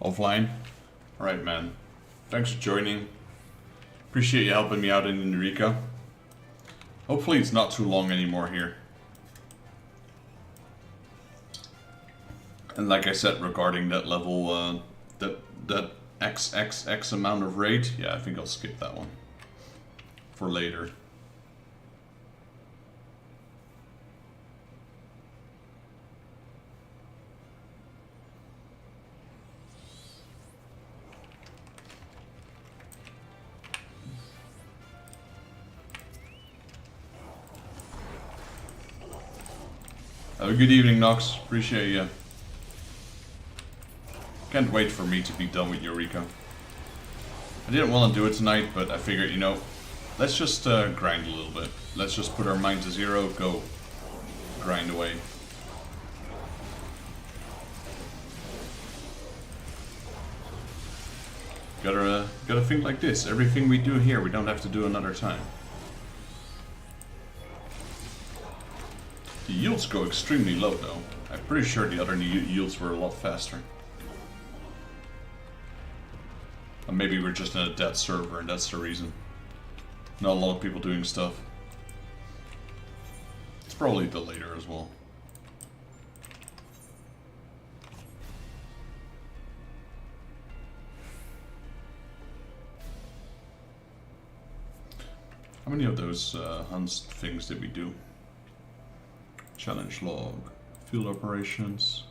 offline. Alright, man. Thanks for joining. Appreciate you helping me out in Eureka. Hopefully it's not too long anymore here. And like I said, regarding that level, that XXX amount of raid, yeah, I think I'll skip that one for later. Have a good evening, Nox. Appreciate you. Can't wait for me to be done with Eureka. I didn't want to do it tonight, but I figured, you know, let's just grind a little bit. Let's just put our mind to zero, go grind away. Gotta think like this. Everything we do here, we don't have to do another time. The yields go extremely low though. I'm pretty sure the other yields were a lot faster. Or maybe we're just in a dead server and that's the reason. Not a lot of people doing stuff. It's probably the later as well. How many of those hunts things did we do? Challenge log, field operations.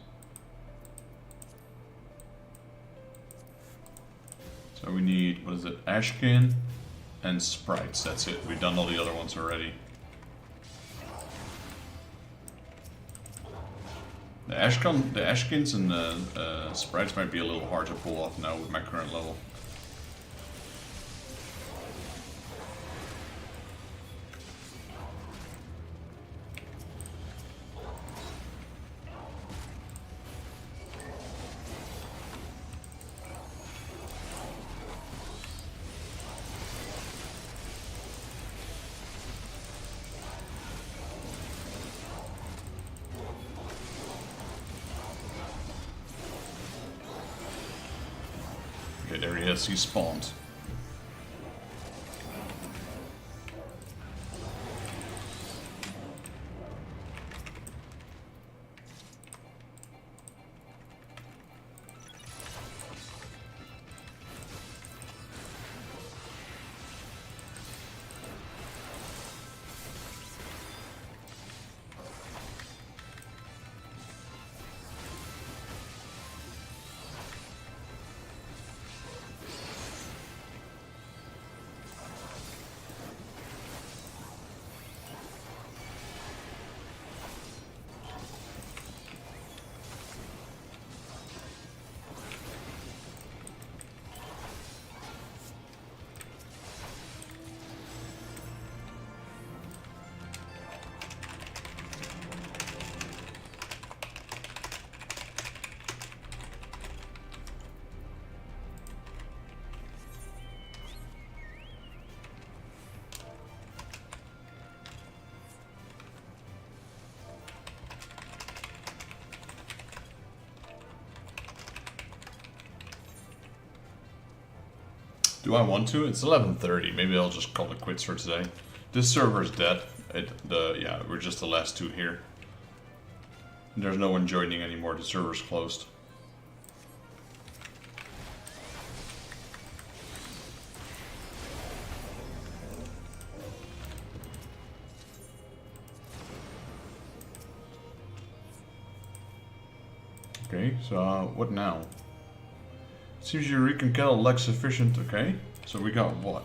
So we need, what is it, Ashkin and sprites, that's it. We've done all the other ones already. The Ashkins and the sprites might be a little hard to pull off now with my current level. Okay, there he is, he spawned. Do I want to? It's 11:30. Maybe I'll just call it quits for today. This server's dead. Yeah, we're just the last two here. There's no one joining anymore. The server's closed. Okay, so what now? Seems your recon cattle lack sufficient. Okay, so we got what?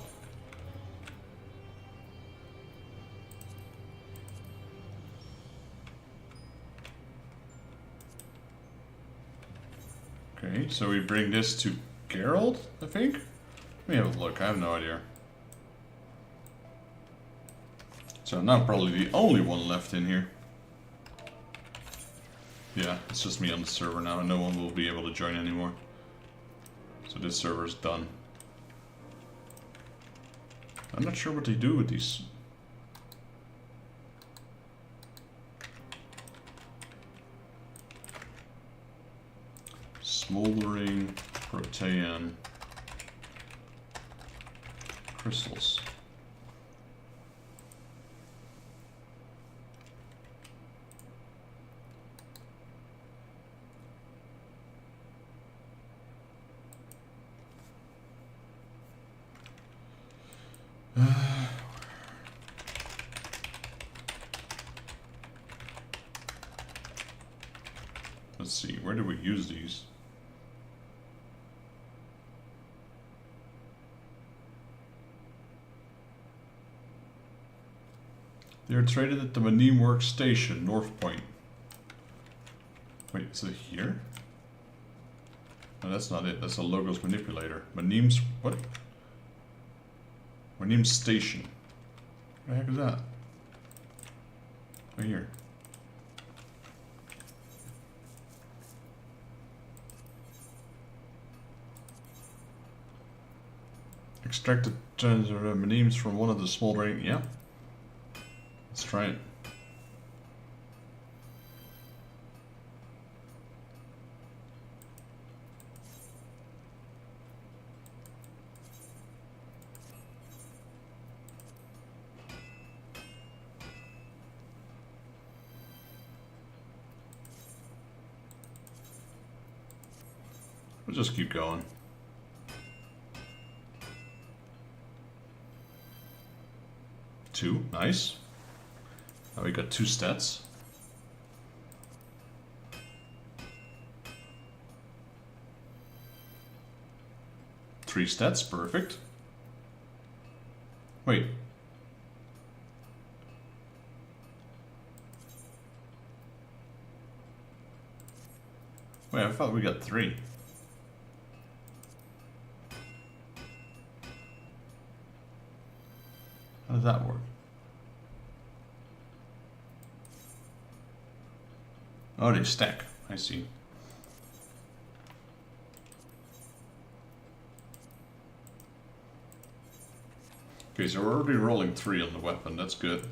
Okay, so we bring this to Geralt, I think? Let me have a look, I have no idea. So now probably the only one left in here. Yeah, it's just me on the server now and no one will be able to join anymore. So this server's done. I'm not sure what they do with these. Smoldering. Protean crystals. Let's see, where do we use these? They are traded at the Manim Workstation, North Point. Wait, is it here? No, that's not it. That's a Logos Manipulator. Manim's... what? Manim's Station. What the heck is that? Right here. Extracted Manims from one of the smoldering... yeah. Let's try it. We'll just keep going. Two, nice. Now we got 2 stats. Three stats, perfect. Wait. Wait, I thought we got 3. How does that work? Oh, they stack. I see. Okay, so we're already rolling 3 on the weapon. That's good.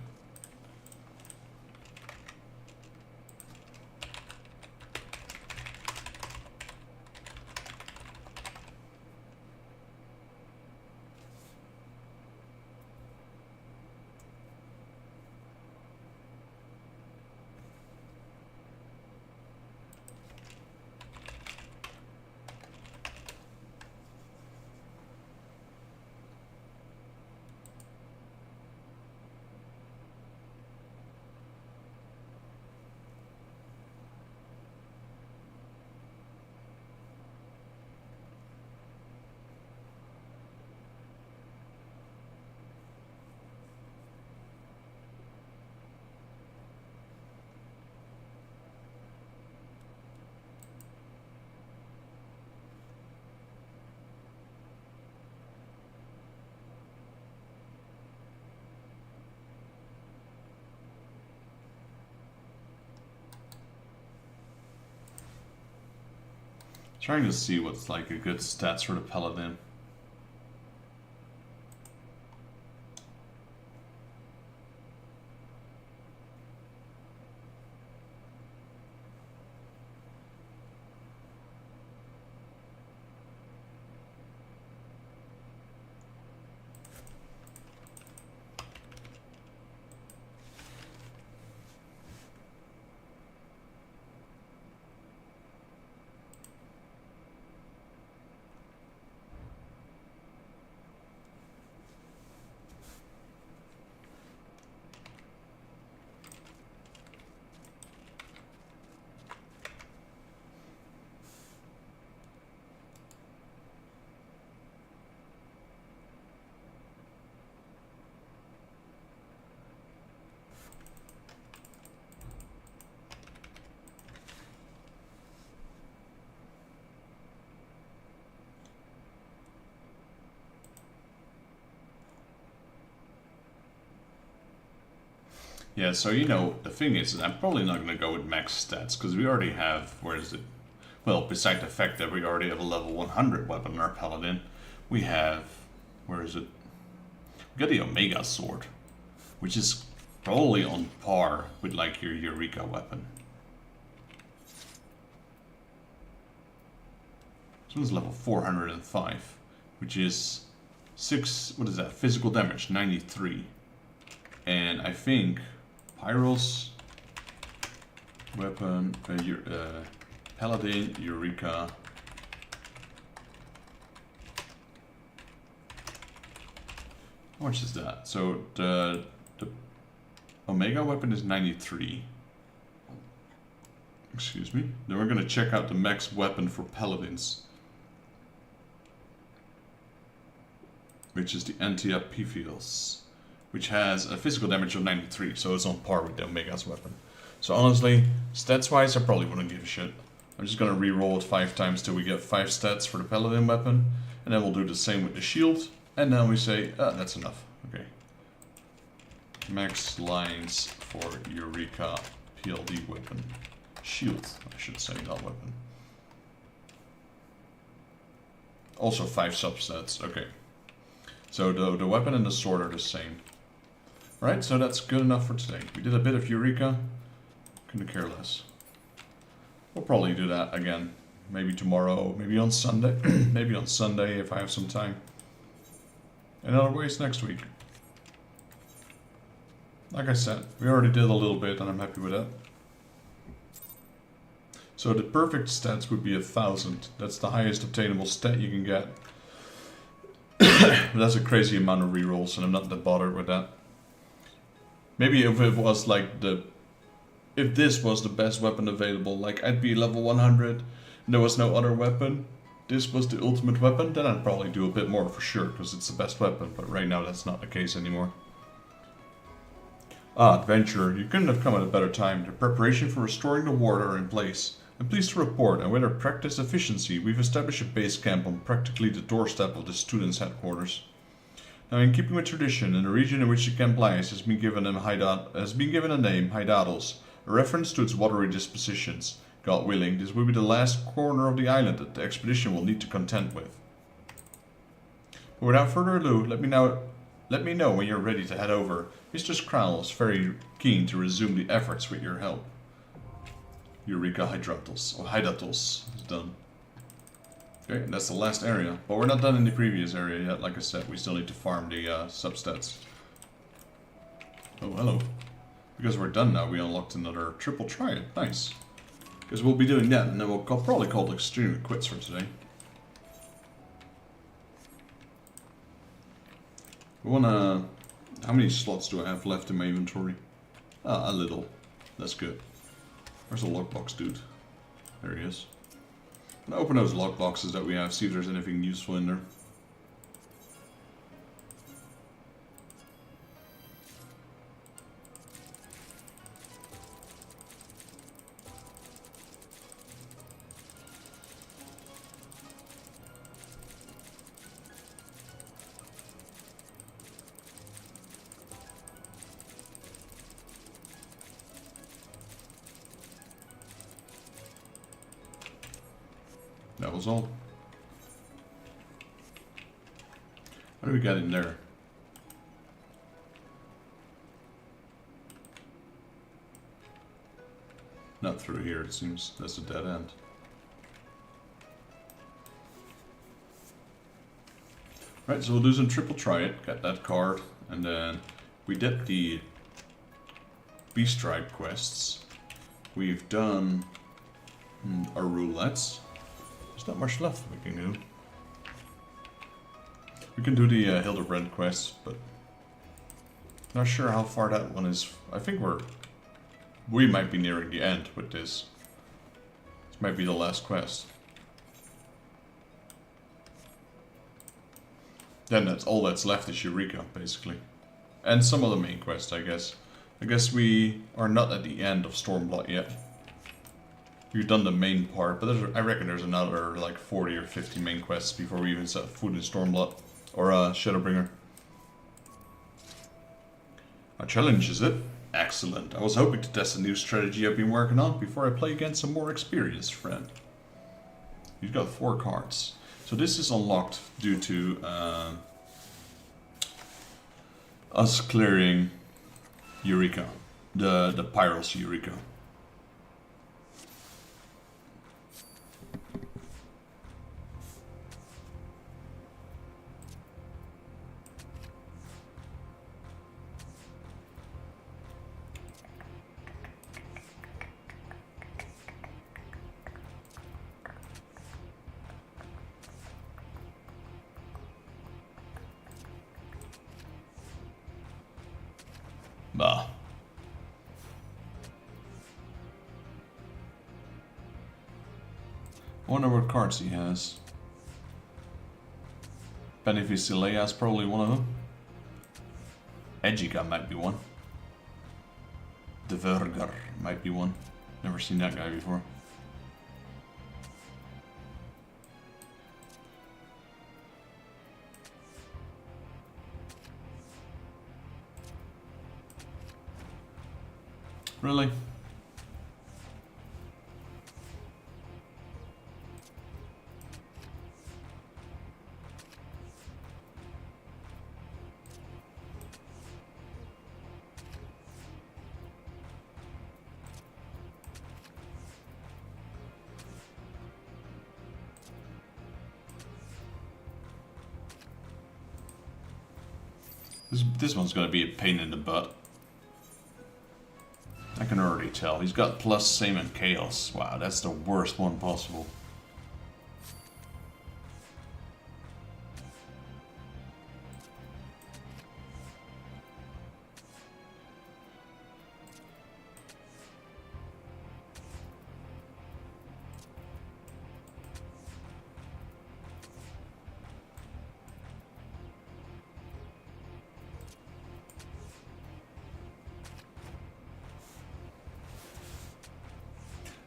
Trying to see what's like a good stats for the paladin. Yeah, so you know, the thing is, I'm probably not going to go with max stats, because we already have, where is it? Well, beside the fact that we already have a level 100 weapon in our paladin, we have, where is it? We got the Omega Sword, which is probably on par with like your Eureka weapon. This one's level 405, which is 6, what is that, physical damage, 93. And I think Pyral's weapon, Paladin, Eureka. How much is that? So the Omega weapon is 93. Excuse me. Then we're gonna check out the max weapon for Paladins, which is the Anti-Epiphios, which has a physical damage of 93, so it's on par with the Omega's weapon. So honestly, stats-wise, I probably wouldn't give a shit. I'm just gonna re-roll it 5 times till we get 5 stats for the Paladin weapon, and then we'll do the same with the shield, and then we say, that's enough. Okay. Max lines for Eureka PLD weapon. Shield, I should say, not weapon. Also 5 substats, okay. So the weapon and the sword are the same. Right, so that's good enough for today. We did a bit of Eureka. Couldn't care less. We'll probably do that again. Maybe tomorrow, maybe on Sunday. Maybe on Sunday if I have some time. And otherwise next week. Like I said, we already did a little bit and I'm happy with that. So the perfect stats would be 1000. That's the highest obtainable stat you can get. That's a crazy amount of rerolls and I'm not that bothered with that. Maybe if it was like if this was the best weapon available, like I'd be level 100 and there was no other weapon, this was the ultimate weapon, then I'd probably do a bit more for sure, because it's the best weapon, but right now that's not the case anymore. Ah, adventure, you couldn't have come at a better time. The preparation for restoring the ward are in place. I'm pleased to report, and with our practice efficiency, we've established a base camp on practically the doorstep of the students' headquarters. Now, in keeping with tradition, in the region in which the camp lies has been given a name, Hydados, a reference to its watery dispositions. God willing, this will be the last corner of the island that the expedition will need to contend with. But without further ado, let me know when you're ready to head over. Mistress Kral is very keen to resume the efforts with your help. Eureka Hydatos is done. Okay, and that's the last area. But we're not done in the previous area yet. Like I said, we still need to farm the substats. Oh, hello. Because we're done now, we unlocked another triple triad. Nice. Because we'll be doing that, and then we'll probably call it extremely quits for today. We wanna... How many slots do I have left in my inventory? Ah, a little. That's good. Where's the lockbox dude? There he is. I'm gonna open those lockboxes that we have, see if there's anything useful in there. That was all. What do we got in there? Not through here, it seems. That's a dead end. Right, so we'll do some triple triad, got that card, and then we did the Beast Tribe quests. We've done our roulettes. There's not much left we can do. We can do the Hildebrand quest, but not sure how far that one is. I think we might be nearing the end with this. This might be the last quest. Then that's all that's left is Eureka, basically. And some of the main quests, I guess. I guess we are not at the end of Stormblood yet. We've done the main part, but I reckon there's another like 40 or 50 main quests before we even set foot in Stormblood. Or Shadowbringer. A challenge, is it? Excellent. I was hoping to test a new strategy I've been working on before I play against a more experienced friend. You've got 4 cards. So this is unlocked due to us clearing Eureka. The Pyral's Eureka. I wonder what cards he has. Beneficileia is probably one of them. Edgica might be one. De Verger might be one. Never seen that guy before. Really? This one's going to be a pain in the butt. I can already tell. He's got plus same and chaos. Wow, that's the worst one possible.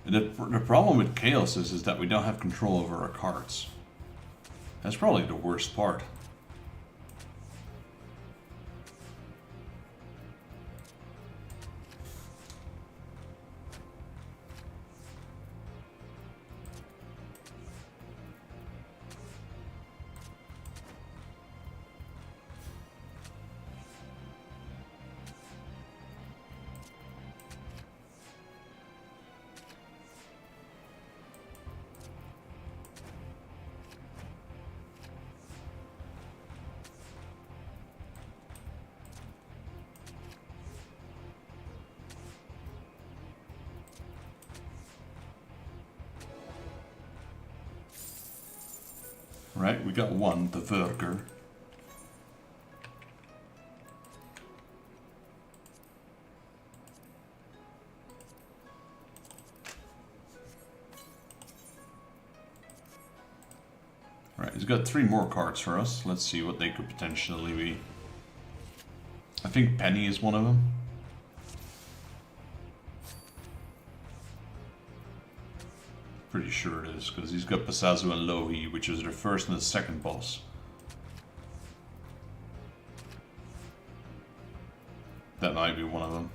The problem with Chaos is that we don't have control over our cards. That's probably the worst part. Right, we got one, the Verger. Right, he's got 3 more cards for us. Let's see what they could potentially be. I think Penny is one of them. Pretty sure it is, because he's got Pasazu and Lohi, which is the first and the second boss. That might be one of them.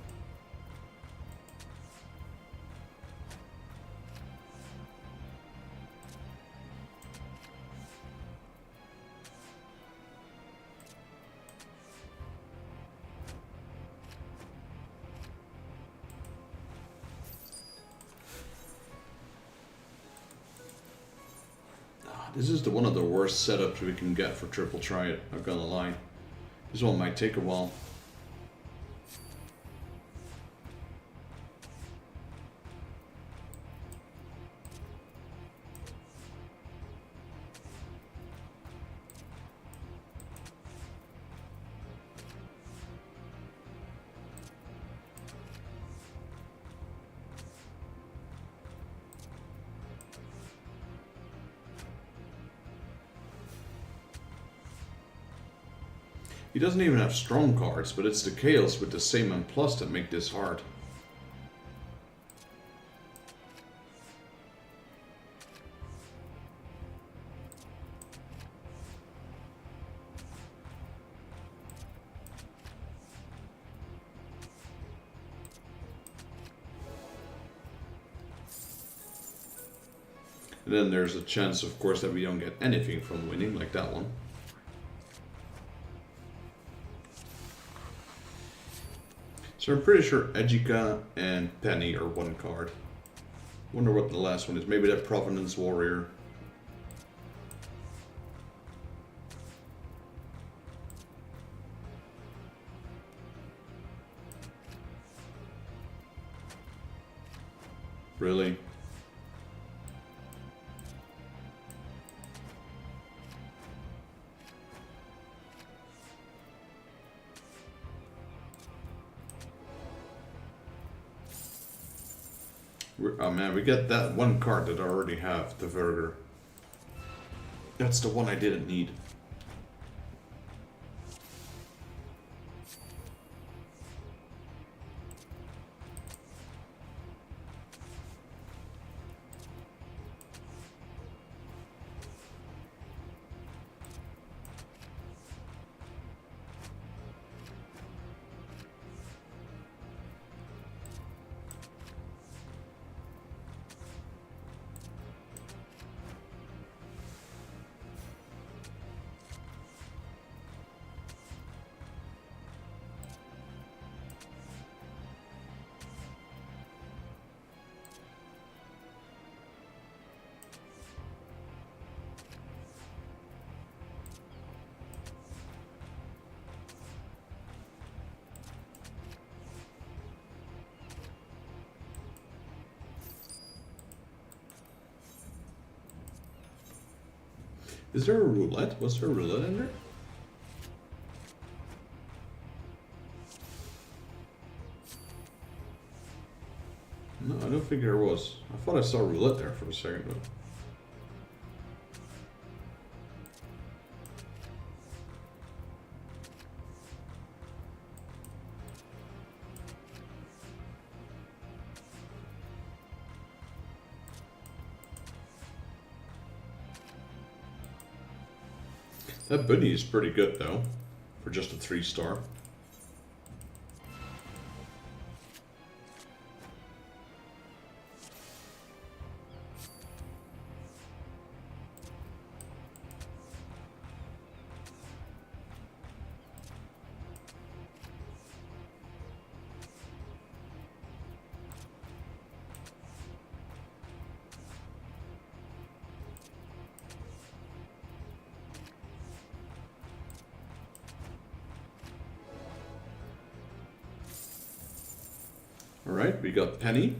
This is one of the worst setups we can get for Triple Triad, not gonna lie. This one might take a while. He doesn't even have strong cards, but it's the Chaos with the same and plus that make this hard. And then there's a chance, of course, that we don't get anything from winning, like that one. So I'm pretty sure Edgica and Penny are one card. Wonder what the last one is. Maybe that Provenance Warrior. Really? man, we get that one card that I already have, the Verger. That's the one I didn't need. Is there a roulette? Was there a roulette in there? No, I don't think there was. I thought I saw roulette there for a second though. That bunny is pretty good though, for just a 3-star. Alright, we got Penny.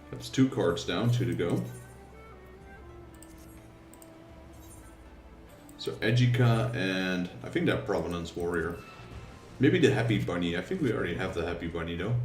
That's 2 cards down, 2 to go. So Edgica and I think that Provenance Warrior. Maybe the Happy Bunny. I think we already have the Happy Bunny though.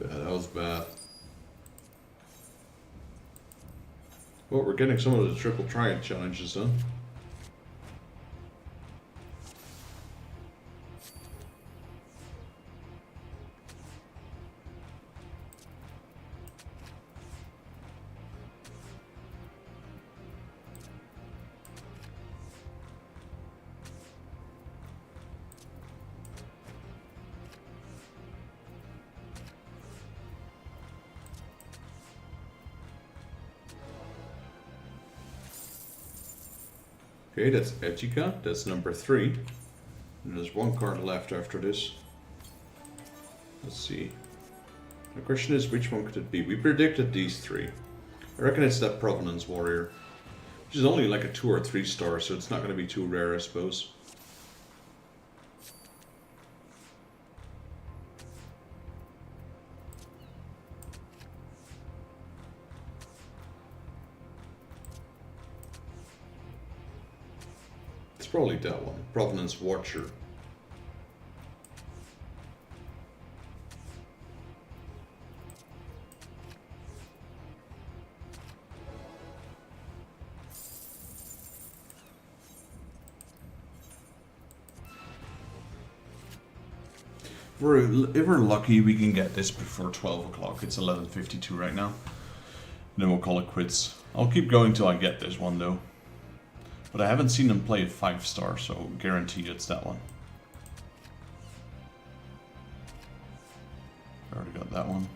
Yeah, that was bad. Well, we're getting some of the triple triad challenges done. Okay, that's Edgica, that's number 3. And there's 1 card left after this. Let's see. The question is, which one could it be? We predicted these 3. I reckon it's that Provenance Warrior. Which is only like a 2 or 3 star, so it's not going to be too rare, I suppose. Probably that one, Provenance Watcher. If we're lucky, we can get this before 12 o'clock. It's 11:52 right now. And then we'll call it quits. I'll keep going till I get this one though. But I haven't seen them play a 5-star, so guarantee it's that one. I already got that one.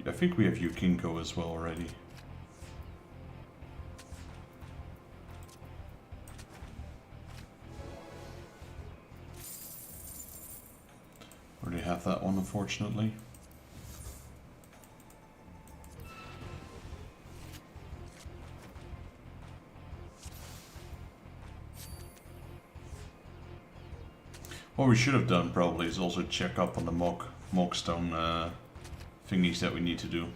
I think we have Yukinko as well already. Already have that one, unfortunately. What we should have done probably is also check up on the mockstone thingies that we need to do.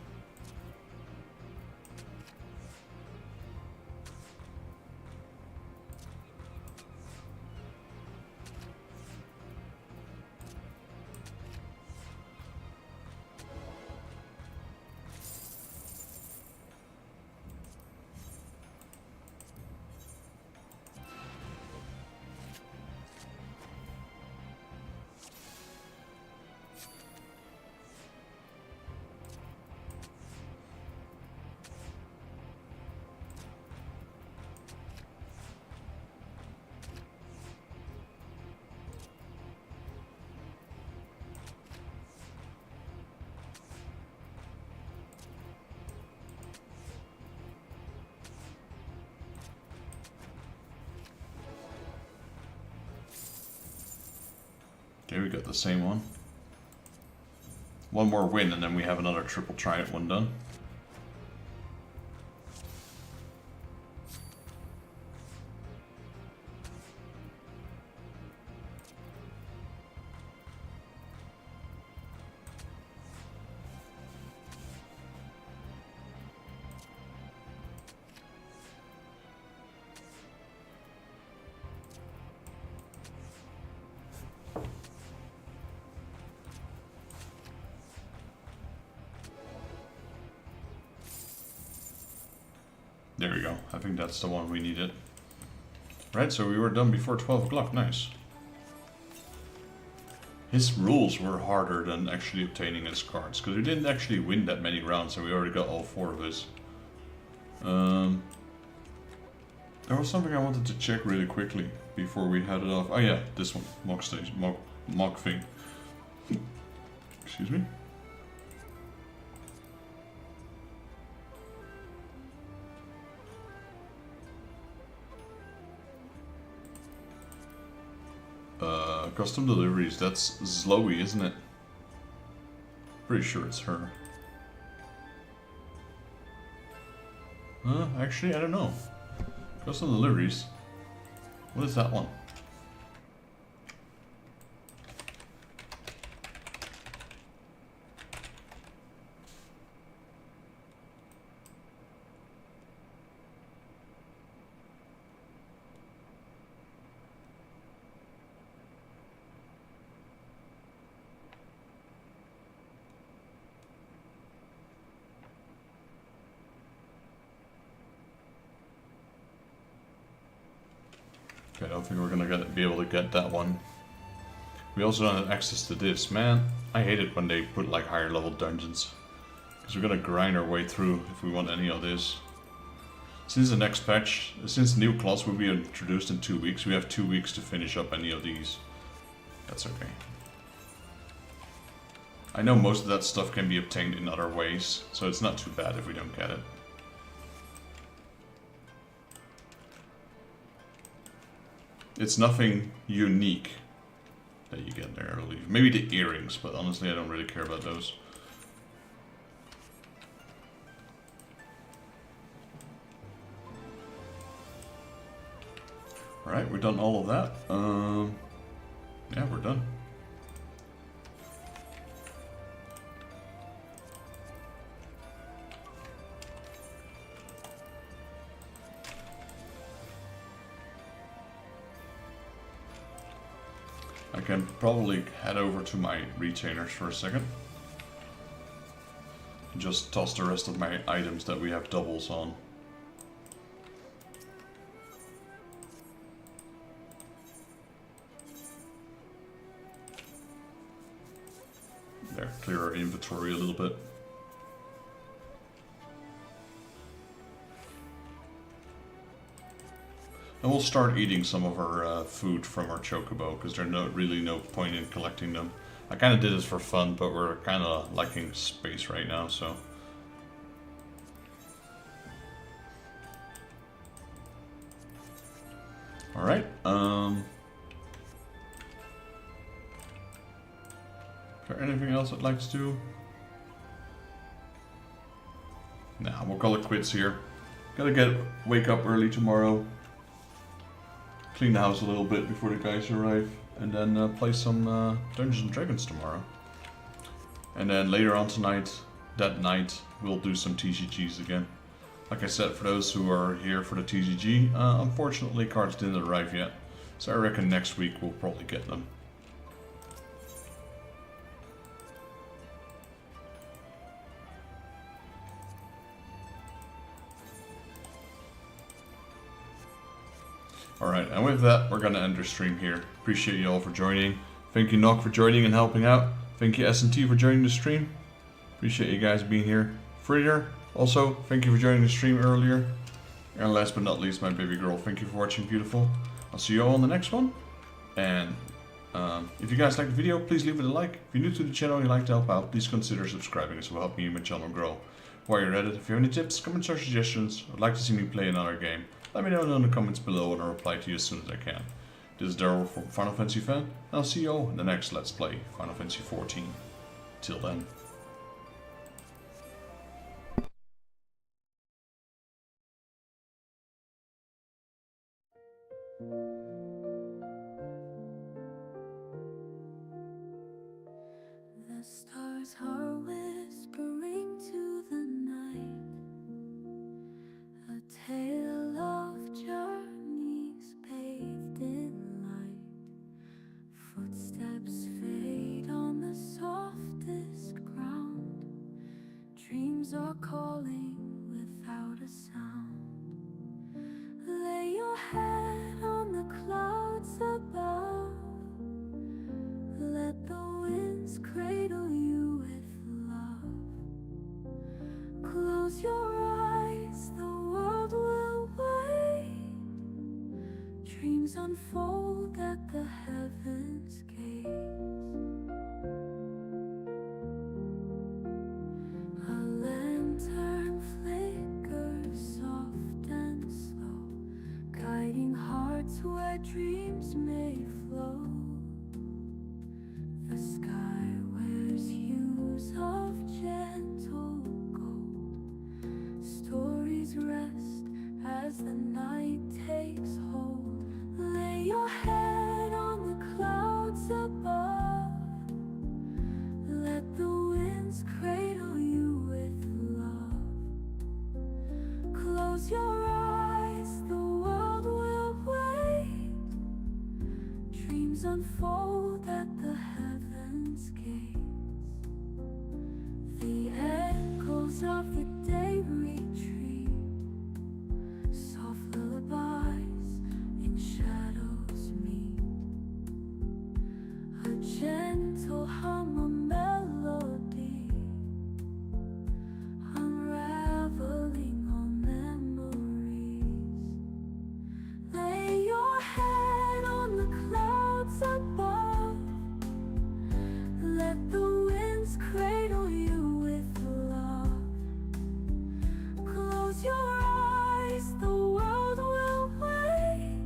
Okay, we got the same one. One more win and then we have another triple triad one done. There we go. I think that's the one we needed. Right, so we were done before 12 o'clock. Nice. His rules were harder than actually obtaining his cards, because we didn't actually win that many rounds and we already got all 4 of his. There was something I wanted to check really quickly before we headed off. Oh yeah, this one. Mock stage. Mock thing. Excuse me. Custom deliveries, that's Zoe, isn't it? Pretty sure it's her. Actually, I don't know. Custom deliveries. What is that one? Okay, I don't think we're gonna be able to get that one. We also don't have access to this. Man, I hate it when they put like higher level dungeons. Because we're gonna grind our way through if we want any of this. Since the next patch, since new class will be introduced in 2 weeks, we have 2 weeks to finish up any of these. That's okay. I know most of that stuff can be obtained in other ways, so it's not too bad if we don't get it. It's nothing unique that you get there, I believe. Maybe the earrings, but honestly I don't really care about those. Alright, we're done all of that. Yeah, we're done. I can probably head over to my retainers for a second. Just toss the rest of my items that we have doubles on. There, clear our inventory a little bit. And we'll start eating some of our food from our chocobo, because there's really no point in collecting them. I kind of did this for fun, but we're kind of lacking space right now, so... Alright, there anything else I'd like to do? Nah, we'll call it quits here. Gotta wake up early tomorrow. Clean the house a little bit before the guys arrive. And then play some Dungeons and Dragons tomorrow. And then later on tonight, that night, we'll do some TCGs again. Like I said, for those who are here for the TCG, unfortunately cards didn't arrive yet. So I reckon next week we'll probably get them. Alright, and with that, we're gonna end our stream here. Appreciate you all for joining. Thank you, Nock, for joining and helping out. Thank you, S&T, for joining the stream. Appreciate you guys being here. Freer, also, thank you for joining the stream earlier. And last but not least, my baby girl, thank you for watching, beautiful. I'll see you all on the next one. And if you guys like the video, please leave it a like. If you're new to the channel and you'd like to help out, please consider subscribing. This will help me and my channel grow. While you're at it, if you have any tips, comments or suggestions, or would like to see me play another game, let me know in the comments below and I'll reply to you as soon as I can. This is Daryl from Final Fantasy Fan, and I'll see you all in the next Let's Play Final Fantasy XIV. Till then. The stars are whispering to the night, a tale of journeys bathed in light. Footsteps fade on the softest ground. Dreams are calling without a sound. Lay your head on the clouds above. Let the winds cradle you with love. Close your eyes, the world will wait. Dreams unfold at the heavens' gates. A lantern flickers soft and slow, guiding hearts where dreams may flow. The sky wears hues of gentle gold. Stories rest as the night takes hold. Lay your head on the clouds above. Let the winds cradle you with love. Close your eyes, the world will wait. Dreams unfold at the heavens' gates. The echoes of the day retreat. Soft lullabies in shadows meet. A gentle hum, a melody, unraveling all memories. Lay your head on the clouds above. Let the winds cradle you with love. Close your eyes, the world will wait.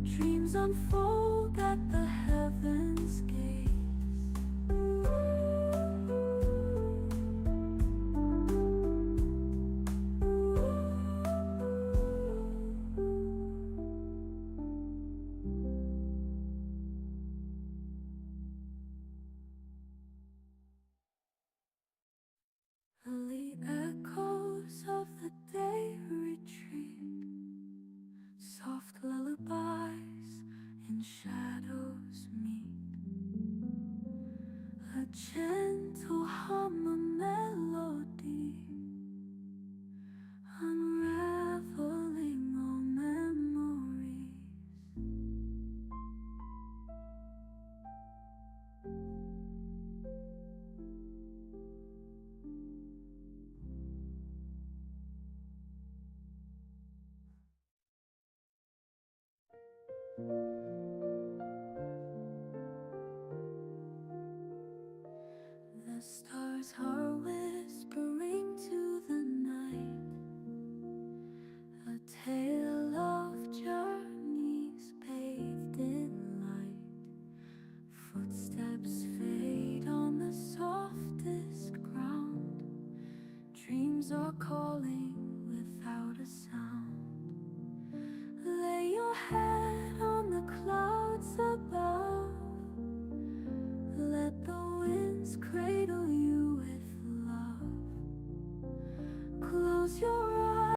Dreams unfold at the heavens' gates. The echoes of the day retreat. Soft lullabies in shadows meet. A gentle hum, a melody, unraveling all memories. The stars are whispering to the night, a tale of journeys bathed in light. Footsteps fade dreams are calling without a sound. Lay your head on the clouds above. Let the winds cradle you with love. Close your